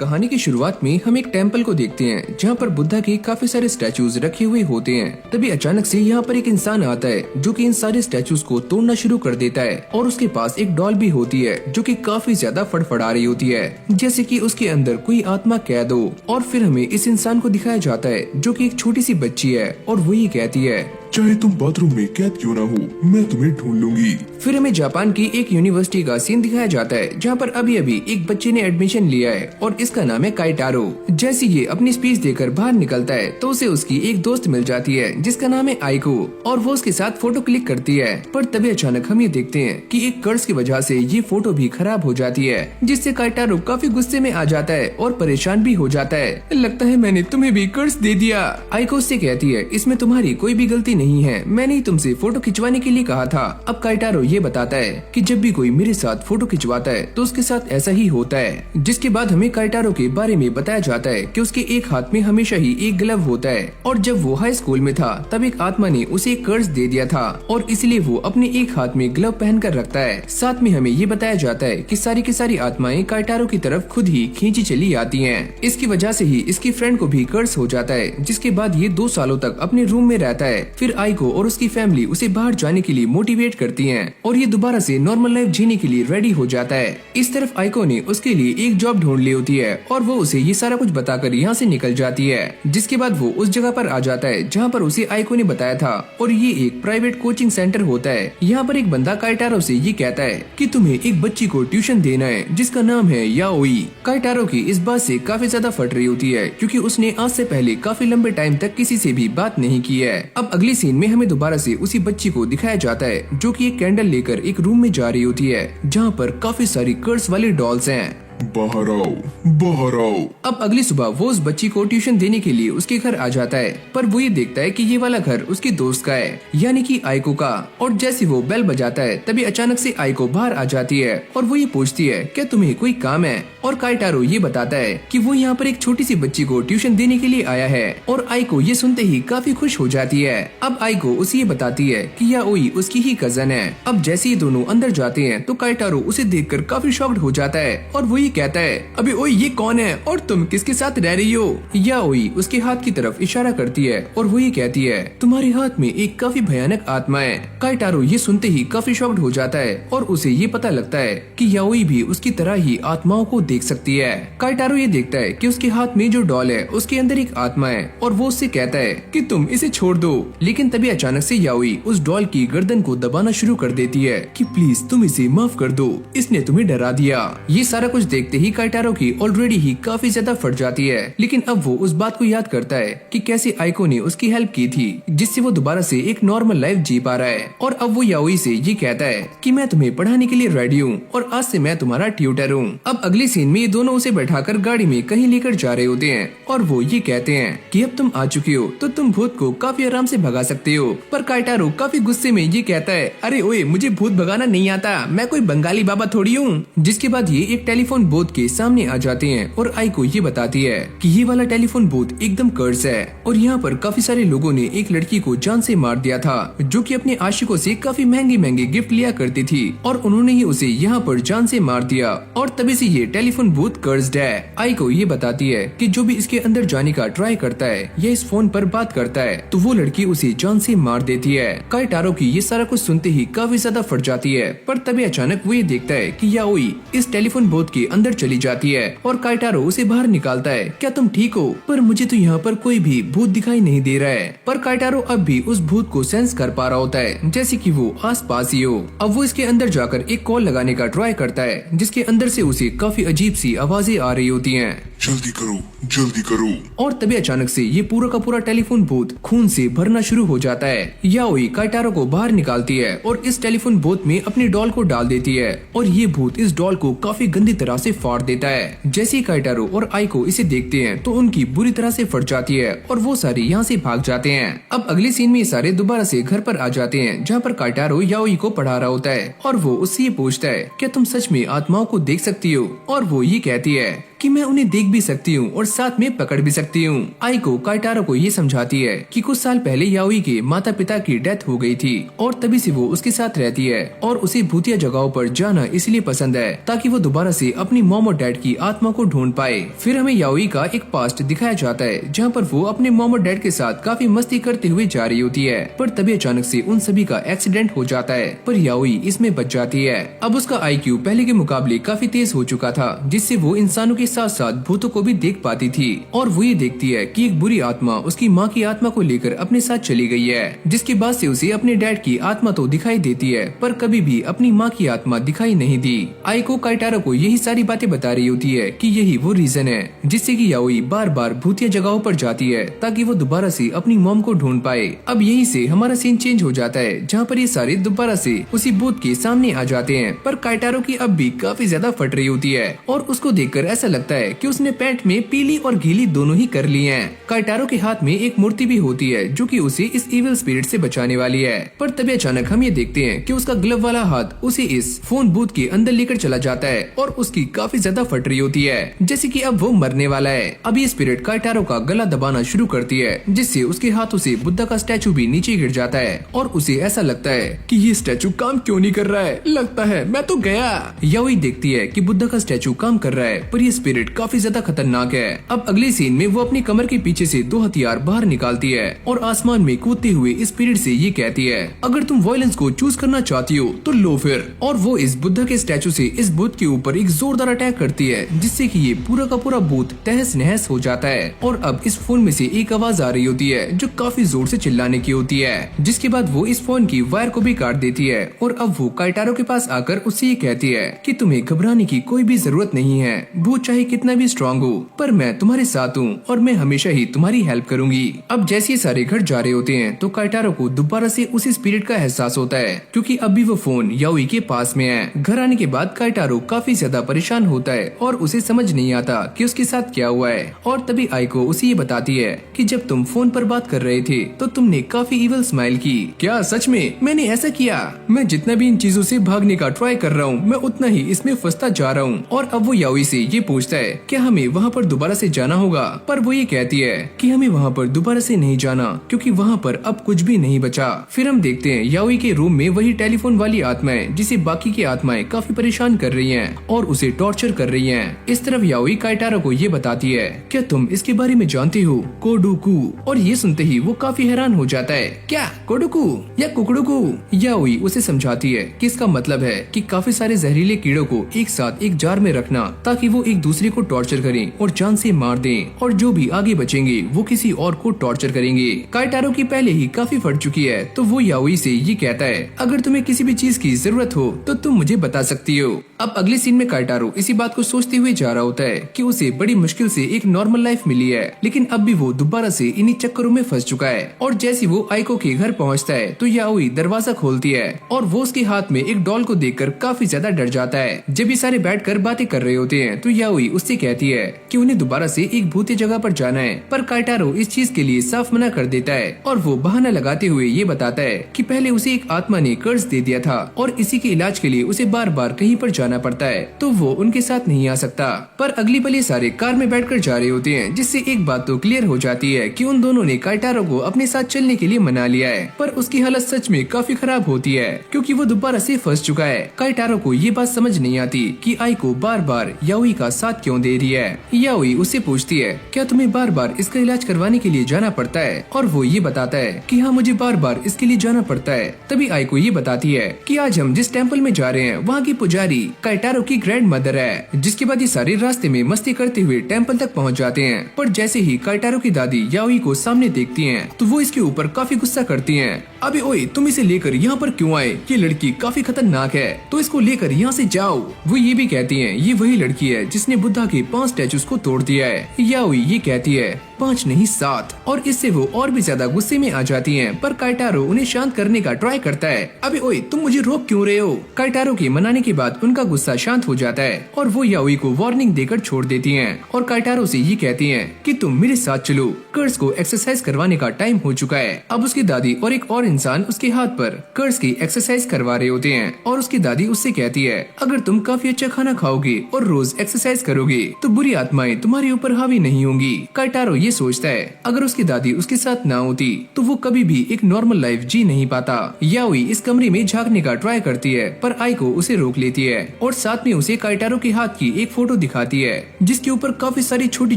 कहानी की शुरुआत में हम एक टेम्पल को देखते हैं जहाँ पर बुद्धा के काफी सारे स्टैचूज रखे हुए होते हैं। तभी अचानक से यहाँ पर एक इंसान आता है जो कि इन सारे स्टैचूज को तोड़ना शुरू कर देता है और उसके पास एक डॉल भी होती है जो कि काफी ज्यादा फड़फड़ा रही होती है, जैसे कि उसके अंदर कोई आत्मा कैद हो। और फिर हमें इस इंसान को दिखाया जाता है जो कि एक छोटी सी बच्ची है और वही कहती है, चाहे तुम बाथरूम में कैद क्यों ना हो, मैं तुम्हें ढूंढ लूंगी। फिर हमें जापान की एक यूनिवर्सिटी का सीन दिखाया जाता है जहाँ पर अभी अभी एक बच्चे ने एडमिशन लिया है और इसका नाम है काइटारो। जैसे ये अपनी स्पीच देकर बाहर निकलता है तो उसे उसकी एक दोस्त मिल जाती है जिसका नाम है आइको और वो उसके साथ फोटो क्लिक करती है। पर तभी अचानक हम ये देखते हैं कि एक कर्ज की वजह से ये फोटो भी खराब हो जाती है, जिससे काइटारो काफी गुस्से में आ जाता है और परेशान भी हो जाता है। लगता है मैंने तुम्हें भी कर्ज दे दिया। आइको उससे कहती है, इसमें तुम्हारी कोई भी गलती नहीं है, मैंने ही तुमसे फोटो खिंचवाने के लिए कहा था। अब काइटारो ये बताता है कि जब भी कोई मेरे साथ फोटो खिंचवाता है तो उसके साथ ऐसा ही होता है। जिसके बाद हमें काइटारो के बारे में बताया जाता है कि उसके एक हाथ में हमेशा ही एक ग्लव होता है और जब वो हाई स्कूल में था तब एक आत्मा ने उसे एक कर्ज दे दिया था और इसलिए वो अपने एक हाथ में ग्लव पहन कर रखता है। साथ में हमें ये बताया जाता है कि सारी की सारी आत्माएं काइटारो की तरफ खुद ही खींची चली आती हैं। इसकी वजह से ही इसकी फ्रेंड को भी कर्ज हो जाता है, जिसके बाद ये 2 सालों तक अपने रूम में रहता है। फिर आइको और उसकी फैमिली उसे बाहर जाने के लिए मोटिवेट करती हैं और ये दोबारा से नॉर्मल लाइफ जीने के लिए रेडी हो जाता है। इस तरफ आइको ने उसके लिए एक जॉब ढूंढ ली होती है और वो उसे ये सारा कुछ बताकर यहाँ से निकल जाती है। जिसके बाद वो उस जगह पर आ जाता है जहाँ पर उसे आइको ने बताया था और ये एक प्राइवेट कोचिंग सेंटर होता है। यहाँ पर एक बंदा काइटारो से ये कहता है कि तुम्हें एक बच्ची को ट्यूशन देना है जिसका नाम है याओई। काइटारो की इस बात से काफी ज्यादा फट रही होती है क्योंकि उसने आज से पहले काफी लंबे टाइम तक किसी से भी बात नहीं की है। अब अगली सीन में हमें दोबारा से उसी बच्ची को दिखाया जाता है जो कि एक कैंडल लेकर एक रूम में जा रही होती है जहाँ पर काफी सारी कर्स वाली डॉल्स हैं। बाहर आओ, बाहर आओ। अब अगली सुबह वो उस बच्ची को ट्यूशन देने के लिए उसके घर आ जाता है, पर वो ये देखता है कि ये वाला घर उसकी दोस्त का है, यानी कि आइको का। और जैसे वो बेल बजाता है तभी अचानक से आइको बाहर आ जाती है और वो ये पूछती है, क्या तुम्हें कोई काम है? और काइटारो ये बताता है कि वो यहाँ पर एक छोटी सी बच्ची को ट्यूशन देने के लिए आया है और आइको ये सुनते ही काफी खुश हो जाती है। अब आइको उसे ये बताती है कि याओई उसकी ही कजन है। अब जैसे ये दोनों अंदर जाते हैं तो काइटारो उसे देखकर काफी शॉक्ड हो जाता है और वो कहता है, अबे ओए ये कौन है और तुम किसके साथ रह रही हो? याओई उसके हाथ की तरफ इशारा करती है और वो ये कहती है, तुम्हारे हाथ में एक काफी भयानक आत्मा है। काइटारो ये सुनते ही काफी शॉक्ड हो जाता है और उसे ये पता लगता है कि याओई भी उसकी तरह ही आत्माओं को देख सकती है। काइटारो ये देखता है कि उसके हाथ में जो डॉल है उसके अंदर एक आत्मा है और वो उससे कहता है कि तुम इसे छोड़ दो। लेकिन तभी अचानक से याओई उस डॉल की गर्दन को दबाना शुरू कर देती है कि प्लीज तुम इसे माफ कर दो, इसने तुम्हें डरा दिया। ये सारा कुछ देखते ही काइटारो की ऑलरेडी ही काफी ज्यादा फट जाती है, लेकिन अब वो उस बात को याद करता है कि कैसे आइको ने उसकी हेल्प की थी जिससे वो दोबारा से एक नॉर्मल लाइफ जी पा रहा है। और अब वो याओई से ये कहता है कि मैं तुम्हें पढ़ाने के लिए रेडी हूँ और आज से मैं तुम्हारा ट्यूटर हूँ। अब अगली सीन में ये दोनों उसे बैठाकर गाड़ी में कहीं लेकर जा रहे होते हैं और वो ये कहते हैं कि अब तुम आ चुके हो तो तुम भूत को काफी आराम से भगा सकते हो। पर काइटारो काफी गुस्से में ये कहता है, अरे ओए मुझे भूत भगाना नहीं आता, मैं कोई बंगाली बाबा थोड़ी हूँ। जिसके बाद ये एक टेलीफोन बूथ के सामने आ जाते हैं और आइको ये बताती है कि ये वाला टेलीफोन बूथ एकदम कर्स है और यहाँ पर काफी सारे लोगों ने एक लड़की को जान से मार दिया था जो कि अपने आशिकों से काफी महंगे महंगे गिफ्ट लिया करती थी और उन्होंने ही उसे यहाँ पर जान से मार दिया और तभी से ये टेलीफोन बूथ कर्स्ड है। आइको ये बताती है कि जो भी इसके अंदर जाने का ट्राई करता है या इस फोन पर बात करता है तो वो लड़की उसे जान से मार देती है। काइटारो की ये सारा कुछ सुनते ही काफी ज्यादा फट जाती है, पर तभी अचानक वो ये देखता है कि याओई इस टेलीफोन बूथ के अंदर चली जाती है और काइटारो उसे बाहर निकालता है, क्या तुम ठीक हो? पर मुझे तो यहाँ पर कोई भी भूत दिखाई नहीं दे रहा है। पर काइटारो अब भी उस भूत को सेंस कर पा रहा होता है जैसे कि वो आस पास ही हो। अब वो इसके अंदर जाकर एक कॉल लगाने का ट्राई करता है जिसके अंदर से उसे काफी अजीब सी आवाजें आ रही होती हैं। जल्दी करो, जल्दी करो। और तभी अचानक से ये पूरा का पूरा टेलीफोन बूथ खून से भरना शुरू हो जाता है। याओई काइटारो को बाहर निकालती है और इस टेलीफोन बूथ में अपनी डॉल को डाल देती है और ये भूत इस डॉल को काफी गंदी तरह से फाड़ देता है। जैसे ही काइटारो और आइको इसे देखते हैं तो उनकी बुरी तरह से फट जाती है और वो सारे यहाँ से भाग जाते हैं। अब अगले सीन में ये सारे दोबारा से घर पर आ जाते हैं जहाँ पर काइटारो याओई को पढ़ा रहा होता है और वो उससे ये पूछता है, क्या तुम सच में आत्माओं को देख सकती हो? और वो ये कहती है कि मैं उन्हें देख भी सकती हूँ और साथ में पकड़ भी सकती हूँ। आइको काइटारो को ये समझाती है कि कुछ साल पहले याओई के माता पिता की डेथ हो गई थी और तभी से वो उसके साथ रहती है और उसे भूतिया जगहों पर जाना इसलिए पसंद है ताकि वो दोबारा से अपनी मॉम और डैड की आत्मा को ढूंढ पाए। फिर हमें याओई का एक पास्ट दिखाया जाता है जहाँ पर वो अपने मॉम और डैड के साथ काफी मस्ती करते हुए जा रही होती है, पर तभी अचानक से उन सभी का एक्सीडेंट हो जाता है, पर याओई इसमें बच जाती है। अब उसका IQ पहले के मुकाबले काफी तेज हो चुका था, जिससे वो इंसानों के साथ साथ भूतों को भी देख पाती थी और वो ये देखती है कि एक बुरी आत्मा उसकी माँ की आत्मा को लेकर अपने साथ चली गई है, जिसके बाद से उसे अपने डैड की आत्मा तो दिखाई देती है पर कभी भी अपनी माँ की आत्मा दिखाई नहीं दी। आइको काइटारो को यही सारी बातें बता रही होती है कि यही वो रीजन है जिससे कि याओई बार बार भूतिया जगहों पर जाती है ताकि वो दोबारा से अपनी मॉम को ढूंढ पाए। अब यही से हमारा सीन चेंज हो जाता है जहाँ पर ये सारे दोबारा से उसी भूत के सामने आ जाते हैं, पर काइटारो की अब भी काफी ज्यादा फट रही होती है और उसको देखकर ऐसा लगता है कि उसने पैंट में पीली और गीली दोनों ही कर ली है। काइटारो के हाथ में एक मूर्ति भी होती है जो कि उसे इस इविल स्पिरिट से बचाने वाली है, पर तभी अचानक हम ये देखते हैं कि उसका ग्लव वाला हाथ उसे इस फोन बूथ के अंदर लेकर चला जाता है और उसकी काफी ज्यादा फट रही होती है जैसे कि अब वो मरने वाला है। अब ये स्पिरिट काइटारो का गला दबाना शुरू करती है जिससे उसके हाथों से बुद्धा का स्टैचू भी नीचे गिर जाता है और उसे ऐसा लगता है कि ये स्टैचू काम क्यों नहीं कर रहा है, लगता है मैं तो गया। याओई देखती है कि बुद्धा का स्टैचू काम कर रहा है पर ये स्पिरिट काफी ज्यादा खतरनाक है। अब अगले सीन में वो अपनी कमर के पीछे से 2 हथियार बाहर निकालती है और आसमान में कूदते हुए स्पिरिट से ये कहती है अगर तुम वायलेंस को चूज करना चाहती हो तो लो फिर। और वो इस बुद्धा के स्टैचू से इस भूत के ऊपर एक जोरदार अटैक करती है जिससे कि ये पूरा का पूरा भूत तहस नहस हो जाता है। और अब इस फोन में से एक आवाज आ रही होती है जो काफी जोर से चिल्लाने की होती है, जिसके बाद वो इस फोन की वायर को भी काट देती है और अब वो काइटारो के पास आकर उससे ये कहती है कि तुम्हें घबराने की कोई भी जरूरत नहीं है, भूत चाहे कितना भी स्ट्रांग हो पर मैं तुम्हारे साथ हूँ और मैं हमेशा ही तुम्हारी हेल्प करूंगी। अब जैसे ये सारे घर जा रहे होते हैं तो काइटारो को दोबारा से उसी स्पिरिट का एहसास होता है क्योंकि अब भी वो फोन याओई के पास में है। घर आने के बाद काइटारो काफी ज्यादा परेशान होता है और उसे समझ नहीं आता कि उसके साथ क्या हुआ है और तभी आइको उसे ये बताती है कि जब तुम फोन पर बात कर रहे थे तो तुमने काफी इविल स्माइल की। क्या सच में मैंने ऐसा किया? मैं जितना भी इन चीजों से भागने का ट्राई कर रहा हूँ मैं उतना ही इसमें फंसता जा रहा हूँ। और अब वो याओई से ये पूछता है क्या हमें वहाँ पर दोबारा से जाना होगा, पर वो ये कहती है कि हमें वहाँ पर दोबारा से नहीं जाना क्योंकि वहाँ पर अब कुछ भी नहीं बचा। फिर हम देखते हैं याओई के रूम में वही टेलीफोन वाली आत्माएं जिसे बाकी की आत्माएं काफी परेशान कर रही हैं और उसे टॉर्चर कर रही हैं। इस तरफ याओई काइटारो को ये बताती है क्या तुम इसके बारे में जानते हो, कोडोकू। और ये सुनते ही वो काफी हैरान हो जाता है, क्या कोडोकू या कुकड़ोकू। याओई उसे समझाती है कि इसका मतलब है कि काफी सारे जहरीले कीड़ों को एक साथ एक जार में रखना ताकि वो एक दूसरे को टॉर्चर करें और जान से मार दें और जो भी आगे बचेंगे वो किसी और को टॉर्चर करेंगे। काइटारो की पहले ही काफी फट चुकी है तो वो याओई से ये कहता है अगर तुम्हें किसी भी चीज की जरूरत हो तो तुम मुझे बता सकती हो। अब अगले सीन में काइटारो इसी बात को सोचते हुए जा रहा होता है कि उसे बड़ी मुश्किल से एक नॉर्मल लाइफ मिली है लेकिन अब भी वो दोबारा से इन्हीं चक्करों में फंस चुका है। और जैसे वो आइको के घर पहुंचता है तो याओई दरवाजा खोलती है और वो उसके हाथ में एक डॉल को देखकर काफी ज्यादा डर जाता है। जब ये सारे बैठकर बातें कर रहे होते हैं तो याओई उससे कहती है कि उन्हें दोबारा से एक भूतिया जगह पर जाना है, पर काइटारो इस चीज के लिए साफ मना कर देता है और वो बहाना लगाते हुए ये बताता है कि पहले उसे एक आत्मा ने कर्ज दे दिया था और इसी के इलाज के लिए उसे बार बार कहीं पर जाना पड़ता है तो वो उनके साथ नहीं आ सकता। पर अगली पल ये सारे कार में बैठकर जा रहे होते हैं जिससे एक बात तो क्लियर हो जाती है कि उन दोनों ने काइटारो को अपने साथ चलने के लिए मना लिया है, पर उसकी हालत सच में काफी खराब होती है क्योंकि वो दोबारा से फंस चुका है। काइटारो को ये बात समझ नहीं आती कि आइको बार बार याओई का साथ क्यों दे रही है। याओई उससे पूछती है क्या तुम्हें बार बार इसका इलाज करवाने के लिए जाना पड़ता है, और वो ये बताता है कि हाँ मुझे बार बार इसके लिए जाना पड़ता है। तभी आइको ये बताती है कि आज हम जिस टेम्पल में जा रहे हैं वहाँ की पुजारी काइटारो की ग्रैंड मदर है। जिसके बाद ये सारे रास्ते में मस्ती करते हुए टेम्पल तक पहुँच जाते हैं, पर जैसे ही काइटारो की दादी याओई को सामने देखती हैं तो वो इसके ऊपर काफी गुस्सा करती हैं। अबे ओए तुम इसे लेकर यहाँ पर क्यों आए, ये लड़की काफी खतरनाक है तो इसको लेकर यहाँ से जाओ। वो ये भी कहती हैं ये वही लड़की है जिसने बुद्धा के 5 स्टैचूज को तोड़ दिया है। याओई ये कहती है 5 नहीं 7। और इससे वो और भी ज्यादा गुस्से में आ जाती हैं, पर काइटारो उन्हें शांत करने का ट्राई करता है। अबे ओए, तुम मुझे रोक क्यों रहे हो? काइटारो के मनाने के बाद उनका गुस्सा शांत हो जाता है और वो याओई को वार्निंग देकर छोड़ देती हैं और काइटारो से ये कहती हैं कि तुम मेरे साथ चलो, कर्ज को एक्सरसाइज करवाने का टाइम हो चुका है। अब उसकी दादी और एक और इंसान उसके हाथ पर कर्ज की एक्सरसाइज करवा रहे होते हैं और उसकी दादी उससे कहती है, अगर तुम काफी अच्छा खाना खाओगे और रोज एक्सरसाइज करोगे तो बुरी आत्माएं तुम्हारे ऊपर हावी नहीं होंगी। काइटारो ये सोचता है अगर उसकी दादी उसके साथ ना होती तो वो कभी भी एक नॉर्मल लाइफ जी नहीं पाता। याओई इस कमरे में झांकने का ट्राई करती है पर आइको उसे रोक लेती है और साथ में उसे काइटारो के हाथ की एक फोटो दिखाती है जिसके ऊपर काफी सारी छोटी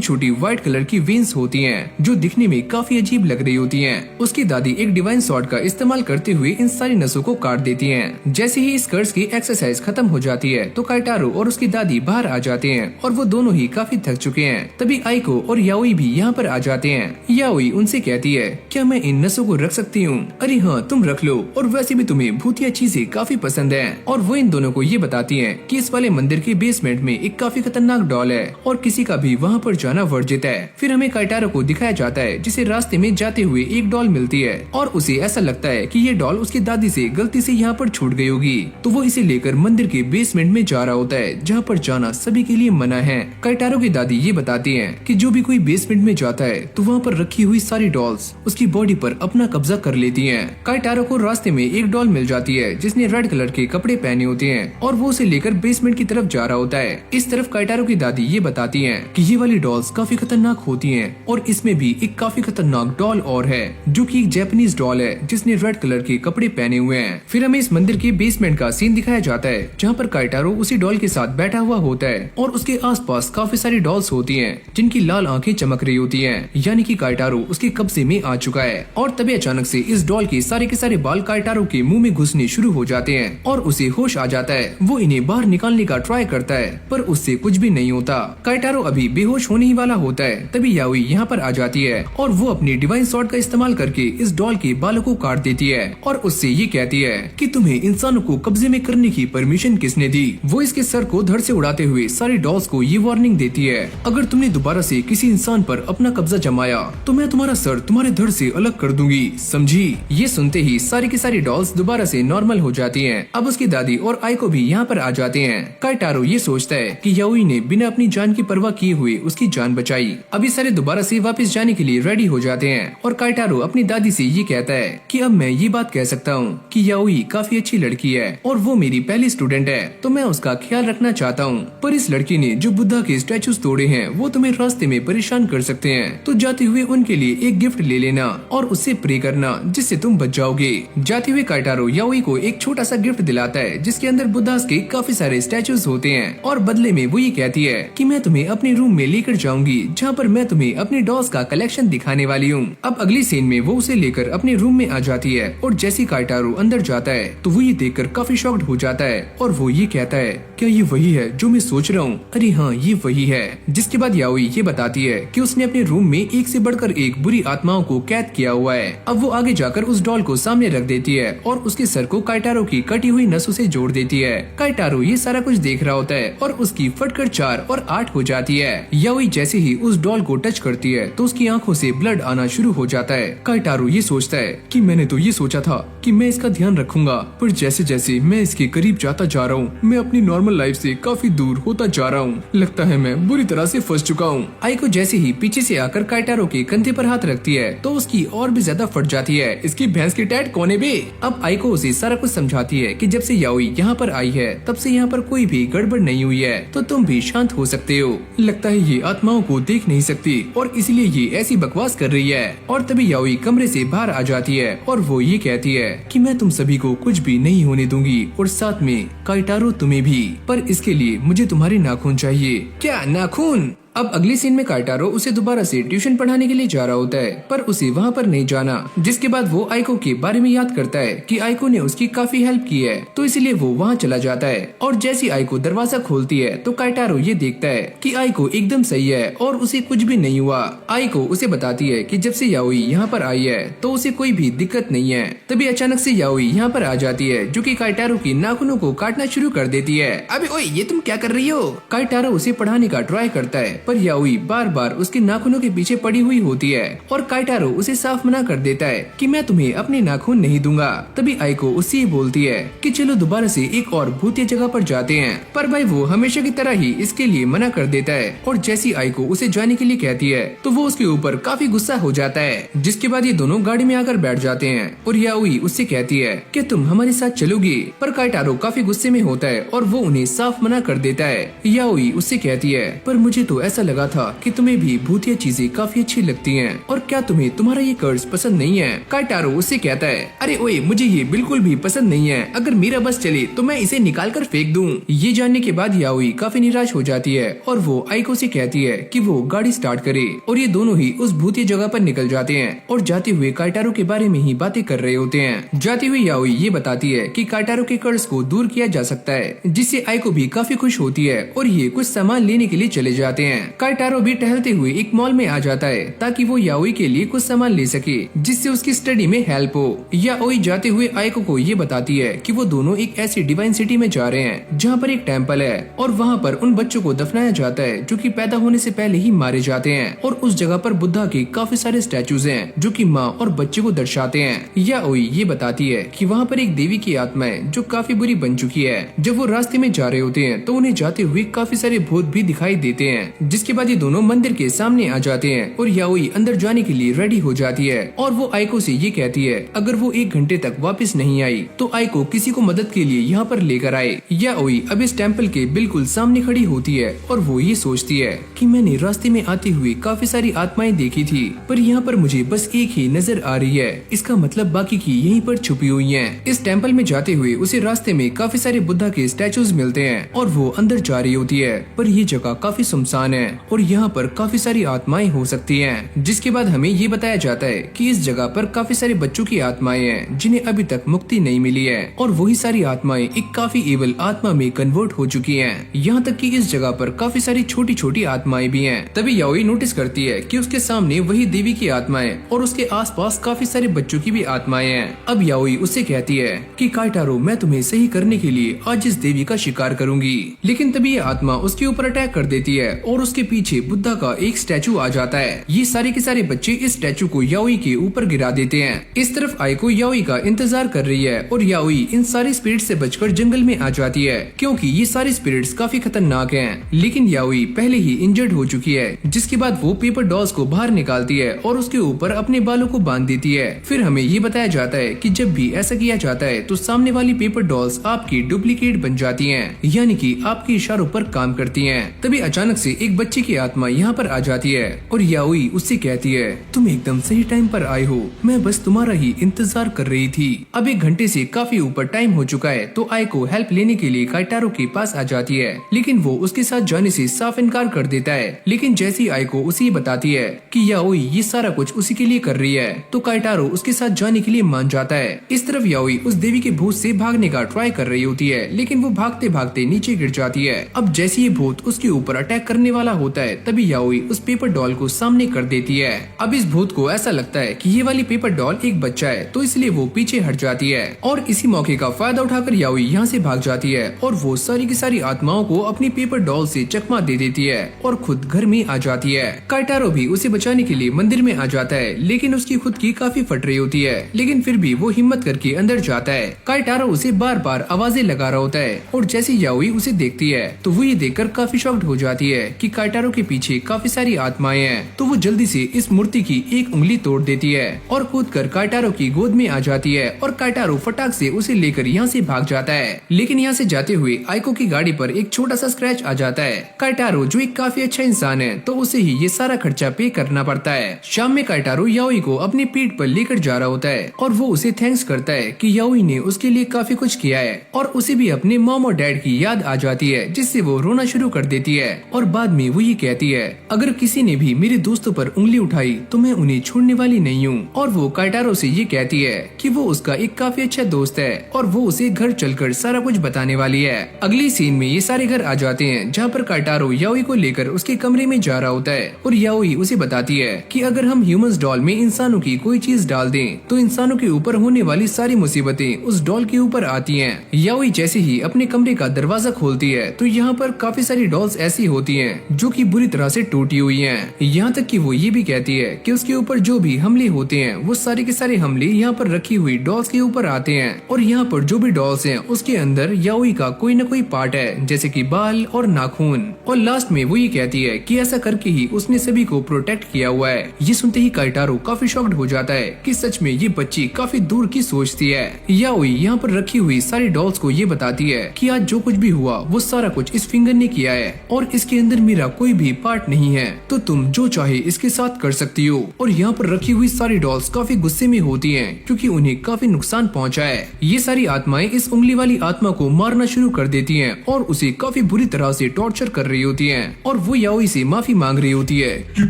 छोटी व्हाइट कलर की वेन्स होती हैं जो दिखने में काफी अजीब लग रही होती हैं। उसकी दादी एक डिवाइन सॉर्ड का इस्तेमाल करते हुए इन सारी नसों को काट देती हैं। जैसे ही इस कर्ज की एक्सरसाइज खत्म हो जाती है तो काइटारो और उसकी दादी बाहर आ जाते हैं और वो दोनों ही काफी थक चुके हैं। तभी आइको और याओई भी यहाँ पर आ जाते हैं। याओई उनसे कहती है, क्या मैं इन नसों को रख सकती हूँ? अरे हाँ, तुम रख लो, और वैसे भी तुम्हें भूतिया चीजें काफी पसंद है। और वो इन दोनों को ये बताती है कि इस वाले मंदिर के बेसमेंट में एक काफी खतरनाक डॉल है और किसी का भी वहाँ पर जाना वर्जित है। फिर हमें काइटारो को दिखाया जाता है जिसे रास्ते में जाते हुए एक डॉल मिलती है और उसे ऐसा लगता है कि ये डॉल उसकी दादी से गलती से यहाँ पर छूट गई होगी, तो वो इसे लेकर मंदिर के बेसमेंट में जा रहा होता है जहाँ पर जाना सभी के लिए मना है। काइटारो की दादी ये बताती है कि जो भी कोई बेसमेंट में जाता है तो वहाँ पर रखी हुई सारी डॉल्स उसकी बॉडी पर अपना कब्जा कर लेती हैं। काइटारो को रास्ते में एक डॉल मिल जाती है जिसने रेड कलर के कपड़े पहने होते हैं और वो उसे लेकर बेसमेंट की तरफ जा रहा होता है। इस तरफ काइटारो की दादी ये बताती है कि ये वाली डॉल्स काफी खतरनाक होती हैं और इसमें भी एक काफी खतरनाक डॉल और है जो कि एक जापानीज डॉल है जिसने रेड कलर के कपड़े पहने हुए हैं। फिर हमें इस मंदिर के बेसमेंट का सीन दिखाया जाता है जहाँ पर काइटारो उसी डॉल के साथ बैठा हुआ होता है और उसके आसपास काफी सारी डॉल्स होती हैं जिनकी लाल आंखें चमक रही होती हैं, यानी कि काइटारो उसके कब्जे में आ चुका है। और तभी अचानक से इस डॉल के सारे बाल काइटारो के मुंह में घुसने शुरू हो जाते हैं और उसे होश आ जाता है। वो इन्हें बाहर निकालने का ट्राई करता है पर उससे कुछ भी नहीं होता। काइटारो अभी बेहोश होने ही वाला होता है तभी याओई यहाँ पर आ जाती है और वो अपनी डिवाइन सॉर्ड का इस्तेमाल करके इस डॉल के बालों को काट देती है और उससे ये कहती है कि तुम्हें इंसानों को कब्जे में करने की परमिशन किसने दी। वो इसके सर को धड़ से उड़ाते हुए सारी डॉल्स को ये वार्निंग देती है, अगर तुमने दोबारा से किसी इंसान पर अपना कब्जा जमाया तो मैं तुम्हारा सर तुम्हारे धड़ से अलग कर दूंगी, समझी? ये सुनते ही सारी की सारी डॉल्स दोबारा से नॉर्मल हो जाती हैं। अब उसकी दादी और आइको भी यहाँ पर आ जाते हैं। काइटारो ये सोचता है कि याओई ने बिना अपनी जान की परवाह किए हुए उसकी जान बचाई। अभी सारे दोबारा से वापस जाने के लिए रेडी हो जाते हैं और काइटारो अपनी दादी से ये कहता है कि अब मैं ये बात कह सकता हूँ कि याओई काफी अच्छी लड़की है और वो मेरी पहली स्टूडेंट है, तो मैं उसका ख्याल रखना चाहता हूँ। पर इस लड़की ने जो बुद्धा के स्टैचूज तोड़े हैं वो तुम्हें रास्ते में परेशान कर सकते हैं, तो जाते हुए उनके लिए एक गिफ्ट ले लेना और उससे प्रे करना जिससे तुम बच जाओगे। जाते हुए काइटारो याओई को एक छोटा सा गिफ्ट दिलाता है जिसके अंदर बुद्धास के काफी सारे स्टैचूज होते हैं और बदले में वो ये कहती है कि मैं तुम्हें अपने रूम में लेकर जाऊंगी जहाँ पर मैं तुम्हें अपनी डॉल्स का कलेक्शन दिखाने वाली हूँ। अब अगली सीन में वो उसे लेकर अपने रूम में आ जाती है और जैसे काइटारो अंदर जाता है तो वो ये देखकर काफी शॉक्ड हो जाता है और वो ये कहता है, क्या ये वही है जो मैं सोच रहा हूँ? अरे हाँ, ये वही है। जिसके बाद याओई ये बताती है कि उसने अपने रूम में एक से बढ़कर एक बुरी आत्माओं को कैद किया हुआ है। अब वो आगे जाकर उस डॉल को सामने रख देती है और उसके सर को काइटारो की कटी हुई नसों से जोड़ देती है। काइटारो ये सारा कुछ देख रहा होता है और उसकी फटकर 4 और 8 हो जाती है। याओई जैसे ही उस डॉल को टच करती है तो उसकी आंखों से ब्लड आना शुरू हो जाता है। काइटारो ये सोचता है कि मैंने तो ये सोचा था कि मैं इसका ध्यान रखूंगा, पर जैसे जैसे मैं इसके करीब जाता जा रहा हूँ मैं अपनी नॉर्मल लाइफ से काफी दूर होता जा रहा हूँ। लगता है मैं बुरी तरह से फंस चुका हूँ। आइको जैसे ही पीछे से आकर काइटारो के कंधे पर हाथ रखती है तो उसकी और भी ज्यादा फट जाती है। इसकी भैंस की टैट कौन है बे? अब आइको उसे सारा कुछ समझाती है कि जब से याओई यहाँ पर आई है तब से यहाँ पर कोई भी गड़बड़ नहीं हुई है, तो तुम भी शांत हो सकते हो। लगता है ये आत्माओं को देख नहीं सकती और इसलिए ये ऐसी बकवास कर रही है। और तभी याओई कमरे से बाहर आ जाती है और वो ये कहती है कि मैं तुम सभी को कुछ भी नहीं होने दूंगी और साथ में काइटारो तुम्हें भी, पर इसके लिए मुझे तुम्हारे नाखून चाहिए। क्या नाखून? अब अगली सीन में काइटारो उसे दोबारा से ट्यूशन पढ़ाने के लिए जा रहा होता है पर उसे वहाँ पर नहीं जाना। जिसके बाद वो आइको के बारे में याद करता है कि आइको ने उसकी काफी हेल्प की है, तो इसलिए वो वहाँ चला जाता है। और जैसी आइको दरवाजा खोलती है तो काइटारो ये देखता है कि आइको एकदम सही है और उसे कुछ भी नहीं हुआ। आइको उसे बताती है कि जब से याओई यहाँ पर आई है तो उसे कोई भी दिक्कत नहीं है। तभी अचानक से याओई यहाँ पर आ जाती है जो कि काइटारो की नाखूनों को काटना शुरू कर देती है। अबे ओए, ये तुम क्या कर रही हो? काइटारो उसे पढ़ाने का ट्राई करता है पर याओई बार बार उसके नाखूनों के पीछे पड़ी हुई होती है और काइटारो उसे साफ मना कर देता है कि मैं तुम्हें अपने नाखून नहीं दूंगा। तभी आइको उससे बोलती है कि चलो दोबारा से एक और भूतिया जगह पर जाते हैं, पर भाई वो हमेशा की तरह ही इसके लिए मना कर देता है। और जैसी आइको उसे जाने के लिए कहती है तो वो उसके ऊपर काफी गुस्सा हो जाता है, जिसके बाद ये दोनों गाड़ी में आकर बैठ जाते हैं और याओई उससे कहती है कि तुम हमारे साथ चलोगी, पर काइटारो काफी गुस्से में होता है और वो उन्हें साफ मना कर देता है। याओई उससे कहती है पर मुझे तो ऐसा लगा था कि तुम्हें भी भूतिया चीजें काफी अच्छी लगती हैं, और क्या तुम्हें तुम्हारा ये कर्ज पसंद नहीं है? काइटारो उससे कहता है अरे ओए मुझे ये बिल्कुल भी पसंद नहीं है, अगर मेरा बस चले तो मैं इसे निकाल कर फेंक दूं। ये जानने के बाद याओई काफी निराश हो जाती है और वो आइको से कहती है कि वो गाड़ी स्टार्ट करे, और ये दोनों ही उस भूतिया जगह पर निकल जाते हैं और जाते हुए काइटारो के बारे में ही बातें कर रहे होते हैं। जाते हुए याओई ये बताती है कि काइटारो के कर्ज को दूर किया जा सकता है, जिससे आइको भी काफी खुश होती है और ये कुछ सामान लेने के लिए चले जाते हैं। काइटारो भी टहलते हुए एक मॉल में आ जाता है ताकि वो याओई के लिए कुछ सामान ले सके जिससे उसकी स्टडी में हेल्प हो। याओई जाते हुए आइको को ये बताती है कि वो दोनों एक ऐसी डिवाइन सिटी में जा रहे हैं जहाँ पर एक टेम्पल है और वहाँ पर उन बच्चों को दफनाया जाता है जो कि पैदा होने से पहले ही मारे जाते हैं, और उस जगह पर बुद्धा के काफी सारे स्टैचूज हैं जो कि माँ और बच्चे को दर्शाते हैं। याओई ये बताती है कि वहाँ पर एक देवी की आत्मा है जो काफी बुरी बन चुकी है। जब वो रास्ते में जा रहे होते हैं तो उन्हें जाते हुए काफी सारे भूत भी दिखाई देते हैं, जिसके बाद ये दोनों मंदिर के सामने आ जाते हैं और याओई अंदर जाने के लिए रेडी हो जाती है और वो आइको से ये कहती है अगर वो 1 घंटे तक वापस नहीं आई तो आइको किसी को मदद के लिए यहाँ पर लेकर आए। याओई अब इस टेम्पल के बिल्कुल सामने खड़ी होती है और वो ये सोचती है कि मैंने रास्ते में आते हुए काफी सारी आत्माएं देखी थी, पर यहाँ पर मुझे बस एक ही नजर आ रही है, इसका मतलब बाकी की यहीं पर छुपी हुई हैं। इस टेम्पल में जाते हुए उसे रास्ते में काफी सारे बुद्धा के स्टैचूज मिलते हैं और वो अंदर जा रही होती है, पर ये जगह काफी सुनसान है और यहाँ पर काफी सारी आत्माएं हो सकती हैं। जिसके बाद हमें ये बताया जाता है कि इस जगह पर काफी सारे बच्चों की आत्माएं हैं जिन्हें अभी तक मुक्ति नहीं मिली है, और वही सारी आत्माएं एक काफी एवल आत्मा में कन्वर्ट हो चुकी हैं। यहाँ तक कि इस जगह पर काफी सारी छोटी छोटी आत्माएं भी हैं। तभी याओई नोटिस करती है कि उसके सामने वही देवी की आत्माएं और उसके आसपास काफी सारे बच्चों की भी आत्माएं हैं। अब याओई उससे कहती है कि काइटारो मैं तुम्हें सही करने के लिए आज इस देवी का शिकार करूंगी, लेकिन तभी ये आत्मा उसके ऊपर अटैक कर देती है और उसके पीछे बुद्धा का एक स्टैचू आ जाता है। ये सारे के सारे बच्चे इस स्टैचू को याओई के ऊपर गिरा देते हैं। इस तरफ आइको याओई का इंतजार कर रही है और याओई इन सारी स्पिरिट से बचकर जंगल में आ जाती है क्योंकि ये सारे स्पिरिट्स काफी खतरनाक हैं। लेकिन याओई पहले ही इंजर्ड हो चुकी है, जिसके बाद वो पेपर डॉल्स को बाहर निकालती है और उसके ऊपर अपने बालों को बांध देती है। फिर हमें ये बताया जाता है कि जब भी ऐसा किया जाता है तो सामने वाली पेपर डॉल्स आपकी डुप्लीकेट बन जाती हैं, यानी कि आपके इशारों पर काम करती हैं। तभी अचानक से एक बच्चे की आत्मा यहाँ पर आ जाती है और याओई उससे कहती है तुम एकदम सही टाइम पर आए हो, मैं बस तुम्हारा ही इंतजार कर रही थी। अब 1 घंटे से काफी ऊपर टाइम हो चुका है तो आइको हेल्प लेने के लिए काइटारो के पास आ जाती है, लेकिन वो उसके साथ जाने से साफ इनकार कर देता है। लेकिन जैसी आइको उसे बताती है कि याओई ये सारा कुछ उसी के लिए कर रही है तो काइटारो उसके साथ जाने के लिए मान जाता है। इस तरफ याओई उस देवी के भूत से भागने का ट्राई कर रही होती है, लेकिन वो भागते भागते नीचे गिर जाती है। अब जैसे ये भूत उसके ऊपर अटैक करने वाला होता है तभी याओई उस पेपर डॉल को सामने कर देती है। अब इस भूत को ऐसा लगता है कि ये वाली पेपर डॉल एक बच्चा है तो इसलिए वो पीछे हट जाती है और इसी मौके का फायदा उठाकर याओई यहाँ से भाग जाती है और वो सारी की सारी आत्माओं को अपनी पेपर डॉल से चकमा दे देती है और खुद घर में आ जाती है। काइटारो भी उसे बचाने के लिए मंदिर में आ जाता है, लेकिन उसकी खुद की काफी फट रही होती है, लेकिन फिर भी वो हिम्मत करके अंदर जाता है। काइटारो उसे बार बार आवाजें लगा रहा होता है और जैसे याओई उसे देखती है तो वो ये देखकर काफी शॉक्ड हो जाती है कि काइटारो के पीछे काफी सारी आत्माएं हैं। तो वो जल्दी से इस मूर्ति की एक उंगली तोड़ देती है और कूदकर काइटारो की गोद में आ जाती है और काइटारो फटाक से उसे लेकर यहाँ से भाग जाता है। लेकिन यहाँ से जाते हुए आइको की गाड़ी पर एक छोटा सा स्क्रैच आ जाता है। काइटारो जो एक काफी अच्छा इंसान है तो उसे ही ये सारा खर्चा पे करना पड़ता है। शाम में काइटारो याओई को अपनी पीठ पर लेकर जा रहा होता है और वो उसे थैंक्स करता है कि याओई ने उसके लिए काफी कुछ किया है, और उसे भी अपने मॉम और डैड की याद आ जाती है जिससे वो रोना शुरू कर देती है। और बाद में वो ये कहती है अगर किसी ने भी मेरे दोस्तों पर उंगली उठाई तो मैं उन्हें छोड़ने वाली नहीं हूँ। और वो काइटारो से ये कहती है कि वो उसका एक काफी अच्छा दोस्त है और वो उसे घर चलकर सारा कुछ बताने वाली है। अगली सीन में ये सारे घर आ जाते हैं जहाँ पर काइटारो याओई को लेकर उसके कमरे में जा रहा होता है और याओई उसे बताती है कि अगर हम ह्यूमंस डॉल में इंसानों की कोई चीज डाल दें तो इंसानों के ऊपर होने वाली सारी मुसीबतें उस डॉल के ऊपर आती हैं। याओई जैसे ही अपने कमरे का दरवाजा खोलती है तो यहाँ पर काफी सारी डॉल्स ऐसी होती हैं जो कि बुरी तरह से टूटी हुई हैं। यहाँ तक कि वो ये भी कहती है कि उसके ऊपर जो भी हमले होते हैं वो सारे के सारे हमले यहाँ पर रखी हुई डॉल्स के ऊपर आते हैं और यहाँ पर जो भी डॉल्स हैं उसके अंदर याओई का कोई न कोई पार्ट है, जैसे कि बाल और नाखून। और लास्ट में वो ये कहती है कि ऐसा करके ही उसने सभी को प्रोटेक्ट किया हुआ है। ये सुनते ही काइटारो काफी शॉक्ड हो जाता है कि सच में ये बच्ची काफी दूर की सोचती है। याओई यहाँ पर रखी हुई सारी डॉल्स को ये बताती है कि आज जो कुछ भी हुआ वो सारा कुछ इस फिंगर ने किया है और इसके अंदर मेरा कोई भी पार्ट नहीं है, तो तुम जो चाहे इसके साथ कर सकती हो। और यहाँ पर रखी हुई सारी डॉल्स काफी गुस्से में होती हैं क्योंकि उन्हें काफी नुकसान पहुँचा है। ये सारी आत्माएं इस उंगली वाली आत्मा को मारना शुरू कर देती हैं और उसे काफी बुरी तरह से टॉर्चर कर रही होती हैं और वो याओई से माफी मांग रही होती है कि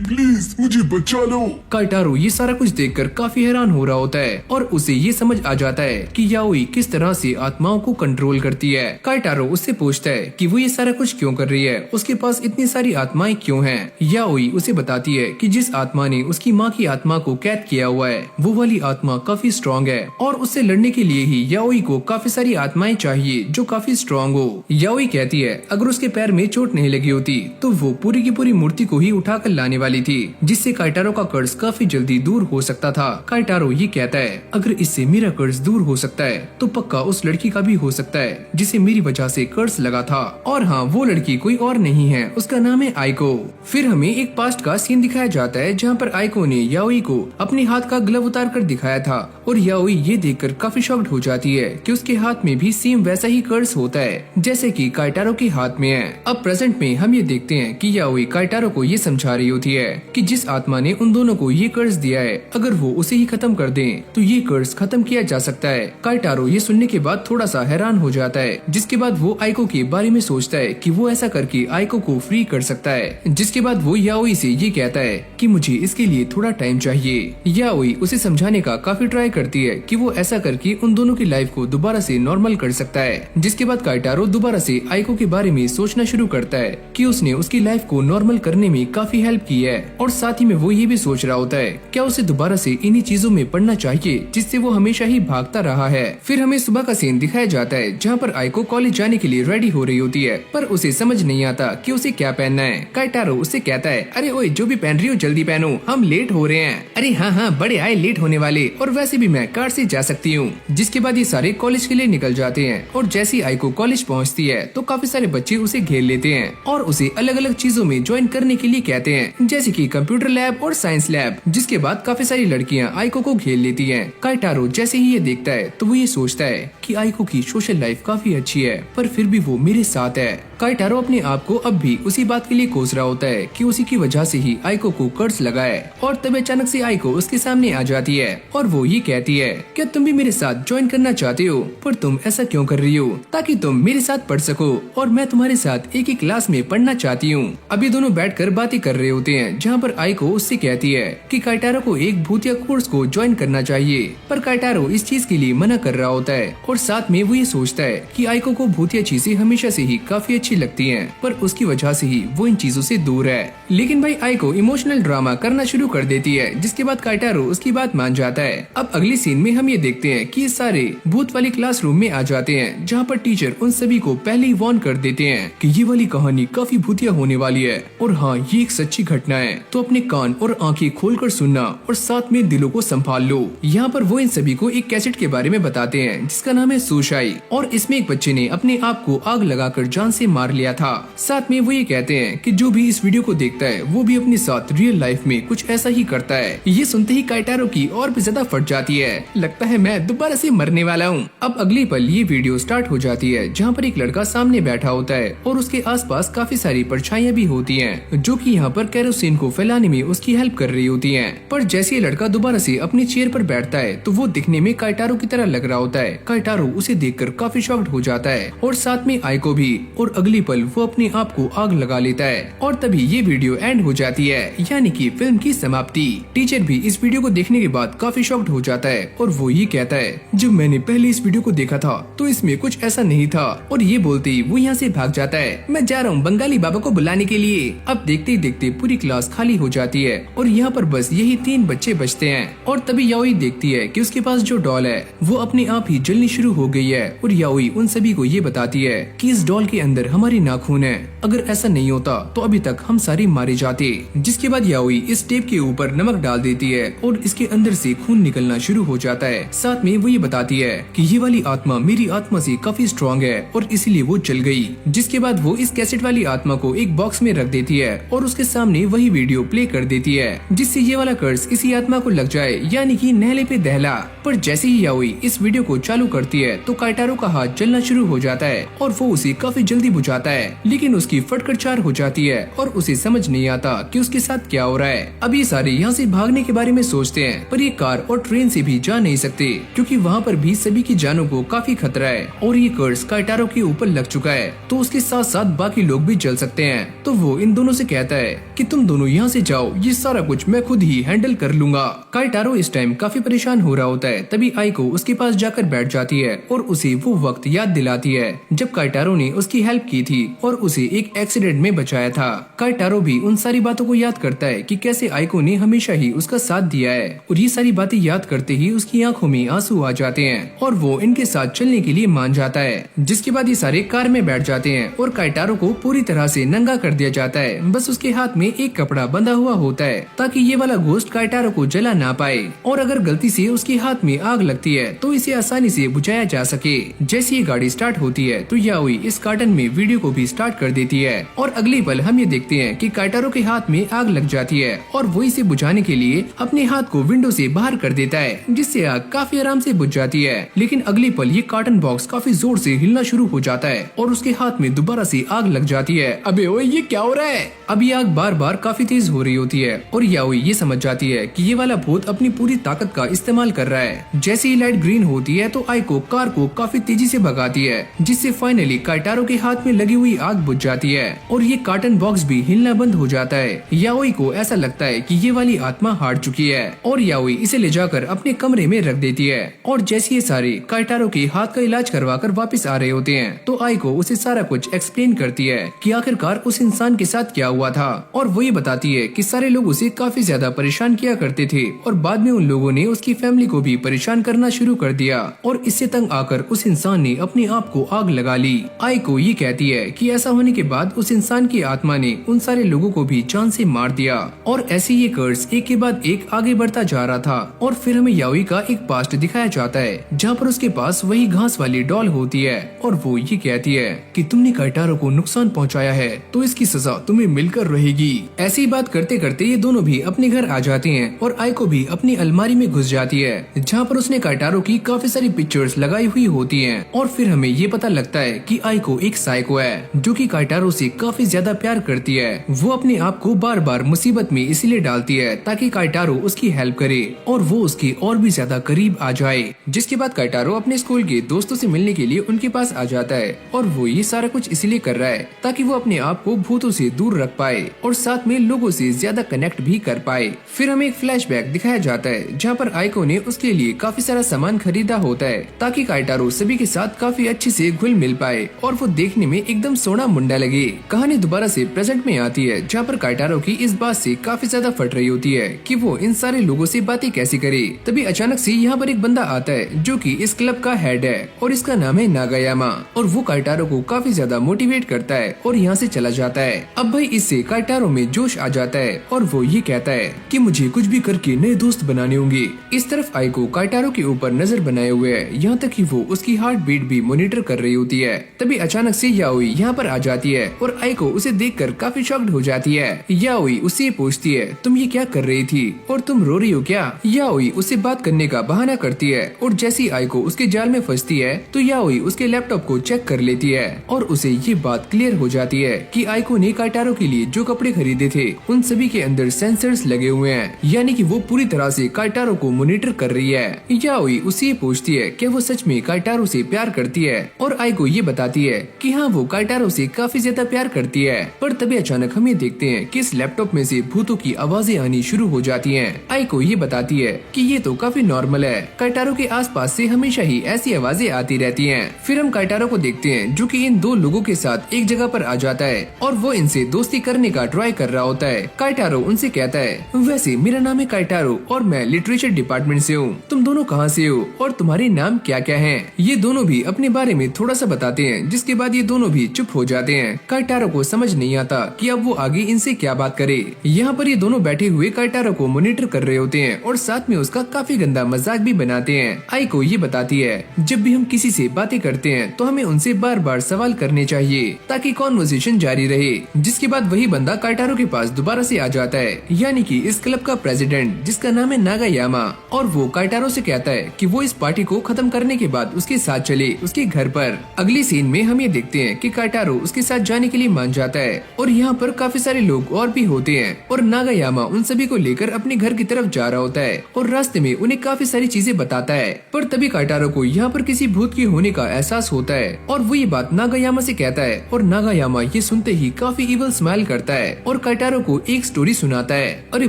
प्लीज मुझे बचा लो। काइटारो ये सारा कुछ देखकर काफी हैरान हो रहा होता है और उसे ये समझ आ जाता है कि याओई किस तरह से आत्माओं को कंट्रोल करती है। काइटारो उससे पूछता है कि वो ये सारा कुछ क्यों कर रही है, उसके पास इतनी सारी आत्माएं क्यों हैं। याओई उसे बताती है कि जिस आत्मा ने उसकी माँ की आत्मा को कैद किया हुआ है वो वाली आत्मा काफी स्ट्रॉन्ग है और उससे लड़ने के लिए ही याओई को काफी सारी आत्माएं चाहिए जो काफी स्ट्रॉन्ग हो। याओई कहती है अगर उसके पैर में चोट नहीं लगी होती तो वो पूरी की पूरी मूर्ति को ही उठाकर लाने वाली थी, जिससे काइटारो का कर्ज काफी जल्दी दूर हो सकता था। काइटारो ये कहता है अगर इससे मेरा कर्ज दूर हो सकता है तो पक्का उस लड़की का भी हो सकता है जिसे मेरी वजह से कर्ज लगा था। और हाँ, वो लड़की कोई और नहीं है, उसका नाम है आइको। फिर हमें एक पास्ट का सीन दिखाया जाता है जहाँ पर आइको ने याओई को अपने हाथ का ग्लव उतार कर दिखाया था और याओई ये देखकर काफी शॉक्ड हो जाती है कि उसके हाथ में भी सेम वैसा ही कर्ज होता है जैसे कि काइटारो के हाथ में है। अब प्रेजेंट में हम ये देखते हैं कि याओई काइटारो को ये समझा रही होती है कि जिस आत्मा ने उन दोनों को ये कर्ज दिया है अगर वो उसे ही खत्म कर दें तो ये कर्ज खत्म किया जा सकता है। काइटारो ये सुनने के बाद थोड़ा सा हैरान हो जाता है, जिसके बाद वो आइको के बारे में सोचता है कि वो ऐसा करके आइको को फ्री कर सकता है। जिसके बाद वो याओई से ये कहता है कि मुझे इसके लिए थोड़ा टाइम चाहिए। याओई उसे समझाने का काफी ट्राई करती है कि वो ऐसा करके उन दोनों की लाइफ को दोबारा से नॉर्मल कर सकता है। जिसके बाद काइटारो दोबारा से आइको के बारे में सोचना शुरू करता है कि उसने उसकी लाइफ को नॉर्मल करने में काफी हेल्प की है और साथ ही में वो ये भी सोच रहा होता है क्या उसे दोबारा से इन्हीं चीजों में पढ़ना चाहिए जिससे वो हमेशा ही भागता रहा है। फिर हमें सुबह का सीन दिखाया जाता है जहाँ पर आइको कॉलेज जाने के लिए रेडी हो रही होती है पर उसे समझ नहीं आता कि उसे क्या पहनना है। काइटारो उससे कहता है अरे ओए जो भी पहन रही हो जल्दी पहनो, हम लेट हो रहे हैं। अरे हाँ बड़े आए लेट होने वाले, और वैसे भी मैं कार से जा सकती हूँ। जिसके बाद ये सारे कॉलेज के लिए निकल जाते हैं और जैसी आइको कॉलेज पहुँचती है तो काफी सारे बच्चे उसे घेर लेते हैं और उसे अलग अलग चीजों में ज्वाइन करने के लिए कहते हैं जैसे कि कंप्यूटर लैब और साइंस लैब। जिसके बाद काफी सारी लड़कियां आइको को घेर लेती हैं। काइटारो जैसे ही ये देखता है तो वो ये सोचता है कि आइको की सोशल लाइफ काफी अच्छी है पर फिर भी वो मेरे साथ है। काइटारो अपने आप को अब भी उसी बात के लिए कोस रहा होता है कि उसी की वजह से ही आइको को कर्ज लगा है और तब अचानक से आइको उसके सामने आ जाती है और वो ये कहती है क्या तुम भी मेरे साथ ज्वाइन करना चाहते हो, पर तुम ऐसा क्यों कर रही हो, ताकि तुम मेरे साथ पढ़ सको और मैं तुम्हारे साथ एक ही क्लास में पढ़ना चाहती हूँ। अभी दोनों बैठकर बातें कर रहे होते हैं जहाँ पर आइको उससे कहती है कि काइटारो को एक भूतिया कोर्स को ज्वाइन करना चाहिए, पर काइटारो इस चीज के लिए मना कर रहा होता है और साथ में वो ये सोचता है कि आइको को भूतिया चीजें हमेशा से ही काफी अच्छी लगती हैं, पर उसकी वजह से ही वो इन चीजों से दूर है। लेकिन भाई आइको इमोशनल ड्रामा करना शुरू कर देती है, जिसके बाद काइटारो उसकी बात मान जाता है। अब अगली सीन में हम ये देखते हैं कि ये सारे भूत वाली क्लासरूम में आ जाते हैं जहाँ पर टीचर उन सभी को पहले ही वार्न कर देते हैं कि ये वाली कहानी काफी भूतिया होने वाली है और हाँ ये एक सच्ची घटना है, तो अपने कान और आंखें खोलकर सुनना और साथ में दिलों को संभाल लो। यहाँ पर वो इन सभी को एक कैसेट के बारे में बताते हैं जिसका नाम है सुशाई और इसमें एक बच्चे ने अपने आप को आग लगाकर जान से मार लिया था। साथ में वो ये कहते हैं कि जो भी इस वीडियो को देखता है वो भी अपने साथ रियल लाइफ में कुछ ऐसा ही करता है। ये सुनते ही काइटारो की और भी ज्यादा फट जाती है, लगता है मैं दोबारा से मरने वाला हूँ। अब अगली पल ये वीडियो स्टार्ट हो जाती है जहाँ पर एक लड़का सामने बैठा होता है और उसके आसपास काफी सारी परछाइयां भी होती हैं जो कि यहाँ पर केरोसिन को फैलाने में उसकी हेल्प कर रही होती हैं। पर जैसे ये लड़का दोबारा से अपनी चेयर पर बैठता है तो वो दिखने में काइटारो की तरह लग रहा होता है। काइटारो उसे देखकर काफी शॉक्ड हो जाता है और साथ में आइको भी, और अगली पल वो अपने आप को आग लगा लेता है और तभी ये वीडियो एंड हो जाती है, यानी कि फिल्म की समाप्ति। टीचर भी इस वीडियो को देखने के बाद काफी शॉक्ड हो जाता है और वो ये कहता है जब मैंने पहले इस वीडियो को देखा था तो इसमें कुछ ऐसा नहीं था, और ये बोलते ही वो यहाँ से भाग जाता है। मैं जा रहा हूँ बंगाली बाबा को बुलाने के लिए। अब देखते ही देखते पूरी क्लास खाली हो जाती है और यहाँ पर बस यही 3 बच्चे बचते हैं और तभी याओई देखती है कि उसके पास जो डॉल है वो अपने आप ही जलनी शुरू हो गई है और याओई उन सभी को ये बताती है कि इस डॉल के अंदर हमारी नाखून है, अगर ऐसा नहीं होता तो अभी तक हम सारे मारे जाते। जिसके बाद याओई इस टेप के ऊपर नमक डाल देती है और इसके अंदर से खून निकलना शुरू हो जाता है। साथ में वो ये बताती है कि ये वाली आत्मा मेरी आत्मा से काफी स्ट्रॉन्ग है और इसीलिए वो जल गई। जिसके बाद वो इस कैसेट वाली आत्मा को एक बॉक्स में रख देती है और उसके सामने वही वीडियो प्ले कर देती है, जिससे ये वाला कर्स इसी आत्मा को लग जाए, यानी कि नहले पे दहला। पर जैसे ही याओई इस वीडियो को चालू करती है तो काइटारो का हाथ जलना शुरू हो जाता है और वो उसे काफी जल्दी बुझाता है, लेकिन उसकी फटकरचार हो जाती है और उसे समझ नहीं आता कि उसके साथ क्या हो रहा है। अब ये सारे यहाँ से भागने के बारे में सोचते हैं, पर ये कार और ट्रेन से भी जा नहीं सकते क्योंकि वहाँ पर भी सभी की जानों को काफी खतरा है और ये कर्स काइटारो के ऊपर लग चुका है, तो उसके साथ साथ बाकी लोग भी जल सकते हैं। तो वो इन दोनों से कहता है कि तुम दोनों यहाँ से जाओ, ये सारा कुछ मैं खुद ही हैंडल कर लूंगा। काइटारो इस टाइम काफी परेशान हो रहा होता है, तभी आइको उसके पास जाकर बैठ जाती है और उसे वो वक्त याद दिलाती है जब काइटारो ने उसकी हेल्प की थी और उसे एक एक्सीडेंट में बचाया था। काइटारो भी उन सारी बातों को याद करता है कि कैसे आइको ने हमेशा ही उसका साथ दिया है, और ये सारी बातें याद करते ही उसकी आंखों में आंसू आ जाते हैं और वो इनके साथ चलने के लिए मान जाता है। जिसके बाद ये सारे कार में बैठ जाते हैं और काइटारो को पूरी तरह से नंगा कर दिया जाता है। बस उसके हाथ में एक कपड़ा बंधा हुआ होता है ताकि ये वाला घोस्ट काइटारो को जला ना पाए, और अगर गलती से उसके हाथ में आग लगती है तो इसे आसानी से बुझाया जा सके। जैसे ये गाड़ी स्टार्ट होती है तो याओई इस कार्टन में वीडियो को भी स्टार्ट कर देती है और अगले पल हम ये देखते हैं कि काइटारो के हाथ में आग लग जाती है और वो इसे बुझाने के लिए अपने हाथ को विंडो से बाहर कर देता है, जिससे आग काफी आराम से बुझ जाती है। लेकिन अगले पल ये कार्टन बॉक्स काफी जोर से हिलना शुरू हो जाता है और उसके हाथ में दोबारा से आग लग जाती है। अबे ओए, ये क्या हो रहा है? अब ये आग बार बार काफी तेज हो रही होती है और याओई ये समझ जाती है कि ये वाला भूत अपनी पूरी ताकत का इस्तेमाल कर रहा है। जैसे ही लाइट ग्रीन होती है तो आइको कार को काफी तेजी से भगाती है, जिससे फाइनली काइटारो के हाथ में लगी हुई आग बुझ जाती है और ये कार्टन बॉक्स भी हिलना बंद हो जाता है। याओई को ऐसा लगता है कि ये वाली आत्मा हार चुकी है और याओई इसे ले जाकर अपने कमरे में रख देती है। और जैसे ये सारे काइटारो के हाथ का इलाज करवाकर वापस आ रहे होते हैं तो आइको उसे सारा कुछ एक्सप्लेन करती है कि आखिरकार उस इंसान के साथ क्या हुआ था, और वो ये बताती है कि सारे लोग उसे काफी ज्यादा परेशान किया करते थे और बाद में उन लोगों ने उसकी फैमिली को भी परेशान करना शुरू कर दिया और इससे तंग आकर उस इंसान ने अपने आप को आग लगा ली। आइको ये कहती है कि ऐसा होने के बाद उस इंसान की आत्मा ने उन सारे लोगों को भी जान से मार दिया और ऐसे ये कर्स एक के बाद एक आगे बढ़ता जा रहा था। और फिर हमें याओई का एक पास्ट दिखाया जाता है जहाँ पर उसके पास वही घास वाली डॉल होती है और वो ये कहती है कि तुमने काइटारो को नुकसान पहुँचाया है तो इसकी सजा तुम्हें मिलकर रहेगी। ऐसी बात करते करते ये दोनों भी अपने घर आ जाते हैं और आइको भी अपनी अलमारी में घुस जाती है जहाँ पर उसने काइटारो की काफी सारी पिक्चर्स लगाई हुई होती हैं। और फिर हमें ये पता लगता है कि आइको एक साइको है जो कि काइटारो से काफी ज्यादा प्यार करती है। वो अपने आप को बार बार मुसीबत में इसीलिए डालती है ताकि काइटारो उसकी हेल्प करे और वो उसके और भी ज्यादा करीब आ जाए। जिसके बाद काइटारो अपने स्कूल के दोस्तों से मिलने के लिए उनके पास आ जाता है और वो ये सारा कुछ इसीलिए कर रहा है ताकि वो अपने आप को भूतों से दूर रख पाए और साथ में लोगों से ज्यादा कनेक्ट भी कर पाए। फिर हमें एक फ्लैशबैक दिखाया जाता है जहाँ पर आइको ने उसके लिए काफी सारा सामान खरीदा होता है ताकि काइटारो सभी के साथ काफी अच्छे से घुल मिल पाए और वो देखने में एकदम सोना मुंडा लगे। कहानी दोबारा से प्रेजेंट में आती है जहाँ पर काइटारो की इस बात से काफी ज्यादा फट रही होती है कि वो इन सारे लोगों से बातें कैसे करे। तभी अचानक से यहाँ पर एक बंदा आता है जो कि इस क्लब का हेड है और इसका नाम है नागायामा, और वो काइटारो को काफी ज्यादा मोटिवेट करता है और यहाँ से चला जाता है। अब भाई इससे काइटारो में जोश आ जाता है और वो ये कहता है कि मुझे कुछ भी करके नए दोस्त बनाने होंगे। इस तरफ आइको काइटारो के ऊपर नजर बनाए हुए है, यहाँ तक कि वो उसकी हार्ट बीट भी मॉनिटर कर रही होती है। तभी अचानक से याओई यहाँ पर आ जाती है और आइको उसे देखकर काफी शॉक्ड हो जाती है। याओई उससे पूछती है तुम ये क्या कर रही थी और तुम रो रही हो क्या? याओई उससे बात करने का बहाना करती है और जैसी आइको उसके जाल में फंसती है तो याओई उसके लैपटॉप को चेक कर लेती है और उसे ये बात क्लियर हो जाती है कि आइको ने काइटारो के लिए जो कपड़े खरीदे थे उन सभी के अंदर सेंसर्स लगे हुए हैं, यानी कि वो पूरी तरह से काइटारो को मॉनिटर कर रही है। याओई उससे पूछती है कि वो सच में काइटारो से प्यार करती है और आइको ये बताती है कि हाँ वो काइटारो से काफी ज्यादा प्यार करती है। पर तभी अचानक हम ये देखते हैं कि इस लैपटॉप में से भूतों की आवाजें आनी शुरू हो जाती हैं। आइको ये बताती है कि ये तो काफी नॉर्मल है, काइटारो के आसपास से हमेशा ही ऐसी आवाजें आती रहती हैं। फिर हम काइटारो को देखते हैं जो कि इन दो लोगों के साथ एक जगह पर आ जाता है और वो इनसे दोस्ती करने का ट्राई कर रहा होता है। काइटारो उनसे कहता है वैसे मेरा नाम है काइटारो और मैं लिटरेचर डिपार्टमेंट से हूँ, तुम दोनों कहाँ से हो और तुम्हारे नाम क्या क्या हैं? ये दोनों भी अपने बारे में थोड़ा सा बताते हैं, जिसके बाद ये दोनों दोनों भी चुप हो जाते हैं। काइटारो को समझ नहीं आता कि अब वो आगे इनसे क्या बात करे। यहाँ पर ये दोनों बैठे हुए काइटारो को मॉनिटर कर रहे होते हैं और साथ में उसका काफी गंदा मजाक भी बनाते हैं। आइको ये बताती है जब भी हम किसी से बातें करते हैं तो हमें उनसे बार बार सवाल करने चाहिए ताकि कॉन्वर्सेशन जारी रहे। जिसके बाद वही बंदा काइटारो के पास दोबारा से आ जाता है, यानी कि इस क्लब का प्रेसिडेंट जिसका नाम है नागायामा, और वो काइटारो से कहता है कि वो इस पार्टी को खत्म करने के बाद उसके साथ चले उसके घर पर। अगली सीन में हम ये देखते हैं कि काइटारो उसके साथ जाने के लिए मान जाता है और यहाँ पर काफी सारे लोग और भी होते हैं और नागायामा उन सभी को लेकर अपने घर की तरफ जा रहा होता है और रास्ते में उन्हें काफी सारी चीजें बताता है। पर तभी काइटारो को यहाँ पर किसी भूत के होने का एहसास होता है और वो ये बात नागायामा से कहता है और नागायामा ये सुनते ही काफी इवल स्माइल करता है और काइटारो को एक स्टोरी सुनाता है। अरे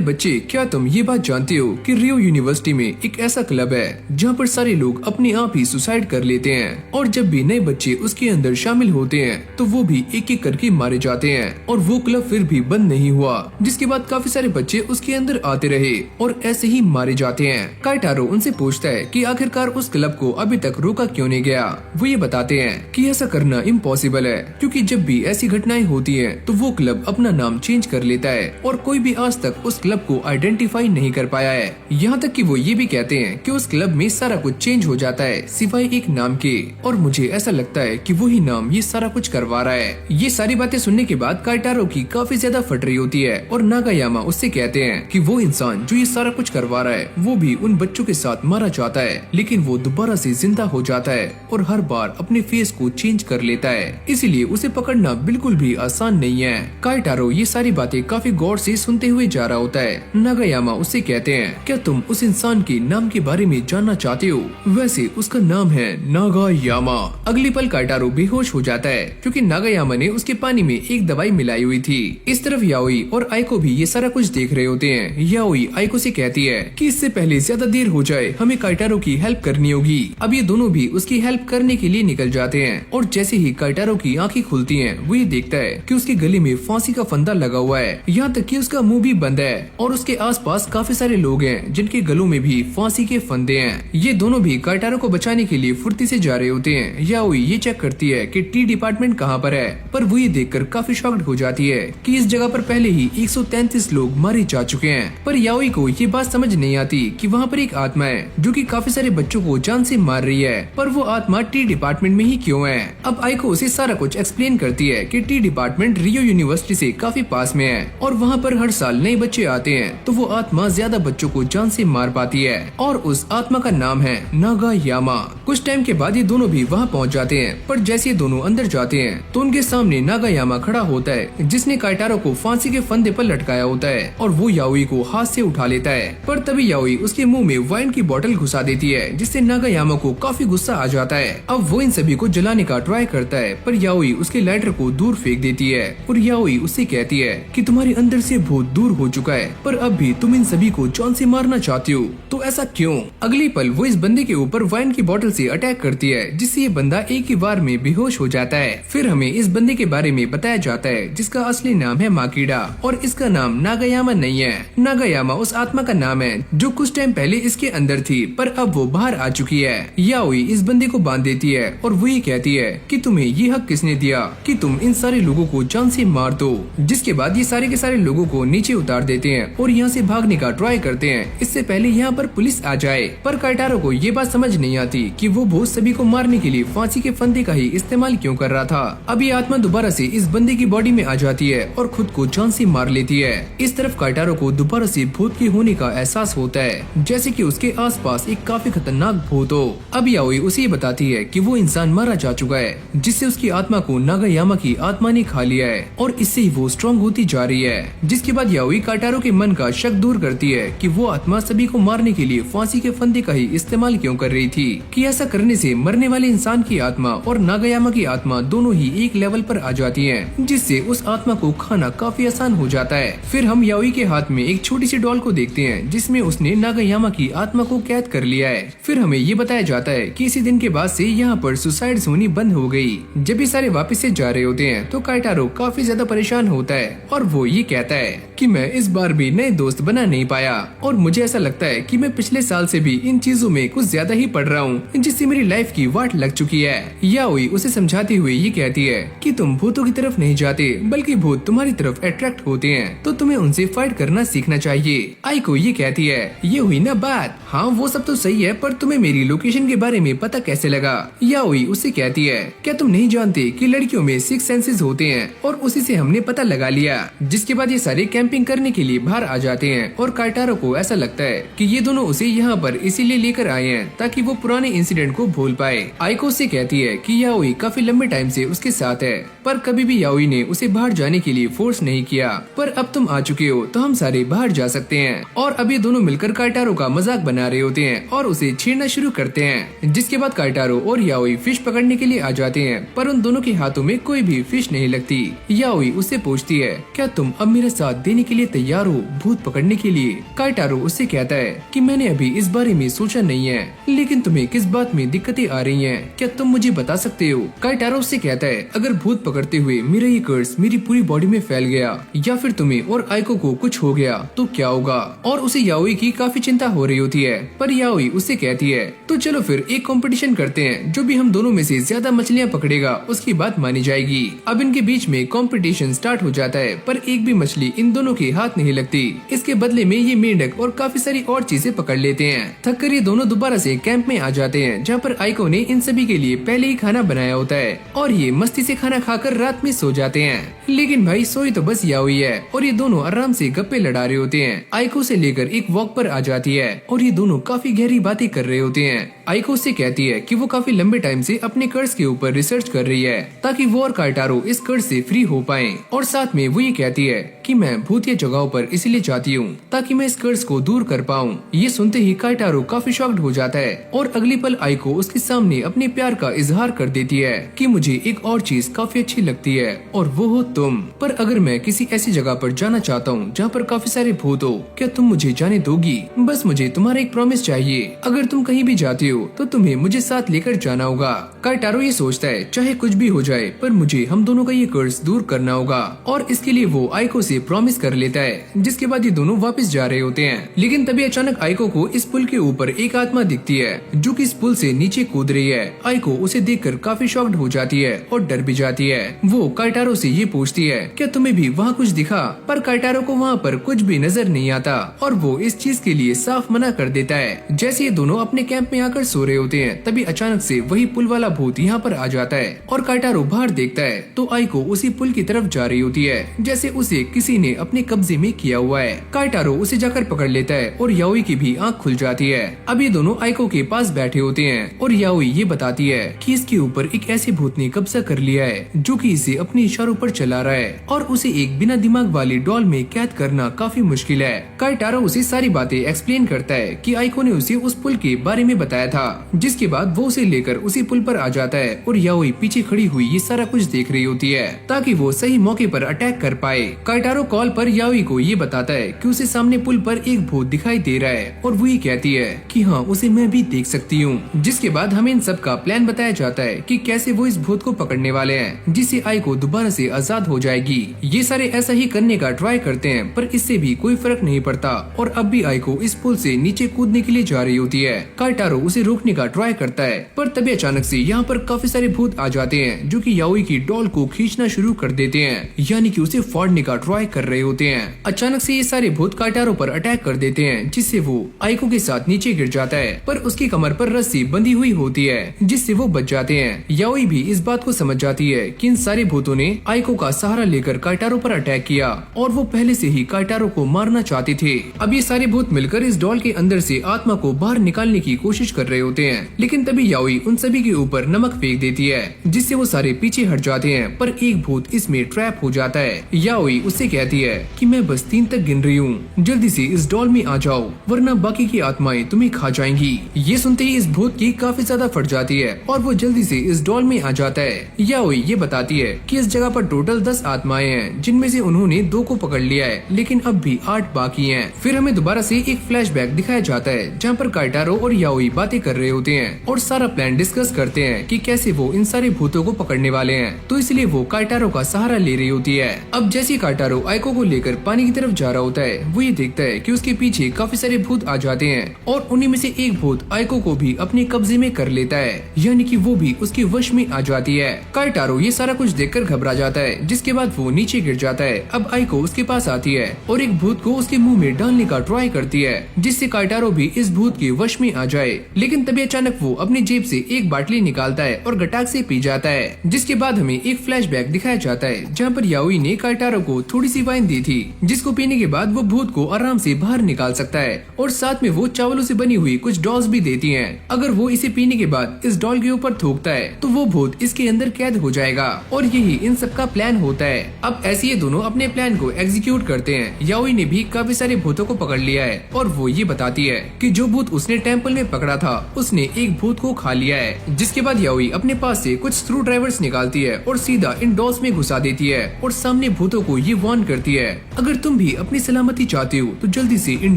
बच्चे, क्या तुम ये बात जानते हो कि रियो यूनिवर्सिटी में एक ऐसा क्लब है जहाँ पर सारे लोग अपने आप ही सुसाइड कर लेते हैं और जब भी नए बच्चे उसके अंदर शामिल होते हैं तो वो भी एक एक करके मारे जाते हैं और वो क्लब फिर भी बंद नहीं हुआ। जिसके बाद काफी सारे बच्चे उसके अंदर आते रहे और ऐसे ही मारे जाते हैं। काइटारो उनसे पूछता है कि आखिरकार उस क्लब को अभी तक रोका क्यों नहीं गया। वो ये बताते हैं कि ऐसा करना इम्पॉसिबल है क्योंकि जब भी ऐसी घटनाएं होती हैं तो वो क्लब अपना नाम चेंज कर लेता है और कोई भी आज तक उस क्लब को आइडेंटिफाई नहीं कर पाया है। यहाँ तक कि वो ये भी कहते हैं कि उस क्लब में सारा कुछ चेंज हो जाता है सिवाय एक नाम के, और मुझे ऐसा लगता है कि वही नाम ये सारा कुछ करवा रहा है। ये सारी बातें सुनने के बाद काइटारो की काफी ज्यादा फट रही होती है और नागायामा उससे कहते हैं कि वो इंसान जो ये सारा कुछ करवा रहा है वो भी उन बच्चों के साथ मारा जाता है, लेकिन वो दोबारा से जिंदा हो जाता है और हर बार अपने फेस को चेंज कर लेता है, इसीलिए उसे पकड़ना बिल्कुल भी आसान नहीं है। काइटारो ये सारी बातें काफी गौर से सुनते हुए जा रहा होता है। नागायामा उससे कहते हैं, क्या तुम उस इंसान के नाम के बारे में जानना चाहते हो? वैसे उसका नाम है नागायामा। अगली पल काइटारो बेहोश हो जाता है क्योंकि नागायामा ने उसके पानी में एक दवाई मिलाई हुई थी। इस तरफ याओई और आइको भी ये सारा कुछ देख रहे होते हैं। याओई आइको से कहती है कि इससे पहले ज्यादा देर हो जाए हमें काइटारो की हेल्प करनी होगी। अब ये दोनों भी उसकी हेल्प करने के लिए निकल जाते हैं और जैसे ही काइटारो की आंखें खुलती हैं वो ये देखता है कि उसके गले में फांसी का फंदा लगा हुआ है, यहाँ तक कि उसका मुंह भी बंद है और उसके आसपास काफी सारे लोग हैं जिनके गलों में भी फांसी के फंदे हैं। ये दोनों भी काइटारो को बचाने के लिए फुर्ती से जा रहे होते हैं। याओई ये चेक करती है कि टी डिपार्टमेंट कहाँ पर है, पर वो ये देखकर काफी शॉक्ड हो जाती है कि इस जगह पर पहले ही 133 लोग मारे जा चुके हैं। पर याओई को ये बात समझ नहीं आती कि वहाँ पर एक आत्मा है जो कि काफी सारे बच्चों को जान से मार रही है, पर वो आत्मा टी डिपार्टमेंट में ही क्यों है। अब आइको उसे सारा कुछ एक्सप्लेन करती है कि टी डिपार्टमेंट रियो यूनिवर्सिटी से काफी पास में है और वहाँ पर हर साल नए बच्चे आते हैं तो वो आत्मा ज्यादा बच्चों को जान से मार पाती है और उस आत्मा का नाम है नागायामा। कुछ टाइम के बाद ये दोनों भी वहाँ पहुँच जाते हैं, पर जैसे ये दोनों अंदर जाते हैं तो उनके सामने नागायामा खड़ा होता है जिसने काइटारो को फांसी के फंदे पर लटकाया होता है और वो याओई को हाथ से उठा लेता है। पर तभी याओई उसके मुंह में वाइन की बोतल घुसा देती है जिससे नागायामा को काफी गुस्सा आ जाता है। अब वो इन सभी को जलाने का ट्राई करता है पर याओई उसके लाइटर को दूर फेंक देती है और याओई उससे कहती है कि तुम्हारे अंदर से भूत दूर हो चुका है पर अब भी तुम इन सभी को जान से मारना चाहती हो, तो ऐसा क्यों? अगली पल वो इस बंदे के ऊपर वाइन की बोतल से अटैक करती है जिससे ये बंदा एक ही बार में बेहोश हो जाता है। फिर हमें इस बंदे के बारे में बताया जाता है जिसका असली नाम है माकीडा और इसका नाम नागायामा नहीं है। नागायामा उस आत्मा का नाम है जो कुछ टाइम पहले इसके अंदर थी पर अब वो बाहर आ चुकी है। याओई इस बंदे को बांध देती है और वो ये कहती है कि तुम्हें ये हक किसने दिया कि तुम इन सारे लोगों को जान से मार दो। जिसके बाद ये सारे के सारे लोगों को नीचे उतार देते हैं और यहाँ से भागने का ट्राई करते हैं इससे पहले यहाँ पर पुलिस आ जाए। पर काइटारो को ये बात समझ नहीं आती कि वो भूत सभी को मारने के लिए फांसी के फंदे का ही इस्तेमाल क्यों कर रहा था। अब ये आत्मा दोबारा से इस बंदे की बॉडी में आ जाती है और खुद को जान से मार लेती है। इस तरफ काइटारो को दोबारा से भूत के होने का एहसास होता है जैसे कि उसके आसपास एक काफी खतरनाक भूत हो। अब याओई उसे बताती है कि वो इंसान मारा जा चुका है जिससे उसकी आत्मा को नागायामा की आत्मा ने खा लिया है और इससे ही वो स्ट्रॉन्ग होती जा रही है। जिसके बाद याओई काइटारो के मन का शक दूर करती है कि वो आत्मा सभी को मारने के लिए फांसी के फंदे का ही इस्तेमाल क्यों कर रही थी, कि ऐसा करने से मरने वाले इंसान की आत्मा और नागायामा की आत्मा दोनों ही एक लेवल पर आ जाती हैं, जिससे उस आत्मा को खाना काफी आसान हो जाता है। फिर हम याओई के हाथ में एक छोटी सी डॉल को देखते हैं जिसमें उसने नागायामा की आत्मा को कैद कर लिया है। फिर हमें ये बताया जाता है कि इसी दिन के बाद से यहाँ पर सुसाइड्स होनी बंद हो गई। जब ये सारे वापस से जा रहे होते हैं तो काइटारो काफी ज्यादा परेशान होता है और वो ये कहता है कि मैं इस बार भी नए दोस्त बना नहीं पाया और मुझे ऐसा लगता है कि मैं पिछले साल से भी इन चीजों में कुछ ज्यादा ही पढ़ रहा हूँ, जिससे मेरी लाइफ की वाट लग चुकी है। याओई उसे समझाते हुए ये कहती है कि तुम भूतों की तरफ नहीं जाते बल्कि भूत तुम्हारी तरफ अट्रैक्ट होते हैं, तो तुम्हें उनसे फाइट करना सीखना चाहिए। आइको ये कहती है ये हुई ना बात, हाँ वो सब तो सही है पर तुम्हें मेरी लोकेशन के बारे में पता कैसे लगा। याओई उससे कहती है क्या तुम नहीं जानते कि लड़कियों में 6 सेंसेस होते हैं और उसी से हमने पता लगा लिया। जिसके बाद ये सारे कैंपिंग करने के लिए बाहर आ जाते हैं और काइटारो को ऐसा लगता है कि ये दोनों उसे यहाँ पर इसीलिए लेकर आए हैं ताकि वो पुराने इंसिडेंट को भूल पाए। आइको से कहती है कि याओई काफी लंबे टाइम से उसके साथ है पर कभी भी याओई ने उसे बाहर जाने के लिए फोर्स नहीं किया, पर अब तुम आ चुके हो तो हम सारे बाहर जा सकते हैं। और अब ये दोनों मिलकर काइटारो का मजाक बना रहे होते हैं और उसे छेड़ना शुरू करते हैं। जिसके बाद काइटारो और याओई फिश पकड़ने के लिए आ जाते हैं पर उन दोनों के हाथों में कोई भी फिश नहीं लगती। याओई उससे पूछती है क्या तुम अब मेरे साथ देने के लिए तैयार हो भूत पकड़ने के लिए। काइटारो उससे कहता है कि मैंने अभी इस बारे में सोचा नहीं है, लेकिन तुम्हें किस बात में दिक्कतें आ रही हैं, क्या तुम मुझे बता सकते हो। काइटारो उससे कहता है अगर भूत पकड़ते हुए मेरा ये कर्स मेरी पूरी बॉडी में फैल गया या फिर तुम्हें और आइको को कुछ हो गया तो क्या होगा। और उसे याओई की काफी चिंता हो रही होती है, पर याओई उससे कहती है तो चलो फिर एक कंपटीशन करते हैं, जो भी हम दोनों में से ज्यादा मछलियाँ पकड़ेगा उसकी बात मानी जाएगी। अब इनके बीच में कंपटीशन स्टार्ट हो जाता है पर एक भी मछली इन दोनों के हाथ नहीं लगती। इसके बदले में ये मेंढक और काफी सारी और चीजें पकड़ लेते हैं। थक कर ये दोनों दोबारा से कैंप में आ जाते हैं जहाँ पर आइको ने इन सभी के लिए पहले ही खाना बनाया होता है और ये मस्ती से खाना खाकर रात में सो जाते हैं। लेकिन भाई सोई तो बस याओई है और ये दोनों आराम से गप्पे लड़ा रहे होते हैं। आइको से लेकर एक वॉक पर आ जाती है और ये दोनों काफी गहरी बातें कर रहे होते हैं। आइको से कहती है कि वो काफी लंबे टाइम से अपने कर्ज के ऊपर रिसर्च कर रही है ताकि वो और काइटारो इस कर्ज से फ्री हो पाएं। और साथ में वो ये कहती है कि मैं भूतिया जगहों पर इसलिए जाती हूँ ताकि मैं इस कर्ज को दूर कर पाऊँ। ये सुनते ही काइटारो काफी शॉक्ड हो जाता है और अगली पल आइको उसके सामने अपने प्यार का इजहार कर देती है कि मुझे एक और चीज काफी अच्छी लगती है और वो हो तुम। पर अगर मैं किसी ऐसी जगह पर जाना चाहता हूँ जहाँ पर काफी सारे भूत हो, क्या तुम मुझे जाने दोगी। बस मुझे तुम्हारा एक प्रॉमिस चाहिए, अगर तुम कहीं भी जाती हो तो तुम्हें मुझे साथ लेकर जाना होगा। काइटारो ये सोचता है चाहे कुछ भी हो जाए पर मुझे हम दोनों का ये कर्ज दूर करना होगा और इसके लिए वो आइको से प्रॉमिस कर लेता है। जिसके बाद ये दोनों वापस जा रहे होते हैं, लेकिन तभी अचानक आइको को इस पुल के ऊपर एक आत्मा दिखती है जो कि इस पुल से नीचे कूद रही है। आइको उसे देखकर काफी शॉक्ड हो जाती है और डर भी जाती है। वो काइटारो से ये पूछती है क्या तुम्हें भी वहाँ कुछ दिखा, पर काइटारो को वहाँ पर कुछ भी नजर नहीं आता और वो इस चीज के लिए साफ मना कर देता है। जैसे ये दोनों अपने कैंप में आकर सो रहे होते हैं तभी अचानक से वही पुल वाला भूत यहाँ पर आ जाता है और काइटारो बाहर देखता है तो आइको उसी पुल की तरफ जा रही होती है जैसे उसे किसी ने अपने कब्जे में किया हुआ है। काइटारो उसे जाकर पकड़ लेता है और याओई की भी आंख खुल जाती है। अब ये दोनों आइको के पास बैठे होते हैं और याओई ये बताती है कि इसके ऊपर एक ऐसे भूत ने कब्जा कर लिया है जो कि इसे अपने इशारों पर चला रहा है और उसे एक बिना दिमाग वाली डॉल में कैद करना काफी मुश्किल है। काइटारो उसे सारी बातें एक्सप्लेन करता है कि आइको ने उसे उस पुल के बारे में बताया था। जिसके बाद वो उसे लेकर उसी पुल पर आ जाता है और याओई पीछे खड़ी हुई ये सारा कुछ देख रही होती है ताकि वो सही मौके पर अटैक कर पाए। काइटारो कॉल पर याओई को ये बताता है कि उसे सामने पुल पर एक भूत दिखाई दे रहा है और वो ये कहती है कि हाँ उसे मैं भी देख सकती हूँ। जिसके बाद हमें इन सब का प्लान बताया जाता है कि कैसे वो इस भूत को पकड़ने वाले हैं जिससे आइको दोबारा से आजाद हो जाएगी। ये सारे ऐसा ही करने का ट्राई करते हैं पर इससे भी कोई फर्क नहीं पड़ता और अब भी आइको इस पुल से नीचे कूदने के लिए जा रही होती है। काइटारो उसे रोकने का ट्राई करता है पर तभी अचानक से यहाँ पर काफी सारे भूत आ जाते हैं जो कि याओई की डॉल को खींचना शुरू कर देते हैं, यानी कि उसे फाड़ने का ट्राई कर रहे होते हैं। अचानक से ये सारे भूत काइटारो पर अटैक कर देते हैं जिससे वो आइको के साथ नीचे गिर जाता है पर उसकी कमर पर रस्सी बंधी हुई होती है जिससे वो बच जाते हैं। याओई भी इस बात को समझ जाती है कि इन सारे भूतों ने आइको का सहारा लेकर काइटारो पर अटैक किया और वो पहले से ही काइटारो को मारना चाहते थे। अब ये सारे भूत मिलकर इस डॉल के अंदर से आत्मा को बाहर निकालने की कोशिश कर रहे होते हैं, लेकिन तभी याओई उन सभी के ऊपर नमक फेंक देती है जिससे वो सारे पीछे हट जाते हैं पर एक भूत इसमें ट्रैप हो जाता है। याओई उससे कहती है कि मैं बस 3 तक गिन रही हूँ, जल्दी से इस डॉल में आ जाओ वरना बाकी की आत्माएं तुम्हें खा जाएंगी। ये सुनते ही इस भूत की काफी ज्यादा फट जाती है और वो जल्दी से इस डॉल में आ जाता है। याओई ये बताती है कि इस जगह पर टोटल 10 आत्माएं हैं जिनमें से उन्होंने 2 को पकड़ लिया है लेकिन अब भी 8 बाकी हैं। फिर हमें दोबारा से एक फ्लैशबैक दिखाया जाता है जहाँ पर काइटारो और याओई बातें कर रहे होते हैं और सारा प्लान डिस्कस करते हैं कि कैसे वो इन सारे भूतों को पकड़ने वाले हैं। तो इसलिए वो काइटारो का सहारा ले रही होती है। अब जैसे काइटारो आइको को लेकर पानी की तरफ जा रहा होता है, वो ये देखता है कि उसके पीछे काफी सारे भूत आ जाते हैं और उन्हीं में से एक भूत आइको को भी अपने कब्जे में कर लेता है, यानी कि वो भी उसके वश में आ जाती है। काइटारो ये सारा कुछ देखकर घबरा जाता है, जिसके बाद वो नीचे गिर जाता है। अब आइको उसके पास आती है और एक भूत को उसके मुंह में डालने का ट्राई करती है, जिससे काइटारो भी इस भूत के वश में आ जाए। लेकिन तभी अचानक वो अपनी जेब से एक बाटली निकालता है और गटाक से पी जाता है। जिसके बाद हमें एक फ्लैशबैक दिखाया जाता है जहाँ पर याओई ने काइटारो को थोड़ी सी वाइन दी थी, जिसको पीने के बाद वो भूत को आराम से बाहर निकाल सकता है और साथ में वो चावलों से बनी हुई कुछ डॉल्स भी देती हैं। अगर वो इसे पीने के बाद इस डॉल के ऊपर थूकता है तो वो भूत इसके अंदर कैद हो जाएगा और यही इन सब का प्लान होता है। अब ऐसे ये दोनों अपने प्लान को एग्जीक्यूट करते हैं। याओई ने भी काफी सारे भूतों को पकड़ लिया है और वो ये बताती है कि जो भूत उसने टेम्पल में पकड़ा था उसने एक भूत को खा लिया है। जिसके बाद याओई अपने पास से कुछ स्क्रू ड्राइवर्स निकालती है और सीधा इन डॉल्स में घुसा देती है और सामने भूतों को ये वार्न करती है, अगर तुम भी अपनी सलामती चाहते हो तो जल्दी से इन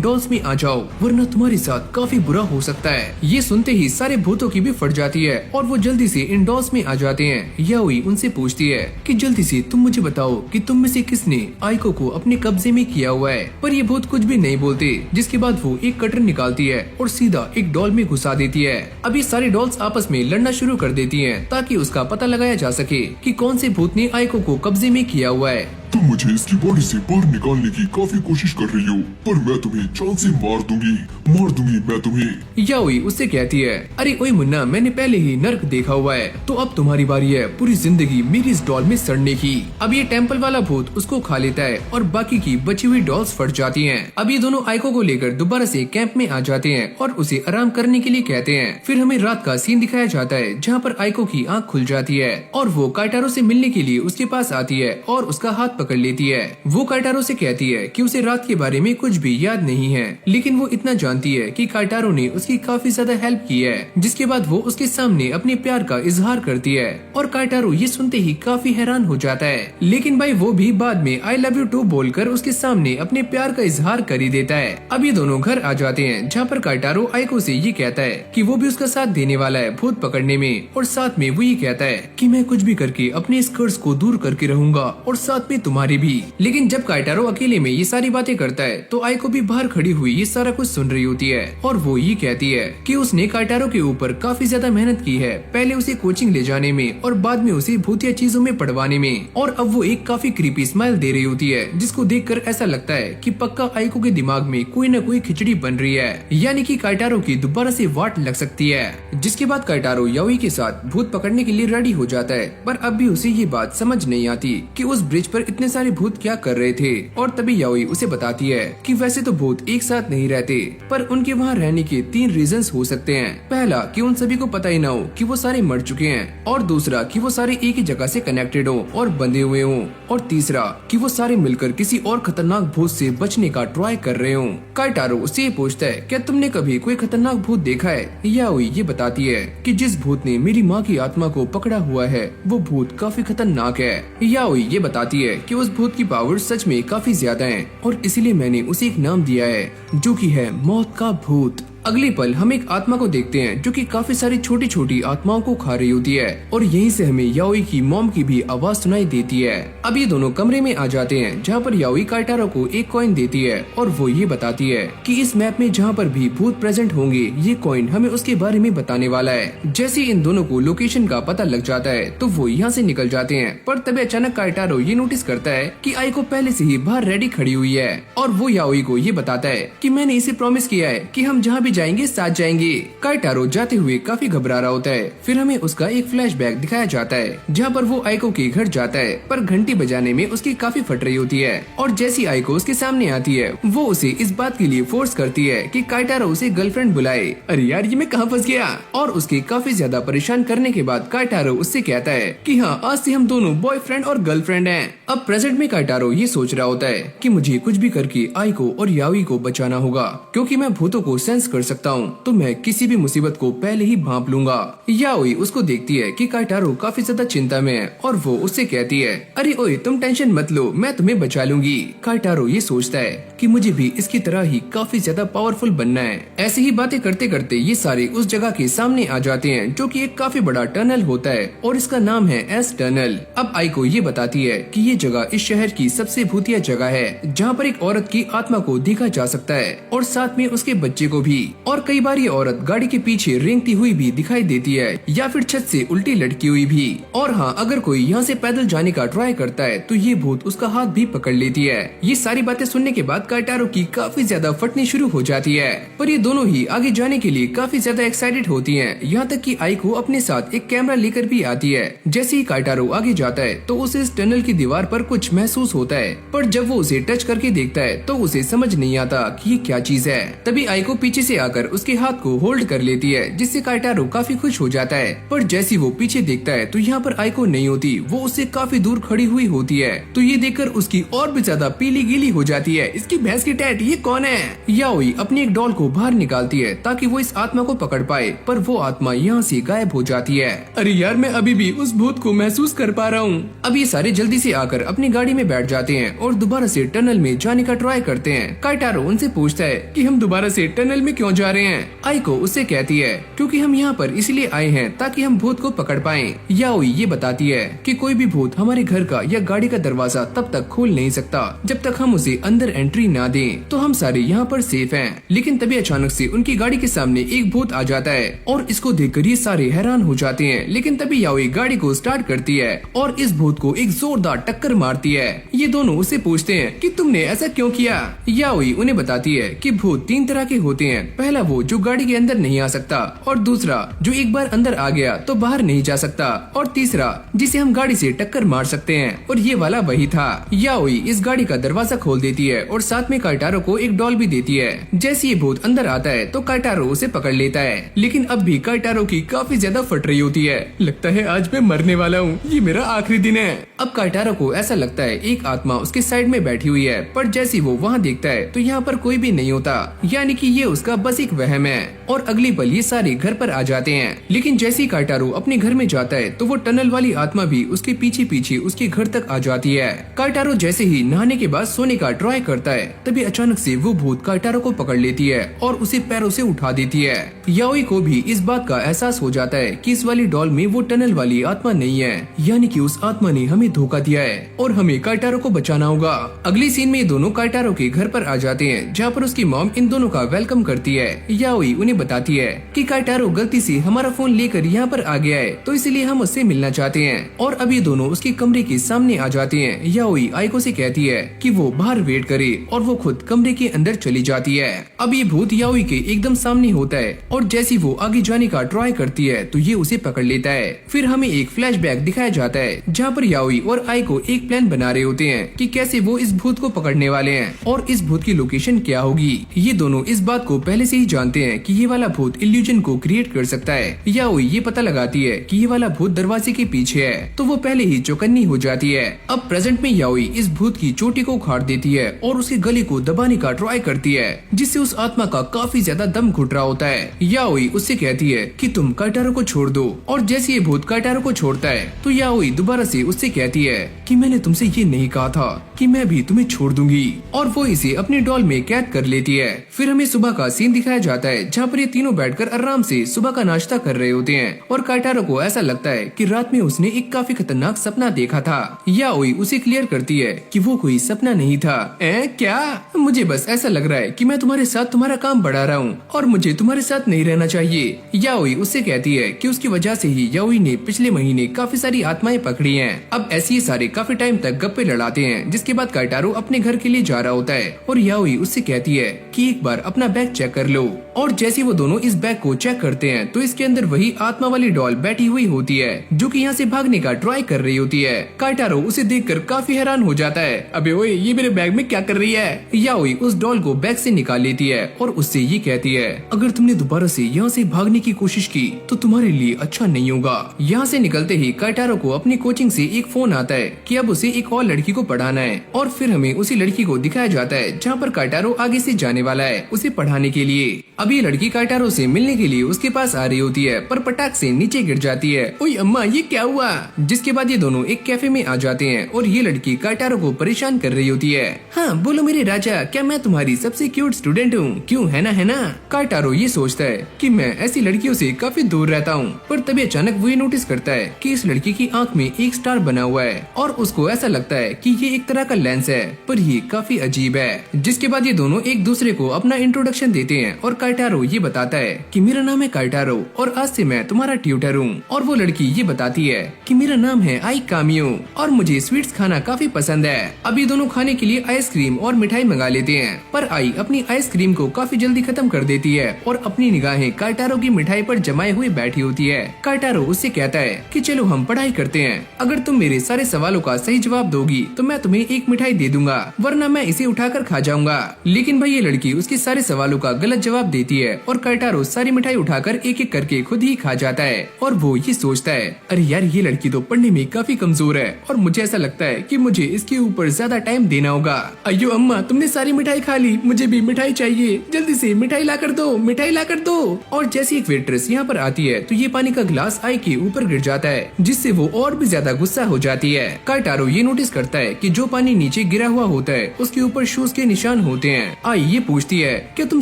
डॉल्स में आ जाओ, वरना तुम्हारे साथ काफी बुरा हो सकता है। ये सुनते ही सारे भूतों की भी फट जाती है और वो जल्दी से इन डॉल्स में आ जाते हैं। याओई उनसे पूछती है कि जल्दी से तुम मुझे बताओ कि तुम में से किसने आइको को अपने कब्जे में किया हुआ है। पर ये भूत कुछ भी नहीं बोलते। जिसके बाद वो एक कटर निकालती है और सीधा एक डॉल में घुसा देती है। अब ये सारे डॉल्स आपस में लड़ना शुरू कर देती हैं ताकि उसका पता लगाया जा सके कि कौन से भूत ने आइको को कब्जे में किया हुआ है। तुम मुझे इसकी बॉडी से बाहर निकालने की काफी कोशिश कर रही हो, पर मैं तुम्हें जान से मार दूंगी मैं तुम्हें। याओई उससे कहती है, अरे ओए मुन्ना, मैंने पहले ही नर्क देखा हुआ है, तो अब तुम्हारी बारी है पूरी जिंदगी मेरी इस डॉल में सड़ने की। अब ये टेम्पल वाला भूत उसको खा लेता है और बाकी की बची हुई डॉल्स फट जाती हैं। अब ये दोनों आइको को लेकर दोबारा से कैंप में आ जाते हैं और उसे आराम करने के लिए कहते हैं। फिर हमें रात का सीन दिखाया जाता है जहाँ पर आइको की आँख खुल जाती है और वो काइटारो से मिलने के लिए उसके पास आती है और उसका हाथ पकड़ लेती है। वो काइटारो से कहती है कि उसे रात के बारे में कुछ भी याद नहीं है, लेकिन वो इतना जानती है कि काइटारो ने उसकी काफी ज्यादा हेल्प की है। जिसके बाद वो उसके सामने अपने प्यार का इजहार करती है और काइटारो ये सुनते ही काफी हैरान हो जाता है। लेकिन भाई वो भी बाद में आई लव यू टू बोलकर उसके सामने अपने प्यार का इजहार कर ही देता है। अब ये दोनों घर आ जाते हैं जहाँ पर काइटारो आइको से ये कहता है कि वो भी उसका साथ देने वाला है भूत पकड़ने में, और साथ में वो ये कहता है कि मैं कुछ भी करके अपने इस कर्ज को दूर करके रहूंगा और साथ में तुम्हारी भी। लेकिन जब काइटारो अकेले में ये सारी बातें करता है तो आइको भी बाहर खड़ी हुई ये सारा कुछ सुन रही होती है और वो ये कहती है कि उसने काइटारो के ऊपर काफी ज्यादा मेहनत की है, पहले उसे कोचिंग ले जाने में और बाद में उसे भूतिया चीजों में पढ़वाने में, और अब वो एक काफी क्रीपी स्माइल दे रही होती है जिसको देखकर ऐसा लगता है कि पक्का आइको के दिमाग में कोई न कोई खिचड़ी बन रही है, यानी कि काइटारो की दोबारा से वाट लग सकती है। जिसके बाद काइटारो याओई के साथ भूत पकड़ने के लिए रेडी हो जाता है, पर अब भी उसे ये बात समझ नहीं आती कि उस ब्रिज पर इतने सारे भूत क्या कर रहे थे। और तभी याओई उसे बताती है कि वैसे तो भूत एक साथ नहीं रहते, पर उनके वहाँ रहने के 3 रीजंस हो सकते हैं। पहला कि उन सभी को पता ही ना हो कि वो सारे मर चुके हैं, और दूसरा कि वो सारे एक ही जगह से कनेक्टेड हो और बंधे हुए हो, और तीसरा कि वो सारे मिलकर किसी और खतरनाक भूत से बचने का ट्राई कर रहे हो। काइटारो उससे पूछता है, क्या तुमने कभी कोई खतरनाक भूत देखा है? याओई ये बताती है कि जिस भूत ने मेरी माँ की आत्मा को पकड़ा हुआ है वो भूत काफी खतरनाक है। याओई ये बताती है कि उस भूत की पावर सच में काफी ज्यादा है और इसीलिए मैंने उसे एक नाम दिया है जो कि है मौत का भूत। अगले पल हम एक आत्मा को देखते हैं जो कि काफी सारी छोटी छोटी आत्माओं को खा रही होती है, और यहीं से हमें याओई की मॉम की भी आवाज सुनाई देती है। अब ये दोनों कमरे में आ जाते हैं जहाँ पर याओई काइटारो को एक कॉइन देती है और वो ये बताती है कि इस मैप में जहाँ पर भी भूत प्रेजेंट होंगे ये कॉइन हमें उसके बारे में बताने वाला है। जैसे इन दोनों को लोकेशन का पता लग जाता है तो वो यहाँ से निकल जाते हैं, पर तभी अचानक काइटारो ये नोटिस करता है कि आइको पहले से ही बाहर रेडी खड़ी हुई है, और वो याओई को ये बताता है कि मैंने इसे प्रॉमिस किया है कि हम जहाँ भी जाएंगे साथ जाएंगे। काइटारो जाते हुए काफी घबरा रहा होता है। फिर हमें उसका एक फ्लैशबैक दिखाया जाता है जहाँ पर वो आइको के घर जाता है, पर घंटी बजाने में उसकी काफी फट रही होती है, और जैसी आइको उसके सामने आती है वो उसे इस बात के लिए फोर्स करती है कि काइटारो उसे गर्लफ्रेंड बुलाए। अरे यार ये मैं कहाँ फंस गया। और उसके काफी ज्यादा परेशान करने के बाद काइटारो उससे कहता है कि हाँ आज से हम दोनों बॉयफ्रेंड और गर्लफ्रेंड हैं। अब प्रेजेंट में काइटारो ये सोच रहा होता है कि मुझे कुछ भी करके आइको और याओई को बचाना होगा, क्योंकि मैं भूतों को सेंस कर सकता हूँ, तो मैं किसी भी मुसीबत को पहले ही भांप लूंगा। याओई उसको देखती है कि काइटारो काफी ज्यादा चिंता में है और वो उससे कहती है, अरे ओए तुम टेंशन मत लो, मैं तुम्हें बचा लूंगी। काइटारो ये सोचता है कि मुझे भी इसकी तरह ही काफी ज्यादा पावरफुल बनना है। ऐसे ही बातें करते करते ये सारे उस जगह के सामने आ जाते हैं जो कि एक काफी बड़ा टनल होता है और इसका नाम है एस टनल। अब आइको ये बताती है कि ये जगह इस शहर की सबसे भूतिया जगह है जहाँ पर एक औरत की आत्मा को देखा जा सकता है और साथ में उसके बच्चे को भी। और कई बार ये औरत गाड़ी के पीछे रेंगती हुई भी दिखाई देती है या फिर छत से उल्टी लटकी हुई भी। और हाँ, अगर कोई यहाँ से पैदल जाने का ट्राई करता है तो ये भूत उसका हाथ भी पकड़ लेती है। ये सारी बातें सुनने के बाद काइटारो की काफी ज्यादा फटनी शुरू हो जाती है, पर ये दोनों ही आगे जाने के लिए काफी ज्यादा एक्साइटेड होती हैं। यहाँ तक कि आइको अपने साथ एक कैमरा लेकर भी आती है। जैसे ही काइटारो आगे जाता है तो उसे इस टनल की दीवार पर कुछ महसूस होता है, पर जब वो उसे टच करके देखता है तो उसे समझ नहीं आता कि ये क्या चीज है। तभी आइको पीछे से आकर उसके हाथ को होल्ड कर लेती है, जिससे काइटारो काफी खुश हो जाता है। पर जैसे वो पीछे देखता है तो यहाँ पर आइको नहीं होती, वो उससे काफी दूर खड़ी हुई होती है। तो ये देखकर उसकी और भी ज्यादा पीली गीली हो जाती है। इसकी भैंस की टैट, ये कौन है? याओई अपनी एक डॉल को बाहर निकालती है ताकि वो इस आत्मा को पकड़ पाए, पर वो आत्मा यहाँ से गायब हो जाती है। अरे यार, मैं अभी भी उस भूत को महसूस कर पा रहा हूँ। अब ये सारे जल्दी से आकर अपनी गाड़ी में बैठ जाते हैं और दोबारा से टनल में जाने का ट्राई करते हैं। काइटारो उनसे पूछता है कि हम दोबारा से टनल में क्यों जा रहे हैं? आइको उससे कहती है क्योंकि हम यहाँ पर इसलिए आए हैं ताकि हम भूत को पकड़ पाएं। याओई ये बताती है कि कोई भी भूत हमारे घर का या गाड़ी का दरवाजा तब तक खोल नहीं सकता जब तक हम उसे अंदर एंट्री ना दें, तो हम सारे यहाँ पर सेफ हैं। लेकिन तभी अचानक से उनकी गाड़ी के सामने एक भूत आ जाता है और इसको देखकर ये सारे हैरान हो जाते हैं। लेकिन तभी याओई गाड़ी को स्टार्ट करती है और इस भूत को एक जोरदार टक्कर मारती है। ये दोनों उससे पूछते हैं कि तुमने ऐसा क्यों किया? याओई उन्हें बताती है कि भूत 3 तरह के होते हैं। पहला वो जो गाड़ी के अंदर नहीं आ सकता, और दूसरा जो एक बार अंदर आ गया तो बाहर नहीं जा सकता, और तीसरा जिसे हम गाड़ी से टक्कर मार सकते हैं। और ये वाला वही था। याओई इस गाड़ी का दरवाजा खोल देती है और साथ में काइटारो को एक डॉल भी देती है। जैसे ये भूत अंदर आता है तो काइटारो उसे पकड़ लेता है, लेकिन अब भी काइटारो की काफी ज्यादा फट रही होती है। लगता है आज मैं मरने वाला हूँ, ये मेरा आखिरी दिन है। अब काइटारो को ऐसा लगता है एक आत्मा उसके साइड में बैठी हुई है, पर जैसे वो वहाँ देखता है तो यहाँ पर कोई भी नहीं होता, यानी कि ये उसका बस एक वहम है। और अगली पल ये सारे घर पर आ जाते हैं। लेकिन जैसे ही काइटारो अपने घर में जाता है तो वो टनल वाली आत्मा भी उसके पीछे पीछे उसके घर तक आ जाती है। काइटारो जैसे ही नहाने के बाद सोने का ट्राई करता है तभी अचानक से वो भूत काइटारो को पकड़ लेती है और उसे पैरों से उठा देती है। याओई को भी इस बात का एहसास हो जाता है कि इस वाली डॉल में वो टनल वाली आत्मा नहीं है, यानी कि उस आत्मा ने हमें धोखा दिया है और हमें काइटारो को बचाना होगा। अगली सीन में ये दोनों काइटारो के घर पर आ जाते हैं, जहाँ पर उसकी मॉम इन दोनों का वेलकम करती है। याओई उन्हें बताती है कि काइटारो गलती से हमारा फोन लेकर यहाँ पर आ गया है, तो इसलिए हम उससे मिलना चाहते हैं। और अब ये दोनों उसके कमरे के सामने आ जाते हैं। याओई आइको से कहती है कि वो बाहर वेट करे और वो खुद कमरे के अंदर चली जाती है। अब ये भूत याओई के एकदम सामने होता है और जैसे वो आगे जाने का ट्राई करती है तो ये उसे पकड़ लेता है। फिर हमें एक फ्लैशबैक दिखाया जाता है जहाँ पर याओई और आइको एक प्लान बना रहे होते हैं कि कैसे वो इस भूत को पकड़ने वाले हैं और इस भूत की लोकेशन क्या होगी। ये दोनों इस बात को पहले से ही जानते हैं कि ये वाला भूत इल्यूजन को क्रिएट कर सकता है। याओई ये पता लगाती है कि ये वाला भूत दरवाजे के पीछे है, तो वो पहले ही चौकन्नी हो जाती है। अब प्रेजेंट में याओई इस भूत की चोटी को उखाड़ देती है और उसके गले को दबाने का ट्राई करती है, जिससे उस आत्मा का काफी ज्यादा दम घुट रहा होता है। याओई उससे कहती है कि तुम काइटारो को छोड़ दो, और जैसे ये भूत काइटारो को छोड़ता है तो याओई दोबारा से उससे कहती है कि मैंने तुमसे ये नहीं कहा था कि मैं भी तुम्हें छोड़ दूंगी, और वो इसे अपनी डॉल में कैद कर लेती है। फिर हमें सुबह का सीन दिखाया जाता है जहाँ पर ये तीनों बैठकर आराम से सुबह का नाश्ता कर रहे होते हैं और काइटारो को ऐसा लगता है कि रात में उसने एक काफी खतरनाक सपना देखा था। याओई उसे क्लियर करती है कि वो कोई सपना नहीं था। क्या? मुझे बस ऐसा लग रहा है कि मैं तुम्हारे साथ तुम्हारा काम बढ़ा रहा हूँ और मुझे तुम्हारे साथ नहीं रहना चाहिए। याओई उससे कहती है कि उसकी वजह से ही याओई ने पिछले महीने काफी सारी आत्माएं पकड़ी हैं। अब ऐसे ही सारे काफी टाइम तक गप्पे लड़ाते हैं, जिसके बाद काइटारो अपने घर के लिए जा रहा होता है और याओई उससे कहती है कि एक बार अपना बैग चेक कर लो। और जैसे वो दोनों इस बैग को चेक करते हैं तो इसके अंदर वही आत्मा वाली डॉल बैठी हुई होती है जो कि यहाँ से भागने का ट्राई कर रही होती है। काइटारो उसे देखकर काफी हैरान हो जाता है। अबे ओए, ये मेरे बैग में क्या कर रही है? याओई उस डॉल को बैग से निकाल लेती है और उससे ये कहती है अगर तुमने दोबारा से यहाँ से भागने की कोशिश की तो तुम्हारे लिए अच्छा नहीं होगा। यहाँ से निकलते ही काइटारो को अपनी कोचिंग से एक फोन आता है कि अब उसे एक और लड़की को पढ़ाना है, और फिर हमें उसी लड़की को दिखाया जाता है जहाँ पर काइटारो आगे से जाने वाला है उसे पढ़ाने के लिए। लिए। अब ये लड़की काइटारो से मिलने के लिए उसके पास आ रही होती है, पर पटाख से नीचे गिर जाती है। ओए अम्मा, ये क्या हुआ? जिसके बाद ये दोनों एक कैफे में आ जाते हैं और ये लड़की काइटारो को परेशान कर रही होती है। हाँ बोलो मेरे राजा, क्या मैं तुम्हारी सबसे क्यूट स्टूडेंट हूँ? क्यों, है ना? काइटारो ये सोचता है कि मैं ऐसी लड़कियों से काफी दूर रहता हूँ, पर तभी अचानक वो ये नोटिस करता है कि इस लड़की की आंख में एक स्टार बना हुआ है और उसको ऐसा लगता है कि ये एक तरह का लेंस है, पर ये काफी अजीब है। जिसके बाद ये दोनों एक दूसरे को अपना इंट्रोडक्शन देते हैं और काइटारो ये बताता है कि मेरा नाम है काइटारो और आज से मैं तुम्हारा ट्यूटर हूँ। और वो लड़की ये बताती है कि मेरा नाम है आई कामियो और मुझे स्वीट्स खाना काफी पसंद है। अब ये दोनों खाने के लिए आइसक्रीम और मिठाई मंगा लेते हैं, पर आई अपनी आइसक्रीम को काफी जल्दी खत्म कर देती है और अपनी निगाहें काइटारो की मिठाई पर जमाए हुए बैठी होती है। काइटारो उससे कहता है कि चलो हम पढ़ाई करते हैं, अगर तुम मेरे सारे सवालों का सही जवाब दोगी तो मैं तुम्हें एक मिठाई दे दूंगा, वरना मैं इसे उठाकर खा जाऊंगा। लेकिन भाई ये लड़की उसके सारे सवालों का गलत जवाब देती है और काइटारो सारी मिठाई उठाकर एक एक करके खुद ही खा जाता है। और वो ये सोचता है, अरे यार ये लड़की तो पढ़ने में काफी कमजोर है और मुझे ऐसा लगता है कि मुझे इसके ऊपर ज्यादा टाइम देना होगा। अयो अम्मा, तुमने सारी मिठाई खा ली, मुझे भी मिठाई चाहिए, जल्दी से मिठाई ला कर दो, मिठाई ला कर दो। और जैसी एक वेट्रेस यहाँ पर आती है तो ये पानी का ग्लास आई के ऊपर गिर जाता है, जिससे वो और भी ज्यादा गुस्सा हो जाती है। काइटारो ये नोटिस करता है कि जो पानी नीचे गिरा हुआ होता है उसके ऊपर शूज के निशान होते हैं। आई ये पूछती है, क्या तुम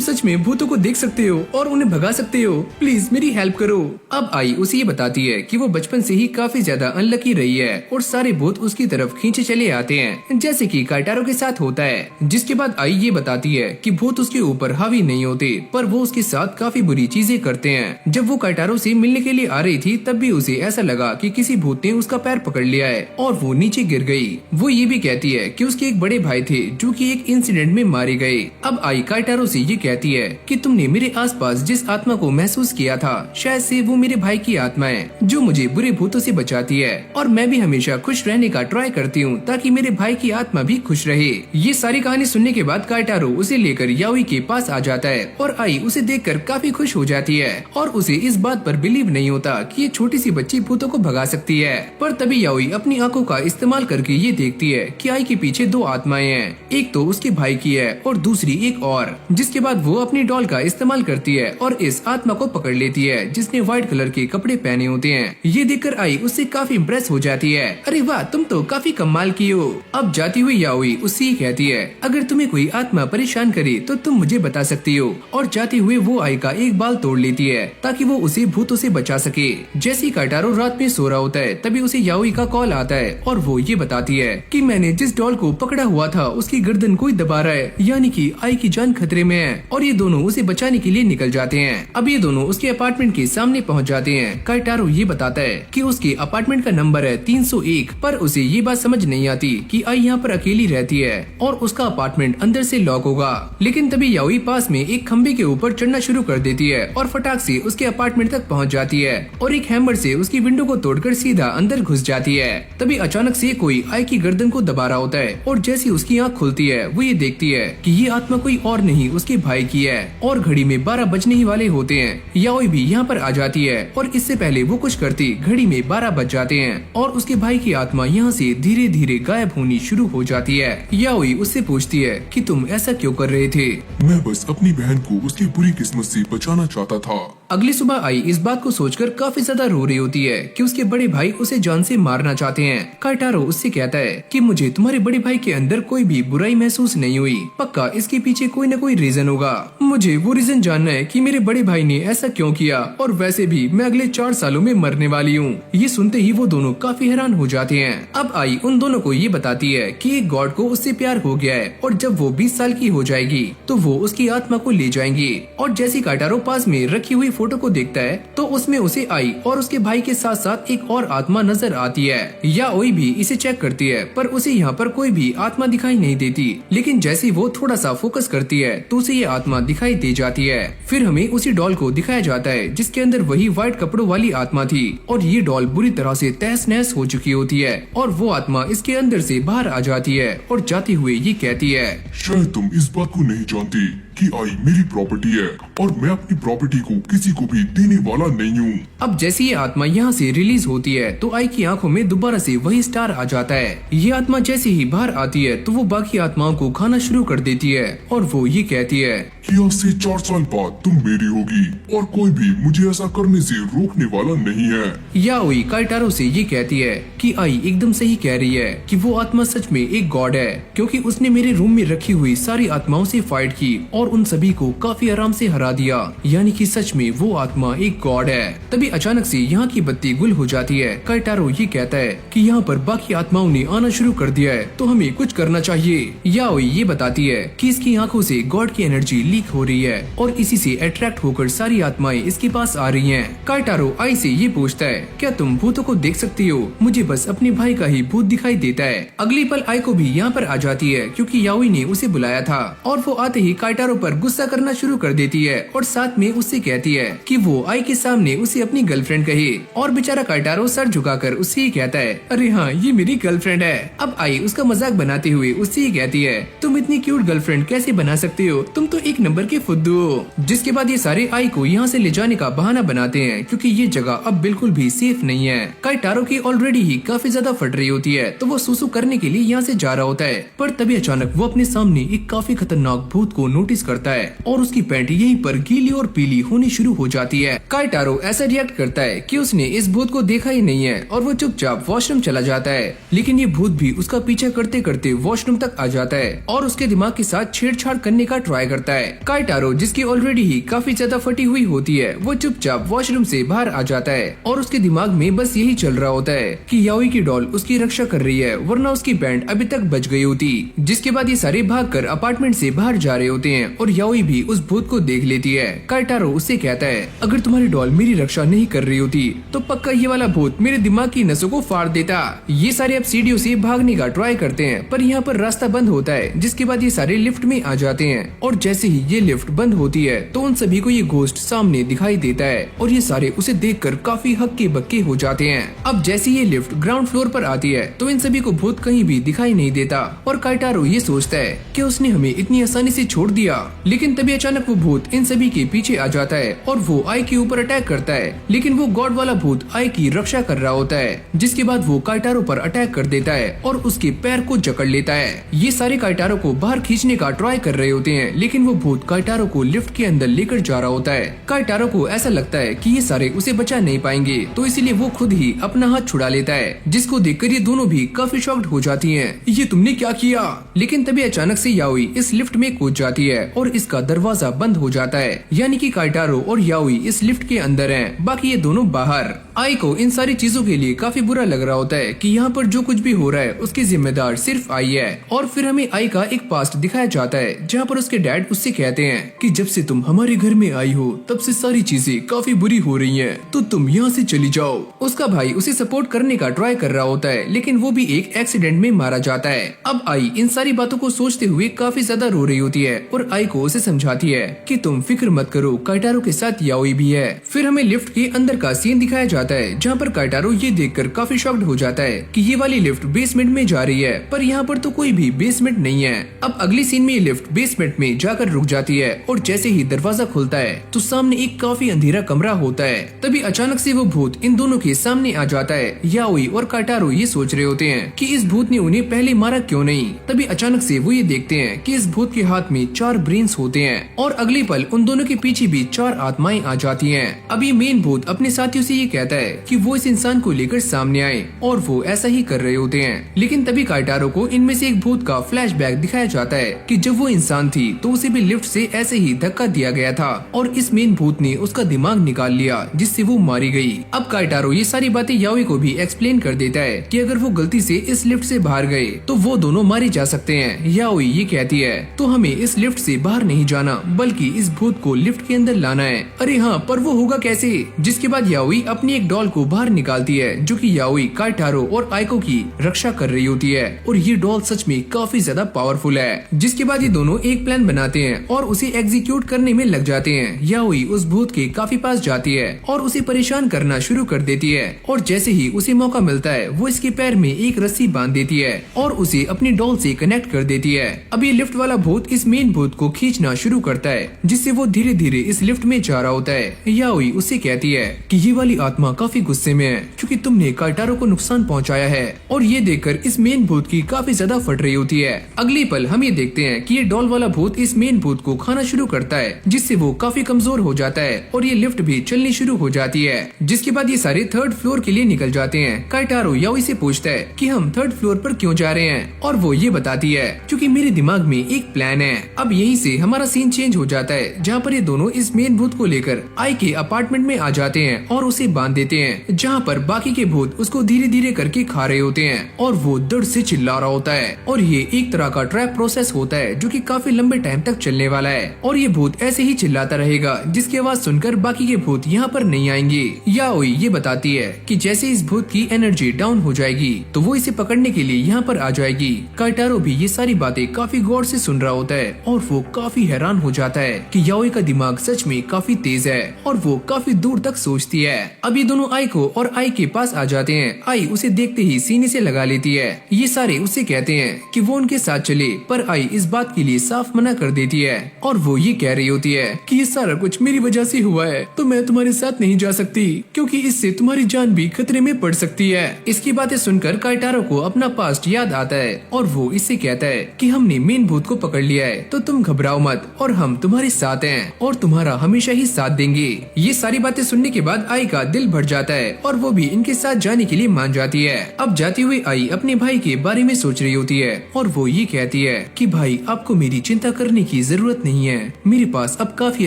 सच में भूतों को देख सकते हो और उन्हें भगा सकते हो? प्लीज मेरी हेल्प करो। अब आई उसे ये बताती है कि वो बचपन से ही काफी ज्यादा अनलकी रही है और सारे भूत उसकी तरफ खींचे चले आते हैं, जैसे कि काइटारो के साथ होता है। जिसके बाद आई ये बताती है कि भूत उसके ऊपर हावी नहीं होते, पर वो उसके साथ काफी बुरी चीजें करते हैं। जब वो काइटारो से मिलने के लिए आ रही थी तब भी उसे ऐसा लगा कि किसी भूत ने उसका पैर पकड़ लिया है और वो नीचे गिर गई। वो ये भी कहती है कि उसके एक बड़े भाई थे जो कि एक इंसिडेंट में मारे गए। अब आई काइटारो से ये कहती है कि तुमने मेरे आसपास जिस आत्मा को महसूस किया था, शायद से वो मेरे भाई की आत्मा है जो मुझे बुरे भूतों से बचाती है, और मैं भी हमेशा खुश रहने का ट्राई करती हूँ ताकि मेरे भाई की आत्मा भी खुश रहे। ये सारी कहानी सुनने के बाद काइटारो उसे लेकर याओई के पास आ जाता है और आई उसे देखकर काफी खुश हो जाती है और उसे इस बात पर बिलीव नहीं होता कि ये छोटी सी बच्ची भूतों को भगा सकती है। पर तभी याओई अपनी आंखों का इस्तेमाल करके ये देखती है कि आई के पीछे दो आत्माएं हैं, एक तो उसके भाई की है और दूसरी एक और। जिसके बाद वो अपनी डॉल का इस्तेमाल करती है और इस आत्मा को पकड़ लेती है जिसने व्हाइट कलर के कपड़े पहने होते हैं। ये देखकर आई उससे काफी इम्प्रेस हो जाती है। अरे वाह, तुम तो काफी कमाल की हो। अब जाती हुई याओई उससे कहती है, अगर तुम्हें कोई आत्मा परेशान करे तो तुम मुझे बता सकती हो। और जाते हुए वो आई का एक बाल तोड़ लेती है ताकि वो उसे भूतों से बचा सके। जैसे काइटारो रात में सो रहा होता है तभी उसे याओई का कॉल आता है और वो ये बताती है कि मैंने जिस डॉल को पकड़ा हुआ था उसकी गर्दन कोई दबा रहा है, यानी कि आई की जान खतरे में है। और ये दोनों उसे बचाने के लिए निकल जाते हैं। अब ये दोनों उसके अपार्टमेंट के सामने पहुंच जाते हैं। काइटारो ये बताता है कि उसके अपार्टमेंट का नंबर है 301, पर उसे ये बात समझ नहीं आती कि आई यहाँ पर अकेली रहती है और उसका अपार्टमेंट अंदर से लॉक होगा। लेकिन तभी याओई पास में एक खंबे के ऊपर चढ़ना शुरू कर देती है और फटाक से उसके अपार्टमेंट तक पहुँच जाती है और एक हैमर से उसकी विंडो को तोड़कर सीधा अंदर घुस जाती है। तभी अचानक से कोई आई की गर्दन को दबा रहा होता है और जैसी उसकी आंख खुलती है वो ये देखती है कि ये आत्मा कोई और नहीं उसके भाई की है और घड़ी में 12 बजने ही वाले होते हैं। याओई भी यहाँ पर आ जाती है और इससे पहले वो कुछ करती घड़ी में 12 बज जाते हैं और उसके भाई की आत्मा यहाँ से धीरे धीरे गायब होनी शुरू हो जाती है। याओई उससे पूछती है कि तुम ऐसा क्यों कर रहे थे? मैं बस अपनी बहन को उसकी बुरी किस्मत से बचाना चाहता था। अगली सुबह आई इस बात को सोचकर काफी ज्यादा रो रही होती है कि उसके बड़े भाई उसे जान से मारना चाहते हैं। काइटारो उससे कहता है कि मुझे तुम्हारे बड़े भाई के अंदर कोई भी बुराई महसूस नहीं हुई, पक्का इसके पीछे कोई न कोई रीजन होगा। मुझे वो रीजन जानना है कि मेरे बड़े भाई ने ऐसा क्यों किया, और वैसे भी मैं अगले 4 सालों में मरने वाली हूँ। ये सुनते ही वो दोनों काफी हैरान हो जाते हैं। अब आई उन दोनों को ये बताती है कि एक गॉड को उससे प्यार हो गया है और जब वो 20 साल की हो जाएगी तो वो उसकी आत्मा को ले जाएंगी। और जैसी काइटारो पास में रखी हुई फोटो को देखता है तो उसमें उसे आई और उसके भाई के साथ साथ एक और आत्मा नजर आती है। याओई भी इसे चेक करती है पर उसे यहाँ पर कोई भी आत्मा दिखाई नहीं देती, लेकिन जैसे वो थोड़ा सा फोकस करती है तो उसे ये आत्मा दिखाई दे जाती है। फिर हमें उसी डॉल को दिखाया जाता है जिसके अंदर वही व्हाइट कपड़ों वाली आत्मा थी और ये डॉल बुरी तरह से तहस नहस हो चुकी होती है और वो आत्मा इसके अंदर से बाहर आ जाती है और जाते हुए ये कहती है, शायद तुम इस बात को नहीं जानती कि आई मेरी प्रॉपर्टी है और मैं अपनी प्रॉपर्टी को किसी को भी देने वाला नहीं हूँ। अब जैसे ये आत्मा यहाँ से रिलीज होती है तो आई की आंखों में दोबारा से वही स्टार आ जाता है। ये आत्मा जैसे ही बाहर आती है तो वो बाकी आत्माओं को खाना शुरू कर देती है और वो ये कहती है कि आज से 4 साल बाद तुम मेरी होगी और कोई भी मुझे ऐसा करने से रोकने वाला नहीं है। याओई काइटारो से ये कहती है कि आई एकदम सही कह रही है कि वो आत्मा सच में एक गॉड है, क्योंकि उसने मेरे रूम में रखी हुई सारी आत्माओं से फाइट की और उन सभी को काफी आराम से हरा दिया, यानी कि सच में वो आत्मा एक गॉड है। तभी अचानक से यहाँ की बत्ती गुल हो जाती है। काइटारो ये कहता है कि यहाँ पर बाकी आत्माओं ने आना शुरू कर दिया है तो हमें कुछ करना चाहिए। याओई ये बताती है कि इसकी आंखों से गॉड की एनर्जी लीक हो रही है और इसी से अट्रैक्ट होकर सारी आत्माएं इसके पास आ रही हैं। काइटारो आई से ये पूछता है क्या तुम भूतों को देख सकती हो? मुझे बस अपने भाई का ही भूत दिखाई देता है। अगली पल आई को भी यहाँ पर आ जाती है क्योंकि याओई ने उसे बुलाया था और वो आते ही काइटारो पर गुस्सा करना शुरू कर देती है और साथ में उससे कहती है कि वो आई के सामने उसे अपनी गर्लफ्रेंड कहे और बेचारा काइटारो सर झुकाकर उससे ही कहता है अरे हाँ ये मेरी गर्लफ्रेंड है। अब आई उसका मजाक बनाते हुए उससे ही कहती है तुम इतनी क्यूट गर्लफ्रेंड कैसे बना सकते हो, तुम तो एक नंबर के फुद्दू हो। जिसके बाद ये सारे आई को यहाँ से ले जाने का बहाना बनाते हैं क्योंकि ये जगह अब बिल्कुल भी सेफ नहीं है। काइटारो की ऑलरेडी ही काफी ज्यादा फट रही होती है तो वो सुसु करने के लिए यहाँ से जा रहा होता है, पर तभी अचानक वो अपने सामने एक काफी खतरनाक भूत को नोटिस करता है और उसकी पैंट यहीं पर गीली और पीली होनी शुरू हो जाती है। काइटारो ऐसा रिएक्ट करता है कि उसने इस भूत को देखा ही नहीं है और वो चुपचाप वॉशरूम चला जाता है, लेकिन ये भूत भी उसका पीछा करते करते वॉशरूम तक आ जाता है और उसके दिमाग के साथ छेड़छाड़ करने का ट्राई करता है। काइटारो जिसकी ऑलरेडी ही काफी ज्यादा फटी हुई होती है वो चुपचाप वॉशरूम से बाहर आ जाता है और उसके दिमाग में बस यही चल रहा होता है कि याओई की डॉल उसकी रक्षा कर रही है वरना उसकी बैंड अभी तक बच गई होती। जिसके बाद ये सारे भागकर अपार्टमेंट से बाहर जा रहे होते हैं और याओई भी उस भूत को देख लेती है। काइटारो उससे कहता है अगर तुम्हारी डॉल मेरी रक्षा नहीं कर रही होती तो पक्का ये वाला भूत मेरे दिमाग की नसों को फाड़ देता। ये सारे अब सीढ़ियों से भागने का ट्राई करते हैं पर यहाँ पर रास्ता बंद होता है, जिसके बाद ये सारे लिफ्ट में आ जाते हैं और जैसे ही ये लिफ्ट बंद होती है तो उन सभी को ये घोस्ट सामने दिखाई देता है और ये सारे उसे देखकर काफी हक्के बक्के हो जाते हैं। अब जैसे ये लिफ्ट ग्राउंड फ्लोर पर आती है तो इन सभी को भूत कहीं भी दिखाई नहीं देता और काइटारो ये सोचता है कि उसने हमें इतनी आसानी से छोड़ दिया, लेकिन तभी अचानक वो भूत इन सभी के पीछे आ जाता है और वो आई के ऊपर अटैक करता है, लेकिन वो गॉड वाला भूत आई की रक्षा कर रहा होता है। जिसके बाद वो काइटारो पर अटैक कर देता है और उसके पैर को जकड़ लेता है। ये सारे काइटारो को बाहर खींचने का ट्राई कर रहे होते हैं, लेकिन वो भूत काइटारो को लिफ्ट के अंदर लेकर जा रहा होता है। काइटारो को ऐसा लगता है कि ये सारे उसे बचा नहीं पाएंगे तो इसीलिए वो खुद ही अपना हाथ छुड़ा लेता है, जिसको देखकर ये दोनों भी काफी शॉक्ड हो जाती हैं। ये तुमने क्या किया? लेकिन तभी अचानक से याओई इस लिफ्ट में कूद जाती है और इसका दरवाजा बंद हो जाता है, यानी कि काइटारो और याओई इस लिफ्ट के अंदर हैं, बाकी ये दोनों बाहर। आई को इन सारी चीजों के लिए काफी बुरा लग रहा होता है कि यहाँ पर जो कुछ भी हो रहा है उसकी जिम्मेदार सिर्फ आई है। और फिर हमें आई का एक पास्ट दिखाया जाता है जहाँ पर उसके डैड उससे कहते हैं कि जब से तुम हमारे घर में आई हो तब से सारी चीजें काफी बुरी हो रही हैं, तो तुम यहाँ से चली जाओ। उसका भाई उसे सपोर्ट करने का ट्राई कर रहा होता है, लेकिन वो भी एक एक्सीडेंट में मारा जाता है। अब आई इन सारी बातों को सोचते हुए काफी ज्यादा रो रही होती है और आई को उसे समझाती है कि तुम फिक्र मत करो, काइटारो के साथ याओई भी है। फिर हमें लिफ्ट के अंदर का सीन दिखाया जाता है जहाँ पर काइटारो ये देखकर काफी शॉक्ड हो जाता है कि ये वाली लिफ्ट बेसमेंट में जा रही है, पर यहाँ पर तो कोई भी बेसमेंट नहीं है। अब अगली सीन में ये लिफ्ट बेसमेंट में जाकर रुक जाती है और जैसे ही दरवाजा खुलता है तो सामने एक काफी अंधेरा कमरा होता है। तभी अचानक से वो भूत इन दोनों के सामने आ जाता है। याओई और काइटारो ये सोच रहे होते हैं कि इस भूत ने उन्हें पहले मारा क्यों नहीं। तभी अचानक से वो ये देखते हैं कि इस भूत के हाथ में 4 ब्रेन्स होते हैं और अगले पल उन दोनों के पीछे भी 4 आत्माएं आ जाती हैं। अब ये मेन भूत अपने साथियों से ये कहता है कि वो इस इंसान को लेकर सामने आए और वो ऐसा ही कर रहे होते हैं। लेकिन तभी काइटारो को इनमें से एक भूत का फ्लैशबैक दिखाया जाता है कि जब वो इंसान थी तो उसे भी लिफ्ट से ऐसे ही धक्का दिया गया था और इस मेन भूत ने उसका दिमाग निकाल लिया जिससे वो मारी गई। अब काइटारो ये सारी बातें याओई को भी एक्सप्लेन कर देता है कि अगर वो गलती से इस लिफ्ट से बाहर गए तो वो दोनों मारे जा सकते हैं। याओई ये कहती है तो हमें इस लिफ्ट से बाहर नहीं जाना बल्कि इस भूत को लिफ्ट के अंदर लाना है। अरे हाँ, पर वो होगा कैसे? जिसके बाद याओई अपनी एक डॉल को बाहर निकालती है जो कि याओई, काइटारो और आइको की रक्षा कर रही होती है और ये डॉल सच में काफी ज्यादा पावरफुल है। जिसके बाद ये दोनों एक प्लान बनाते हैं और उसे एग्जीक्यूट करने में लग जाते हैं। याओई उस भूत के काफी पास जाती है और उसे परेशान करना शुरू कर देती है और जैसे ही उसे मौका मिलता है वो इसके पैर में एक रस्सी बांध देती है और उसे अपनी डॉल से कनेक्ट कर देती है। अब ये लिफ्ट वाला भूत इस मेन भूत को खींचना शुरू करता है, जिससे वो धीरे धीरे इस लिफ्ट में जा रहा होता है। याओई उससे कहती है कि ये वाली आत्मा काफी गुस्से में है क्योंकि तुमने काइटारो को नुकसान पहुंचाया है, और ये देखकर इस मेन भूत की काफी ज्यादा फट रही होती है। अगले पल हम ये देखते हैं कि ये डॉल वाला भूत इस मेन भूत को खाना शुरू करता है, जिससे वो काफी कमजोर हो जाता है और ये लिफ्ट भी चलनी शुरू हो जाती है। जिसके बाद ये सारे थर्ड फ्लोर के लिए निकल जाते हैं। काइटारो याओई से पूछता है कि हम थर्ड फ्लोर पर क्यों जा रहे हैं, और वो ये बताती है क्योंकि मेरे दिमाग में एक प्लान है। अब यहीं से हमारा सीन चेंज हो जाता है, जहाँ पर ये दोनों इस मेन भूत को लेकर आई के अपार्टमेंट में आ जाते हैं और उसे बांध देते हैं, जहाँ पर बाकी के भूत उसको धीरे धीरे करके खा रहे होते हैं और वो दर्द से चिल्ला रहा होता है। और ये एक तरह का ट्रैप प्रोसेस होता है जो कि काफी लंबे टाइम तक चलने वाला है, और ये भूत ऐसे ही चिल्लाता रहेगा जिसकी आवाज सुनकर बाकी के भूत यहाँ पर नहीं आएंगे। याओई ये बताती है कि जैसे इस भूत की एनर्जी डाउन हो जाएगी तो वो इसे पकड़ने के लिए यहाँ पर आ जाएगी। काइटारो भी ये सारी बातें काफी गौर से सुन रहा होता है और वो काफी हैरान हो जाता है कि याओई का दिमाग सच में काफी तेज है और वो काफी दूर तक सोचती है। अब ये दोनों आई को और आई के पास आ जाते हैं। आई उसे देखते ही सीने से लगा लेती है। ये सारे उससे कहते हैं कि वो उनके साथ चले, पर आई इस बात के लिए साफ मना कर देती है और वो ये कह रही होती है कि ये सारा कुछ मेरी वजह से हुआ है, तो मैं तुम्हारे साथ नहीं जा सकती क्योंकि इससे तुम्हारी जान भी खतरे में पड़ सकती है। इसकी बातें सुनकर काइटारो को अपना पास्ट याद आता है और वो इससे कहता है कि हमने मेन भूत को पकड़ लिया है, तो तुम घबराओ मत और हम तुम्हारे साथ हैं और तुम्हारा हमेशा ही साथ देंगे। ये सारी बातें सुनने के बाद आई का दिल भर जाता है और वो भी इनके साथ जाने के लिए मान जाती है। अब जाती हुई आई अपने भाई के बारे में सोच रही होती है और वो ये कहती है कि भाई आपको मेरी चिंता करने की जरूरत नहीं है, मेरे पास अब काफी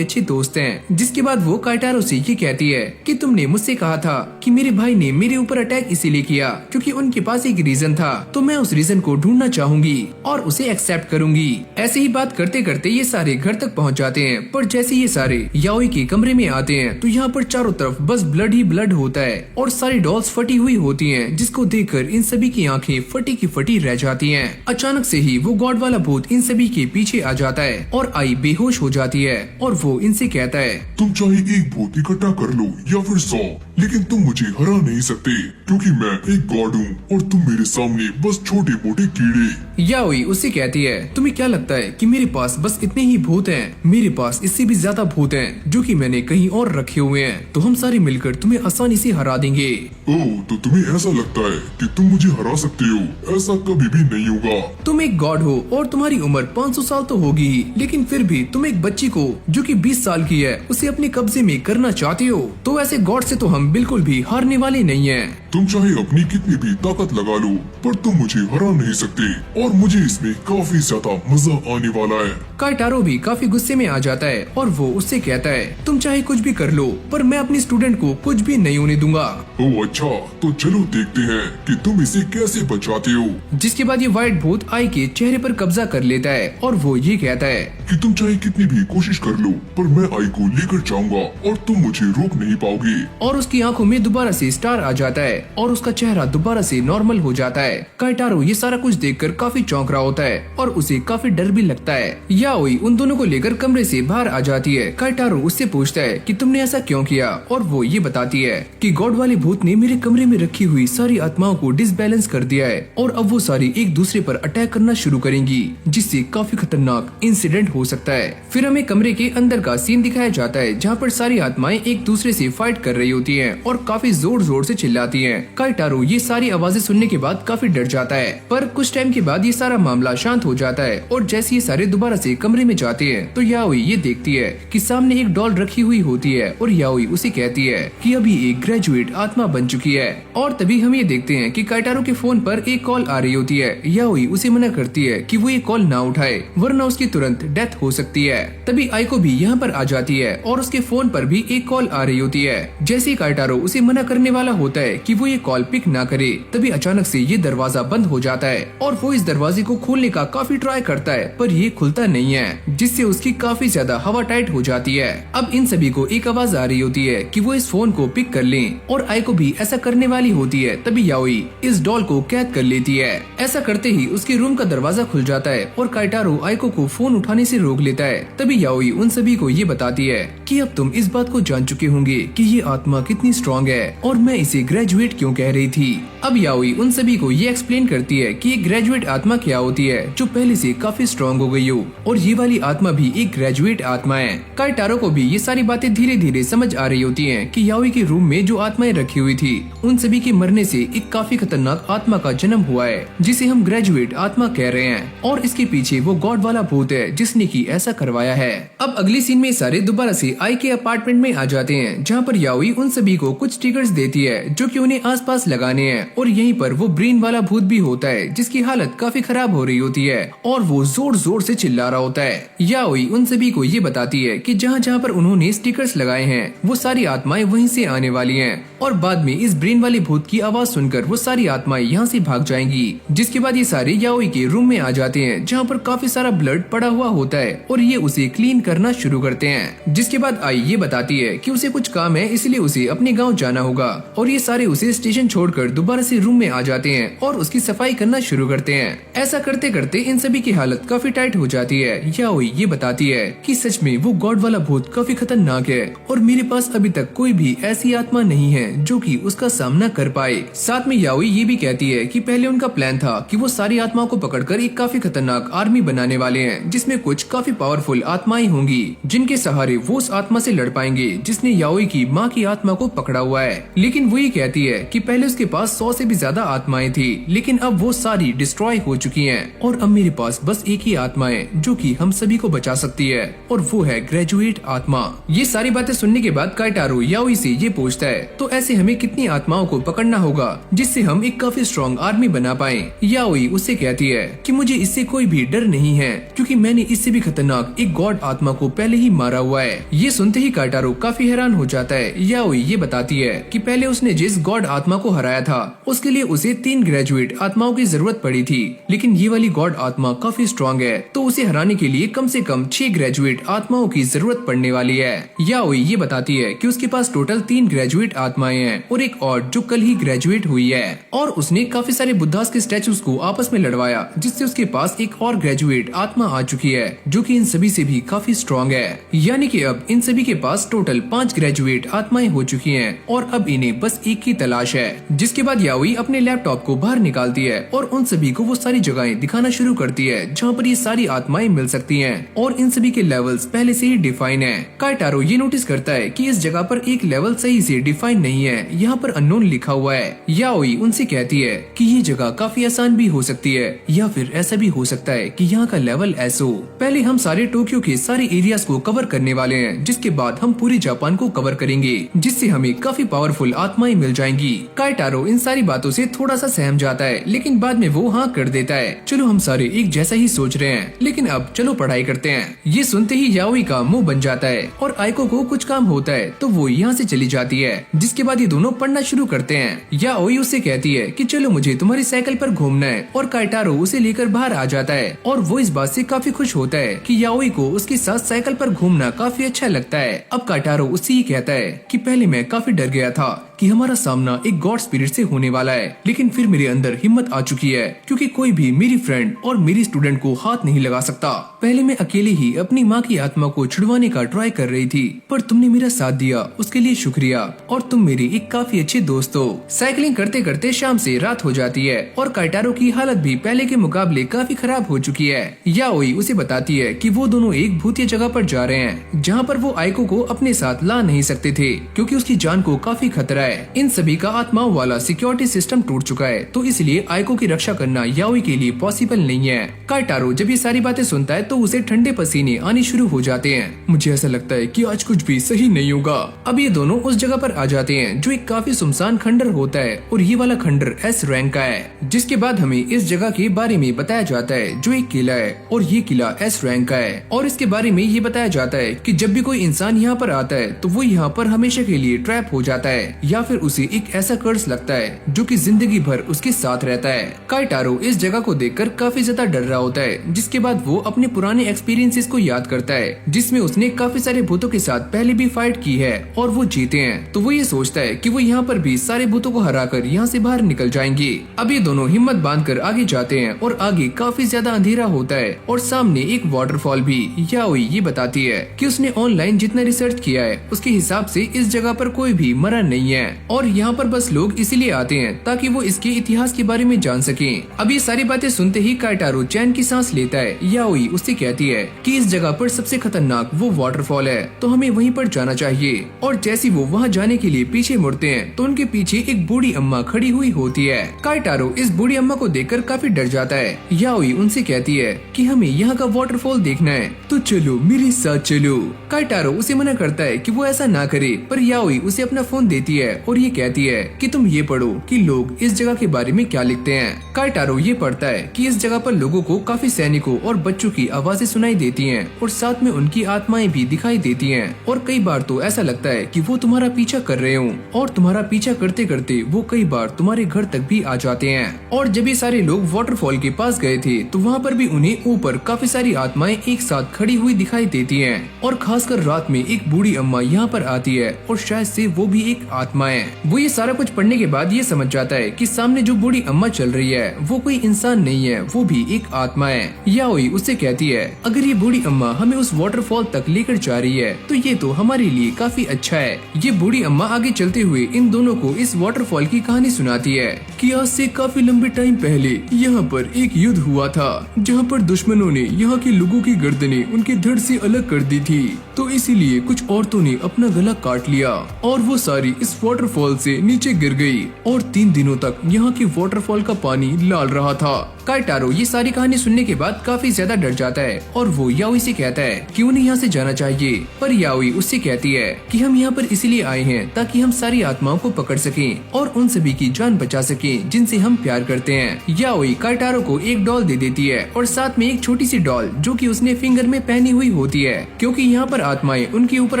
अच्छे दोस्त हैं। जिसके बाद वो काइटारो से ये कहती है कि तुमने मुझसे कहा था कि मेरे भाई ने मेरे ऊपर अटैक इसीलिए किया क्योंकि उनके पास एक रीजन था, तो मैं उस रीजन को ढूंढना चाहूंगी और उसे एक्सेप्ट करूंगी। ऐसे ही बात करते करते ये सारे घर तक पहुंच जाते हैं, पर जैसे ये सारे याओई के कमरे में आते हैं तो यहाँ पर चारों तरफ बस ब्लड ही ब्लड होता है और सारी डॉल्स फटी हुई होती हैं, जिसको देखकर इन सभी की आंखें फटी की फटी रह जाती हैं। अचानक से ही वो गॉड वाला भूत इन सभी के पीछे आ जाता है और आई बेहोश हो जाती है और वो इनसे कहता है तुम चाहे एक भूत इकट्ठा कर लो या फिर 100, लेकिन तुम मुझे हरा नहीं सकते क्योंकि मैं एक गॉड हूँ और तुम मेरे सामने बस छोटे मोटे कीड़े। याओई उससे कहती है तुम्हें क्या लगता है कि मेरे पास बस इतने ही भूत हैं? मेरे पास इससे भी ज्यादा भूत हैं जो कि मैंने कहीं और रखे हुए हैं, तो हम सारे मिलकर तुम्हें आसानी से हरा देंगे। ओह, तो तुम्हें ऐसा लगता है कि तुम मुझे हरा सकते हो? ऐसा कभी भी नहीं होगा। तुम एक गॉड हो और तुम्हारी उम्र 500 साल तो होगी ही, लेकिन फिर भी तुम एक बच्ची को जो कि 20 साल की है उसे अपने कब्जे में करना चाहते हो, तो ऐसे गॉड से तो हम बिल्कुल भी हारने वाले नहीं हैं। तुम चाहे अपनी कितनी भी ताकत लगा लो, पर तुम मुझे हरा नहीं सकते और मुझे इसमें काफी ज्यादा मजा आने वाला है। काइटारो भी काफी गुस्से में आ जाता है और वो उससे कहता है तुम चाहे कुछ भी कर लो, पर मैं अपनी स्टूडेंट को कुछ भी नहीं होने दूंगा। ओह अच्छा, तो चलो देखते हैं कि तुम इसे कैसे बचाते हो। जिसके बाद ये व्हाइट भूत आई के चेहरे पर कब्जा कर लेता है और वो ये कहता है कि तुम चाहे कितनी भी कोशिश कर लो, पर मैं आई को लेकर जाऊंगा और तुम मुझे रोक नहीं पाओगे। और उसकी आंखों में दोबारा से स्टार आ जाता है और उसका चेहरा दोबारा से नॉर्मल हो जाता है। काइटारो ये सारा कुछ देखकर काफी चौंक रहा होता है और उसे काफी डर भी लगता है। याओई उन दोनों को लेकर कमरे से बाहर आ जाती है। काइटारो उससे पूछता है कि तुमने ऐसा क्यों किया, और वो ये बताती है कि गॉड वाले भूत ने मेरे कमरे में रखी हुई सारी आत्माओं को डिसबैलेंस कर दिया है और अब वो सारी एक दूसरे पर अटैक करना शुरू करेंगी, जिससे काफी खतरनाक इंसिडेंट हो सकता है। फिर हमें कमरे के अंदर का सीन दिखाया जाता है जहाँ पर सारी आत्माएं एक दूसरे से फाइट कर रही होती हैं और काफी जोर जोर से चिल्लाती हैं। काइटारो ये सारी आवाजें सुनने के बाद काफी डर जाता है, पर कुछ टाइम के बाद ये सारा मामला शांत हो जाता है और जैसे ये सारे दोबारा से कमरे में जाते हैं तो याओई ये देखती है कि सामने एक डॉल रखी हुई होती है और याओई उसे कहती है कि अभी एक ग्रेजुएट आत्मा बन चुकी है। और तभी हम ये देखते हैं कि काइटारो के फोन पर एक कॉल आ रही होती है। याओई उसे मना करती है कि वो ये कॉल ना उठाए वरना उसकी तुरंत डेथ हो सकती है। तभी आइको भी यहाँ पर आ जाती है और उसके फोन पर भी एक कॉल आ रही होती है। जैसे ही काइटारो उसे मना करने वाला होता है कि वो ये कॉल पिक ना करे, तभी अचानक से ये दरवाजा बंद हो जाता है और वो इस दरवाजे को खोलने का काफी ट्राई करता है, पर ये खुलता नहीं है, जिससे उसकी काफी ज्यादा हवा टाइट हो जाती है। अब इन सभी को एक आवाज आ रही होती है कि वो इस फोन को पिक कर लें और आइको भी ऐसा करने वाली होती है। तभी याओई इस डॉल को कैद कर लेती है। ऐसा करते ही उसके रूम का दरवाजा खुल जाता है और काइटारो आइको को फोन उठाने से उसे रोक लेता है। तभी याओई उन सभी को ये बताती है कि अब तुम इस बात को जान चुके होंगे कि ये आत्मा कितनी स्ट्रॉन्ग है और मैं इसे ग्रेजुएट क्यों कह रही थी। अब याओई उन सभी को ये एक्सप्लेन करती है कि एक ग्रेजुएट आत्मा क्या होती है जो पहले से काफी स्ट्रॉन्ग हो गई हो, और ये वाली आत्मा भी एक ग्रेजुएट आत्मा है। काइटारो को भी ये सारी बातें धीरे धीरे समझ आ रही होती हैं कि याओई के रूम में जो आत्माएं रखी हुई थी उन सभी के मरने से एक काफी खतरनाक आत्मा का जन्म हुआ है जिसे हम ग्रेजुएट आत्मा कह रहे हैं, और इसके पीछे वो गॉड वाला भूत है जिसने की ऐसा करवाया है। अब अगली सीन में सारे दोबारा से आई के अपार्टमेंट में आ जाते हैं जहाँ पर याओई उन सभी को कुछ स्टिकर्स देती है जो कि उन्हें आसपास लगाने हैं, और यहीं पर वो ब्रेन वाला भूत भी होता है जिसकी हालत काफी खराब हो रही होती है और वो जोर जोर से चिल्ला रहा होता है। याओई उन सभी को ये बताती है कि जहाँ जहाँ पर उन्होंने स्टिकर्स लगाए हैं वो सारी आत्माएं वहीं से आने वाली हैं, और बाद में इस ब्रेन वाले भूत की आवाज सुनकर वो सारी आत्माएं यहाँ से भाग जाएंगी। जिसके बाद ये सारे याओई के रूम में आ जाते हैं जहाँ पर काफी सारा ब्लड पड़ा हुआ होता है और ये उसे क्लीन करना शुरू करते हैं। जिसके बाद आई ये बताती है कि उसे कुछ काम है इसलिए उसे अपने गाँव जाना होगा, और ये सारे उसे स्टेशन छोड़कर दोबारा से रूम में आ जाते हैं और उसकी सफाई करना शुरू करते हैं। ऐसा करते करते इन सभी की हालत काफी टाइट हो जाती है। याओई ये बताती है कि सच में वो गॉड वाला भूत काफी खतरनाक है और मेरे पास अभी तक कोई भी ऐसी आत्मा नहीं है जो कि उसका सामना कर पाए। साथ में याओई ये भी कहती है कि पहले उनका प्लान था कि वो सारी आत्माओं को पकड़कर एक काफी खतरनाक आर्मी बनाने वाले हैं जिसमें कुछ काफी पावरफुल आत्माएं होंगी जिनके सहारे वो उस आत्मा से लड़ पाएंगे जिसने याओई की माँ की आत्मा को पकड़ा हुआ है। लेकिन वो ये कहती है कि पहले उसके पास 100 से भी ज्यादा आत्माएं थी, लेकिन अब वो सारी डिस्ट्रॉय हो चुकी हैं और अब मेरे पास बस एक ही आत्मा है जो कि हम सभी को बचा सकती है, और वो है ग्रेजुएट आत्मा। ये सारी बातें सुनने के बाद काइटारो याओई से ये पूछता है तो ऐसे हमें कितनी आत्माओं को पकड़ना होगा जिससे हम एक काफी स्ट्रॉन्ग आर्मी बना पाए। याओई उससे कहती है कि मुझे इससे कोई भी डर नहीं है क्योंकि मैंने इससे भी खतरनाक एक गॉड आत्मा को पहले ही मारा हुआ है। ये सुनते ही काइटारो काफी हैरान हो जाता है। याओई ये बताती है कि पहले उसने जिस गॉड आत्मा को हराया था उसके लिए उसे 3 ग्रेजुएट आत्माओं की जरूरत पड़ी थी, लेकिन ये वाली गॉड आत्मा काफी स्ट्रॉन्ग है तो उसे हराने के लिए कम से कम 6 ग्रेजुएट आत्माओं की जरूरत पड़ने वाली है। याओई ये बताती है कि उसके पास टोटल 3 ग्रेजुएट आत्माएं हैं और एक और जो कल ही ग्रेजुएट हुई है, और उसने काफी सारे बुद्धास के स्टैचूज को आपस में लड़वाया जिससे उसके पास एक और ग्रेजुएट आत्मा आ चुकी है जो कि इन सभी से भी काफी स्ट्रॉन्ग है। यानी कि अब इन सभी के पास टोटल 5 ग्रेजुएट आत्माएं हो चुकी हैं और अब इन्हें बस एक की तलाश है। जिसके बाद याओई अपने लैपटॉप को बाहर निकालती है और उन सभी को वो सारी जगहें दिखाना शुरू करती है जहाँ पर ये सारी आत्माएं मिल सकती हैं, और इन सभी के लेवल्स पहले से ही डिफाइन है। काइटारो ये नोटिस करता है कि इस जगह पर एक लेवल सही से डिफाइन नहीं है, यहाँ पर अननोन लिखा हुआ है। याओई उनसे कहती है कि ये जगह काफी आसान भी हो सकती है या फिर ऐसा भी हो सकता है कि यहाँ का लेवल ऐसा हो। पहले हम सारे टोक्यो के सारे एरियाज को कवर करने वाले हैं जिसके बाद हम पूरे जापान को कवर करेंगे जिससे हमें काफी पावरफुल आत्माएं मिल जाएंगी। काइटारो इन सारी बातों से थोड़ा सा सहम जाता है लेकिन बाद में वो हाँ कर देता है। चलो हम सारे एक जैसा ही सोच रहे हैं, लेकिन अब चलो पढ़ाई करते हैं। ये सुनते ही याओई का मुंह बन जाता है और आइको को कुछ काम होता है तो वो यहाँ से चली जाती है। जिसके बाद ये दोनों पढ़ना शुरू करते हैं। याओई उससे कहती है कि चलो मुझे तुम्हारी साइकिल पर घूमना है, और काइटारो उसे लेकर बाहर आ जाता है और वो इस बात से काफी खुश होता है कि याओई को उसके साथ साइकिल पर घूमना काफी अच्छा लगता है। अब काइटारो उससे ही कहता है कि पहले मैं काफी डर गया था कि हमारा सामना एक गॉड स्पिरिट से होने वाला है, लेकिन फिर मेरे अंदर हिम्मत आ चुकी है क्योंकि कोई भी मेरी फ्रेंड और मेरी स्टूडेंट को हाथ नहीं लगा सकता। पहले मैं अकेले ही अपनी माँ की आत्मा को छुड़वाने का ट्राई कर रही थी, पर तुमने मेरा साथ दिया, उसके लिए शुक्रिया, और तुम मेरी एक काफी अच्छे दोस्त हो। साइकिलिंग करते करते शाम से रात हो जाती है और काइटारो की हालत भी पहले के मुकाबले काफी खराब हो चुकी है। याओई उसे बताती है कि वो दोनों एक भूतिया जगह पर जा रहे हैं जहाँ पर वो आइको को अपने साथ ला नहीं सकते थे क्योंकि उसकी जान को काफी खतरा है। इन सभी का आत्माओं वाला सिक्योरिटी सिस्टम टूट चुका है, तो इसलिए आइको की रक्षा करना याओई के लिए पॉसिबल नहीं है। काइटारो जब ये सारी बातें सुनता है तो उसे ठंडे पसीने आने शुरू हो जाते हैं। मुझे ऐसा लगता है कि आज कुछ भी सही नहीं होगा। अब ये दोनों उस जगह पर आ जाते हैं जो एक काफी सुनसान खंडर होता है और ये वाला खंडर S रैंक का है। जिसके बाद हमें इस जगह के बारे में बताया जाता है जो एक किला है और ये किला S रैंक का है, और इसके बारे में ये बताया जाता है कि जब भी कोई इंसान यहाँ पर आता है तो वो यहाँ पर हमेशा के लिए ट्रैप हो जाता है या फिर उसे एक ऐसा कर्स लगता है जो कि जिंदगी भर उसके साथ रहता है। काइटारो इस जगह को देखकर काफी ज्यादा डर रहा होता है, जिसके बाद वो अपने पुराने एक्सपीरियंसेस को याद करता है जिसमें उसने काफी सारे भूतों के साथ पहले भी फाइट की है और वो जीते हैं। तो वो ये सोचता है कि वो यहाँ पर भी सारे भूतों को हराकर यहाँ से बाहर निकल जाएंगे। अब ये दोनों हिम्मत बांधकर आगे जाते हैं और आगे काफी ज्यादा अंधेरा होता है और सामने एक वाटरफॉल भी। याओई ये बताती है कि उसने ऑनलाइन जितना रिसर्च किया है उसके हिसाब से इस जगह पर कोई भी मरा नहीं है और यहाँ पर बस लोग इसीलिए आते हैं ताकि वो इसके इतिहास के बारे में जान सकें। अब ये सारी बातें सुनते ही काइटारो चैन की सांस लेता है। याओई उससे कहती है कि इस जगह पर सबसे खतरनाक वो वाटरफॉल है तो हमें वहीं पर जाना चाहिए। और जैसे वो वहाँ जाने के लिए पीछे मुड़ते हैं तो उनके पीछे एक बूढ़ी अम्मा खड़ी हुई होती है। काइटारो इस बूढ़ी अम्मा को देखकर काफी डर जाता है। याओई उनसे कहती है कि हमें यहाँ का वाटरफॉल देखना है तो चलो मेरे साथ चलो। काइटारो उसे मना करता है कि वो ऐसा ना करे, पर याओई उसे अपना फोन देती है और ये कहती है कि तुम ये पढ़ो कि लोग इस जगह के बारे में क्या लिखते हैं। काइटारो ये पढ़ता है कि इस जगह पर लोगों को काफी सैनिकों और बच्चों की आवाजें सुनाई देती हैं और साथ में उनकी आत्माएं भी दिखाई देती हैं और कई बार तो ऐसा लगता है कि वो तुम्हारा पीछा कर रहे हो और तुम्हारा पीछा करते करते वो कई बार तुम्हारे घर तक भी आ जाते हैं। और जब ये सारे लोग वाटरफॉल के पास गए थे तो वहाँ पर भी उन्हें ऊपर काफी सारी आत्माएं एक साथ खड़ी हुई दिखाई देती हैं और खासकर रात में एक बूढ़ी अम्मा यहाँ पर आती है और शायद से वो भी एक आत्मा है। वो ये सारा कुछ पढ़ने के बाद ये समझ जाता है कि सामने जो बूढ़ी अम्मा चल रही है वो कोई इंसान नहीं है, वो भी एक आत्मा है। याओई उससे कहती है अगर ये बूढ़ी अम्मा हमें उस वाटरफॉल तक लेकर जा रही है तो ये तो हमारे लिए काफी अच्छा है। ये बूढ़ी अम्मा आगे चलते हुए इन दोनों को इस वाटरफॉल की कहानी सुनाती है कि आज से काफी लंबे टाइम पहले यहाँ पर एक युद्ध हुआ था जहाँ पर दुश्मनों ने यहाँ के लोगों की गर्दनें उनके धड़ से अलग कर दी थी, तो इसीलिए कुछ औरतों ने अपना गला काट लिया और वो सारी इस वाटरफॉल से नीचे गिर गई और 3 दिनों तक यहाँ के वाटरफॉल का पानी लाल रहा था। काइटारो ये सारी कहानी सुनने के बाद काफी ज्यादा डर जाता है और वो याओई से कहता है कि उन्हें यहाँ से जाना चाहिए, पर याओई उससे कहती है कि हम यहाँ पर इसीलिए आए हैं ताकि हम सारी आत्माओं को पकड़ सकें और उन सभी की जान बचा सकें जिनसे हम प्यार करते हैं। याओई काइटारो को एक डॉल दे देती है और साथ में एक छोटी सी डॉल जो कि उसने फिंगर में पहनी हुई होती है क्योंकि यहाँ पर आत्माएं उनके ऊपर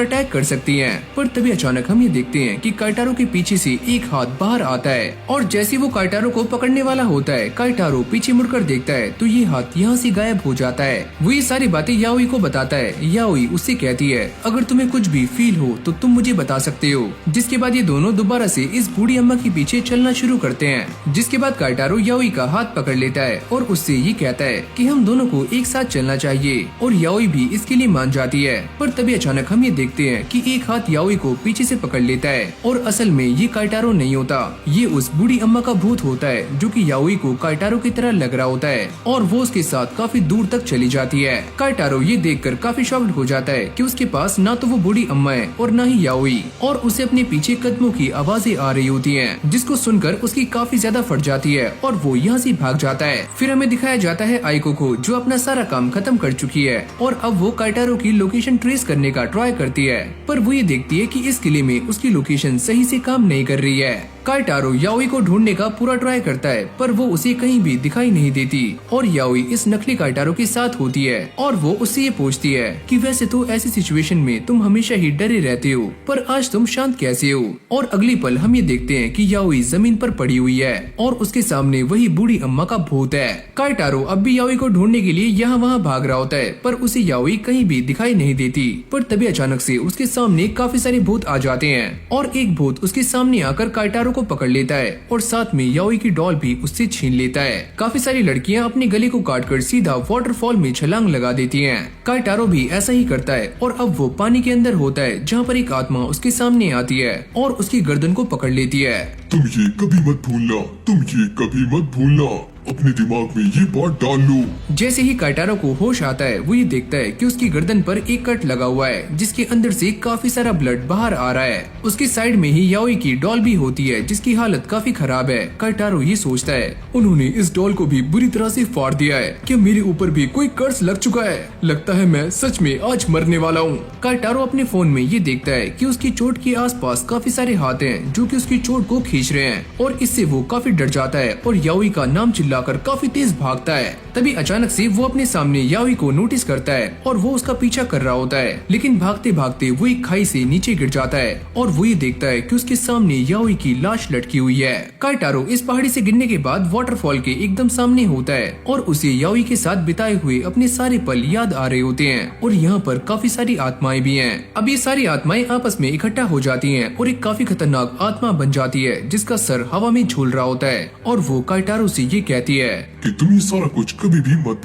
अटैक कर सकती हैं। पर तभी अचानक हम ये देखते हैं कि काइटारो के पीछे से एक हाथ बाहर आता है और जैसे वो काइटारो को पकड़ने वाला होता है काइटारो पीछे मुड़कर देखता है तो ये हाथ यहाँ से गायब हो जाता है। वो ये सारी बातें याओई को बताता है। याओई उससे कहती है अगर तुम्हें कुछ भी फील हो तो तुम मुझे बता सकते हो। जिसके बाद ये दोनों दोबारा से इस बूढ़ी अम्मा के पीछे चलना शुरू करते हैं। जिसके बाद काइटारो याओई का हाथ पकड़ लेता है और उससे ये कहता है कि हम दोनों को एक साथ चलना चाहिए और याओई भी इसके लिए मान जाती है। पर तभी अचानक हम ये देखते हैं कि एक हाथ याओई को पीछे से पकड़ लेता है और असल में ये काइटारो नहीं होता, ये उस बूढ़ी अम्मा का भूत होता है जो कि याओई को काइटारो की तरह लग रहा होता है और वो उसके साथ काफी दूर तक चली जाती है। काइटारो ये देखकर काफी शॉक्ड हो जाता है कि उसके पास ना तो वो बूढ़ी अम्मा है और ना ही याओई और उसे अपने पीछे कदमों की आवाजें आ रही होती हैं, जिसको सुनकर उसकी काफी ज्यादा फट जाती है और वो यहाँ से भाग जाता है। फिर हमें दिखाया जाता है आइको को जो अपना सारा काम खत्म कर चुकी है और अब वो काइटारो की लोकेशन ट्रेस करने का ट्राई करती है, पर वो ये देखती है कि इस किले में उसकी लोकेशन सही से काम नहीं कर रही है। काइटारो याओई को ढूंढने का पूरा ट्राई करता है पर वो उसे कहीं भी दिखाई नहीं देती और याओई इस नकली काइटारो के साथ होती है और वो उससे ये पूछती है कि वैसे तो ऐसी सिचुएशन में तुम हमेशा ही डरे रहते हो पर आज तुम शांत कैसे हो। और अगली पल हम ये देखते हैं कि याओई जमीन पर पड़ी हुई है और उसके सामने वही बूढ़ी अम्मा का भूत है। काइटारो अब भी याओई को ढूंढने के लिए यहाँ वहाँ भाग रहा होता है पर उसे याओई कहीं भी दिखाई नहीं देती। पर तभी अचानक से उसके सामने काफी सारे भूत आ जाते हैं और एक भूत उसके सामने आकर काइटारो को पकड़ लेता है और साथ में याओई की डॉल भी उससे छीन लेता है। काफी सारी लड़कियां अपने गले को काटकर सीधा वाटरफॉल में छलांग लगा देती हैं। काइटारो भी ऐसा ही करता है और अब वो पानी के अंदर होता है जहाँ पर एक आत्मा उसके सामने आती है और उसकी गर्दन को पकड़ लेती है। तुम ये कभी मत भूलना, तुम ये कभी मत भूलना, अपने दिमाग में ये बात डाल लो। जैसे ही काइटारो को होश आता है वो ये देखता है कि उसकी गर्दन पर एक कट लगा हुआ है जिसके अंदर से काफी सारा ब्लड बाहर आ रहा है। उसकी साइड में ही याओई की डॉल भी होती है जिसकी हालत काफी खराब है। काइटारो ये सोचता है उन्होंने इस डॉल को भी बुरी तरह से फाड़ दिया है, क्या मेरे ऊपर भी कोई कर्ज लग चुका है? लगता है मैं सच में आज मरने वाला हूँ। काइटारो अपने फोन में ये देखता है कि उसकी चोट के आसपास काफी सारे हाथ हैं जो कि उसकी चोट को खींच रहे हैं और इससे वो काफी डर जाता है और याओई का नाम चिल्लाकर काफी तेज भागता है। तभी अचानक से वो अपने सामने याओई को नोटिस करता है और वो उसका पीछा कर रहा होता है, लेकिन भागते भागते वो एक खाई से नीचे गिर जाता है और वो ये देखता है कि उसके सामने याओई की लाश लटकी हुई है। काइटारो इस पहाड़ी से गिरने के बाद वाटरफॉल के एकदम सामने होता है और उसे याओई के साथ बिताए हुए अपने सारे पल याद आ रहे होते हैं और यहाँ पर काफी सारी आत्माएं भी हैं। अब ये सारी आत्माएं आपस में इकट्ठा हो जाती हैं और एक काफी खतरनाक आत्मा बन जाती है जिसका सर हवा में झूल रहा होता है और वो काइटारो से ये कहती कहती है कि तुम ये सारा कुछ कभी भी मत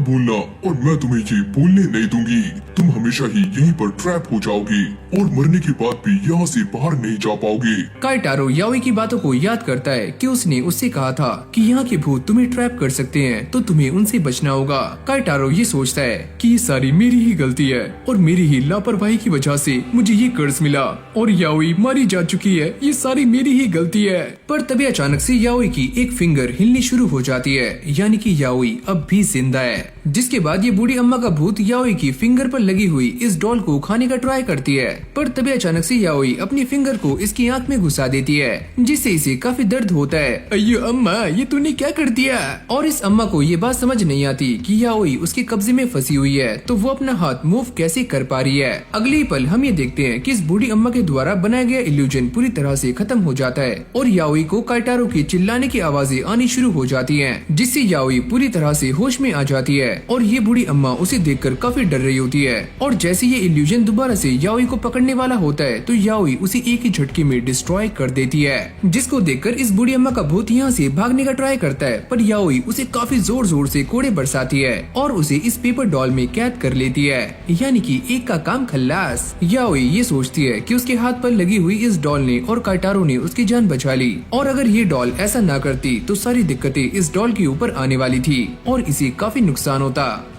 भूलना और मैं तुम्हें ये भूलने नहीं दूंगी। तुम हमेशा ही यहीं पर ट्रैप हो जाओगे और मरने के बाद भी यहाँ से बाहर नहीं जा पाओगे। काइटारो याओई की बातों को याद करता है कि उसने उससे कहा था कि यहाँ के भूत तुम्हें ट्रैप कर सकते हैं, तो तुम्हें उनसे बचना होगा। काइटारो ये सोचता है कि ये सारी मेरी ही गलती है और मेरी ही लापरवाही की वजह से मुझे ये कर्ज मिला और याओई मारी जा चुकी है, ये सारी मेरी ही गलती है। पर तभी अचानक से याओई की एक फिंगर हिलनी शुरू हो जाती है, यानी कि याओई अब भी जिंदा है। जिसके बाद ये बूढ़ी अम्मा का भूत याओई की फिंगर पर लगी हुई इस डॉल को खाने का ट्राई करती है, पर तभी अचानक से याओई अपनी फिंगर को इसकी आंख में घुसा देती है, जिससे इसे काफी दर्द होता है। अयो अम्मा, ये तूने क्या कर दिया? और इस अम्मा को ये बात समझ नहीं आती कि याओई उसके कब्जे में फंसी हुई है, तो वो अपना हाथ मूव कैसे कर पा रही है। अगले ही पल हम ये देखते हैं कि इस बूढ़ी अम्मा के द्वारा बनाया गया इल्यूजन पूरी तरह से खत्म हो जाता है और याओई को काइटारो की चिल्लाने की आवाजें आनी शुरू हो जाती है, जिससे याओई पूरी तरह से होश में आ जाती है और ये बूढ़ी अम्मा उसे देखकर काफी डर रही होती है। और जैसे ये इल्यूजन दोबारा से याओई को पकड़ने वाला होता है तो याओई उसे एक ही झटके में डिस्ट्रॉय कर देती है, जिसको देखकर इस बूढ़ी अम्मा का भूत यहाँ से भागने का ट्राई करता है, पर याओई उसे काफी जोर जोर से कोड़े बरसाती है और उसे इस पेपर डॉल में कैद कर लेती है, यानी कि एक का काम खल्लास। याओई ये सोचती है कि उसके हाथ पर लगी हुई इस डॉल ने और काइटारो ने उसकी जान बचा ली, और अगर ये डॉल ऐसा ना करती तो सारी दिक्कतें इस डॉल के ऊपर आने वाली थी और इसे काफी नुकसान होता।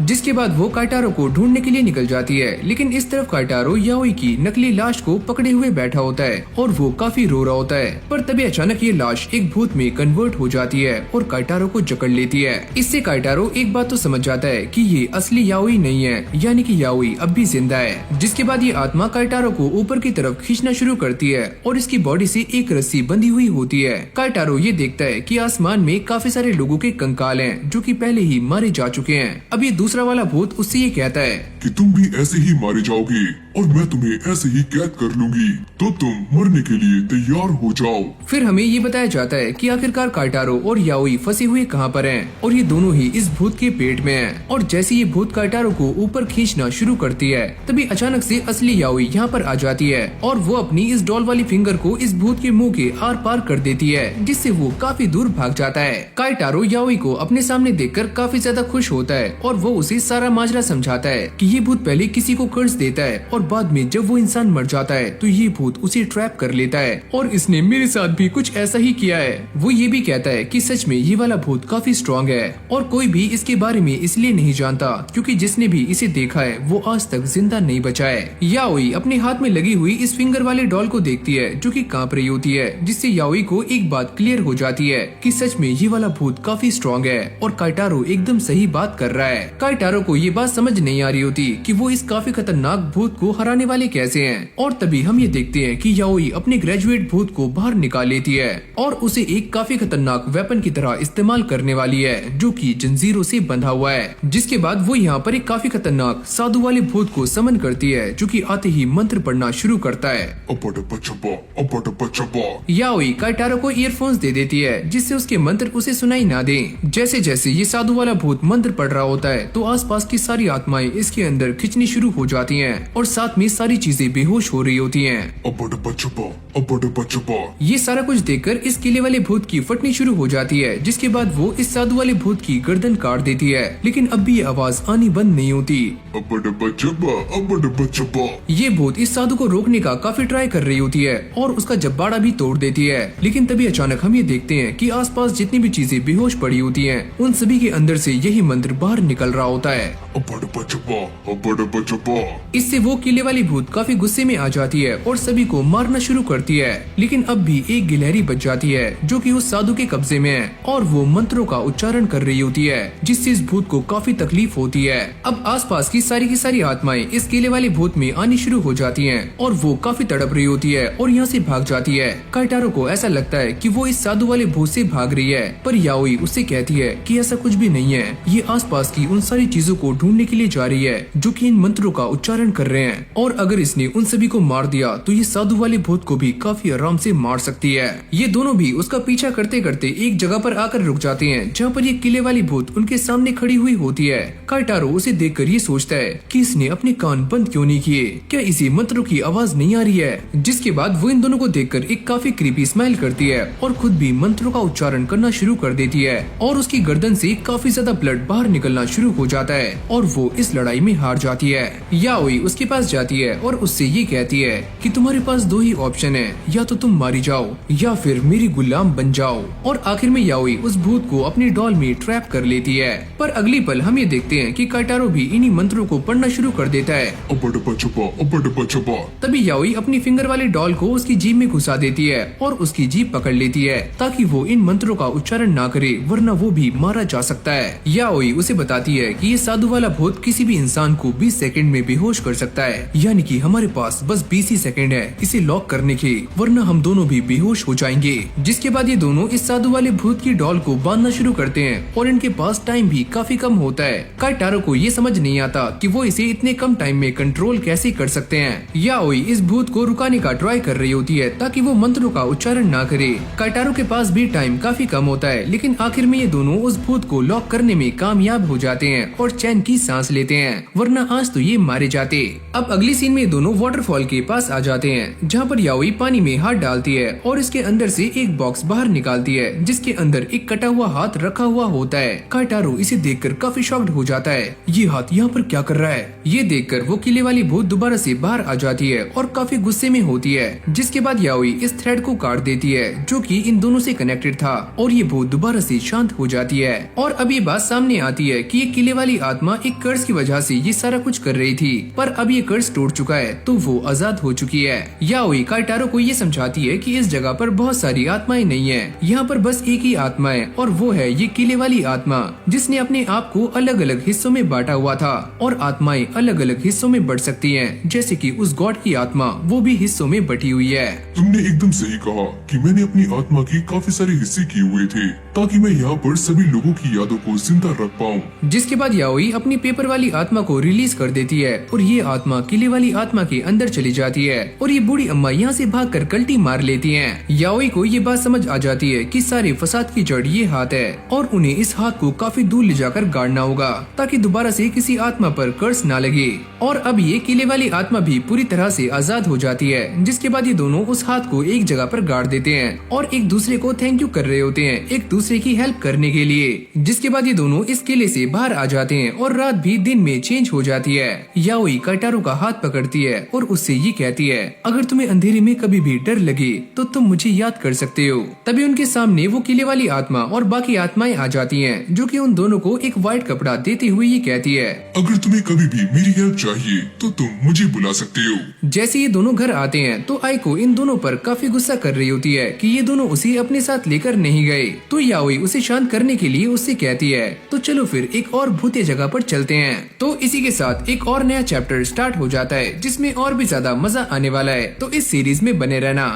जिसके बाद वो काइटारो को ढूंढने के लिए निकल जाती है, लेकिन इस तरफ काइटारो याओई की नकली लाश को पकड़े हुए बैठा होता है और वो काफी रो रहा होता है। पर तभी अचानक ये लाश एक भूत में कन्वर्ट हो जाती है और काइटारो को जकड़ लेती है। इससे काइटारो एक बात तो समझ जाता है कि ये असली याओई नहीं है, यानी कि याओई अब भी जिंदा है। जिसके बाद ये आत्मा काइटारो को ऊपर की तरफ खींचना शुरू करती है और इसकी बॉडी से एक रस्सी बंधी हुई होती है। काइटारो ये देखता है कि आसमान में काफी सारे लोगों के कंकाल हैं जो कि पहले ही मारे जा चुके हैं। अब ये दूसरा वाला भूत उससे ये कहता है कि तुम भी ऐसे ही मारे जाओगे और मैं तुम्हें ऐसे ही कैद कर लूंगी, तो तुम मरने के लिए तैयार हो जाओ। फिर हमें ये बताया जाता है कि आखिरकार काइटारो और याओई फंसे हुए कहाँ पर हैं और ये दोनों ही इस भूत के पेट में हैं। और जैसे ये भूत काइटारो को ऊपर खींचना शुरू करती है तभी अचानक से असली याओई यहाँ पर आ जाती है और वो अपनी इस डॉल वाली फिंगर को इस भूत के मुंह के आर पार कर देती है, जिससे वो काफी दूर भाग जाता है। काइटारो याओई को अपने सामने देखकर काफी ज्यादा खुश होता है और वो उसे सारा माजरा समझाता है कि ये भूत पहले किसी को कर्ज देता है और बाद में जब वो इंसान मर जाता है तो ये भूत उसे ट्रैप कर लेता है और इसने मेरे साथ भी कुछ ऐसा ही किया है। वो ये भी कहता है कि सच में ये वाला भूत काफी स्ट्रॉन्ग है और कोई भी इसके बारे में इसलिए नहीं जानता क्योंकि जिसने भी इसे देखा है वो आज तक जिंदा नहीं बचा है। याओई अपने हाथ में लगी हुई इस फिंगर वाले डॉल को देखती है जो कि कांप रही होती है, जिससे याओई को एक बात क्लियर हो जाती है कि सच में ये वाला भूत काफी स्ट्रॉन्ग है और काइटारो एकदम सही बात कर रहा है। काइटारो को ये बात समझ नहीं आ रही होती कि वो इस काफी खतरनाक भूत को हराने वाले कैसे हैं। और तभी हम ये देखते हैं कि याओई अपने ग्रेजुएट भूत को बाहर निकाल लेती है और उसे एक काफी खतरनाक वेपन की तरह इस्तेमाल करने वाली है जो कि जंजीरों से बंधा हुआ है। जिसके बाद वो यहाँ पर एक काफी खतरनाक साधु वाले भूत को समन करती है जो कि आते ही मंत्र पढ़ना शुरू करता है। याओई काइटारो को ईयरफोन्स दे देती है जिससे उसके मंत्र उसे सुनाई ना दे। जैसे जैसे ये साधु वाला भूत मंत्र पढ़ रहा होता है तो आसपास की सारी आत्माएं इसके अंदर खिंचनी शुरू हो जाती हैं और साथ में सारी चीजें बेहोश हो रही होती हैं। ये सारा कुछ देखकर इस किले वाले भूत की फटनी शुरू हो जाती है, जिसके बाद वो इस साधु वाले भूत की गर्दन काट देती है, लेकिन अब भी ये आवाज आनी बंद नहीं होती। ये भूत इस साधु को रोकने का काफी ट्राई कर रही होती है और उसका जब्बाड़ा भी तोड़ देती है, लेकिन तभी अचानक हम ये देखते हैं कि आसपास जितनी भी चीजें बेहोश पड़ी होती हैं उन सभी के अंदर से यही मंत्र बाहर निकल रहा होता है। इससे वो किले वाली भूत काफी गुस्से में आ जाती है और सभी को मारना शुरू करती है, लेकिन अब भी एक गिलहरी बच जाती है जो कि उस साधु के कब्जे में है और वो मंत्रों का उच्चारण कर रही होती है, जिससे इस भूत को काफी तकलीफ होती है। अब आसपास की सारी आत्माएं इस किले वाले भूत में आनी शुरू हो जाती हैं और वो काफी तड़प रही होती है और यहाँ से भाग जाती है। काइटारो को ऐसा लगता है कि वो इस साधु वाले भूत से भाग रही है, पर याओई उससे कहती है कि ऐसा कुछ भी नहीं है, ये आसपास की उन सारी चीजों को ढूंढने के लिए जा रही है जो कि इन मंत्रों का उच्चारण कर रहे हैं। और अगर इसने उन सभी को मार दिया तो ये साधु वाले भूत को भी काफी आराम से मार सकती है। ये दोनों भी उसका पीछा करते करते एक जगह पर आकर रुक जाते हैं जहाँ पर ये किले वाली भूत उनके सामने खड़ी हुई होती है। काइटारो उसे देखकर ये सोचता है कि इसने अपने कान बंद क्यों नहीं किए, क्या इसे मंत्रों की आवाज नहीं आ रही है। जिसके बाद वो इन दोनों को देखकर एक काफी क्रीपी स्माइल करती है और खुद भी मंत्रों का उच्चारण करना शुरू कर देती है और उसकी गर्दन से काफी ज्यादा ब्लड बाहर निकलना शुरू हो जाता है और वो इस लड़ाई में हार जाती है। याओई उसके पास जाती है और उससे ये कहती है कि तुम्हारे पास दो ही ऑप्शन है, या तो तुम मारी जाओ या फिर मेरी गुलाम बन जाओ। और आखिर में याओई उस भूत को अपनी डॉल में ट्रैप कर लेती है। पर अगली पल हम ये देखते हैं कि काइटारो भी इन्हीं मंत्रों को पढ़ना शुरू कर देता है। अब्बा डब्बा छप्पा, अब्बा डब्बा छप्पा। तभी याओई अपनी फिंगर वाली डॉल को उसकी जीभ में घुसा देती है और उसकी जीभ पकड़ लेती है ताकि वो इन मंत्रों का उच्चारण ना करे, वरना वो भी मारा जा सकता है। याओई उसे बताती है कि ये साधु वाला भूत किसी भी इंसान को 20 सेकंड में बेहोश कर सकता है, यानी कि हमारे पास बस 20 ही सेकंड है इसे लॉक करने के, वरना हम दोनों भी बेहोश हो जाएंगे। जिसके बाद ये दोनों इस साधु वाले भूत की डॉल को बांधना शुरू करते हैं और इनके पास टाइम भी काफी कम होता है। काइटारो को ये समझ नहीं आता कि वो इसे इतने कम टाइम में कंट्रोल कैसे कर सकते हैं। याओई इस भूत को रुकाने का ट्राई कर रही होती है ताकि वो मंत्रों का उच्चारण ना करे। काइटारो के पास भी टाइम काफी कम होता है, लेकिन आखिर में ये दोनों उस भूत को लॉक करने में कामयाब हो जाते हैं और चैन की सांस लेते हैं, वरना आज तो ये मारे जाते। अब अगली सीन में दोनों वाटरफॉल के पास आ जाते हैं जहाँ पर याओई पानी में हाथ डालती है और इसके अंदर से एक बॉक्स बाहर निकालती है जिसके अंदर एक कटा हुआ हाथ रखा हुआ होता है। काइटारो इसे देखकर काफी शॉक्ड हो जाता है, ये हाथ यहाँ पर क्या कर रहा है। ये देखकर वो किले वाली भूत दोबारा से बाहर आ जाती है और काफी गुस्से में होती है। जिसके बाद याओई इस थ्रेड को काट देती है जो कि इन दोनों से कनेक्टेड था और ये भूत दोबारा से शांत हो जाती है। और अब ये बात सामने आती है कि ये किले वाली आत्मा एक कर्ज की वजह से ये सारा कुछ कर रही थी, पर अब ये कर्ज टूट चुका है तो वो आजाद हो चुकी है। याओई काइटारो को ये समझाती है कि इस जगह पर बहुत सारी आत्माएं नहीं है, यहाँ पर बस एक ही आत्मा है और वो है ये किले वाली आत्मा जिसने अपने आप को अलग अलग हिस्सों में बांटा हुआ था। और आत्माएं अलग अलग हिस्सों में बढ़ सकती हैं, जैसे कि उस गॉड की आत्मा वो भी हिस्सों में बटी हुई है। तुमने एकदम सही कहा कि मैंने अपनी आत्मा के काफी सारे हिस्से किए हुए थे ताकि मैं यहाँ पर सभी लोगों की यादों को जिंदा रख पाऊँ। जिसके बाद याओई अपनी पेपर वाली आत्मा को रिलीज कर देती है और ये आत्मा किले वाली आत्मा के अंदर चली जाती है और ये बूढ़ी अम्मा यहाँ से भागकर कल्टी मार लेती हैं। याओई को ये बात समझ आ जाती है कि सारे फसाद की जड़ ये हाथ है और उन्हें इस हाथ को काफी दूर ले जाकर गाड़ना होगा ताकि दोबारा से किसी आत्मा पर कर्ज ना लगे। और अब ये किले वाली आत्मा भी पूरी तरह से आजाद हो जाती है। जिसके बाद ये दोनों उस हाथ को एक जगह पर गाड़ देते हैं और एक दूसरे को थैंक यू कर रहे होते हैं एक दूसरे की हेल्प करने के लिए। जिसके बाद ये दोनों इस किले से बाहर आ जाते हैं और रात भी दिन में चेंज हो जाती है। याओई काइटारो का हाथ पकड़ती है और उससे ये कहती है, अगर तुम्हें अंधेरे में कभी भी डर लगे तो तुम मुझे याद कर सकते हो। तभी उनके सामने वो किले वाली आत्मा और बाकी आत्माएं आ जाती हैं, जो कि उन दोनों को एक व्हाइट कपड़ा देते हुए ये कहती है, अगर तुम्हें कभी भी मेरी हेल्प चाहिए तो तुम मुझे बुला सकते हो। जैसे ये दोनों घर आते हैं तो आइको इन दोनों पर काफी गुस्सा कर रही होती है कि ये दोनों उसे अपने साथ लेकर नहीं गए। तो याओई उसे शांत करने के लिए उससे कहती है, तो चलो फिर एक और भूतिया जगह पर चलते हैं। तो इसी के साथ एक और नया चैप्टर स्टार्ट हो जाता है जिसमें और भी ज्यादा मजा आने वाला है। तो इस सीरीज में बने रहना।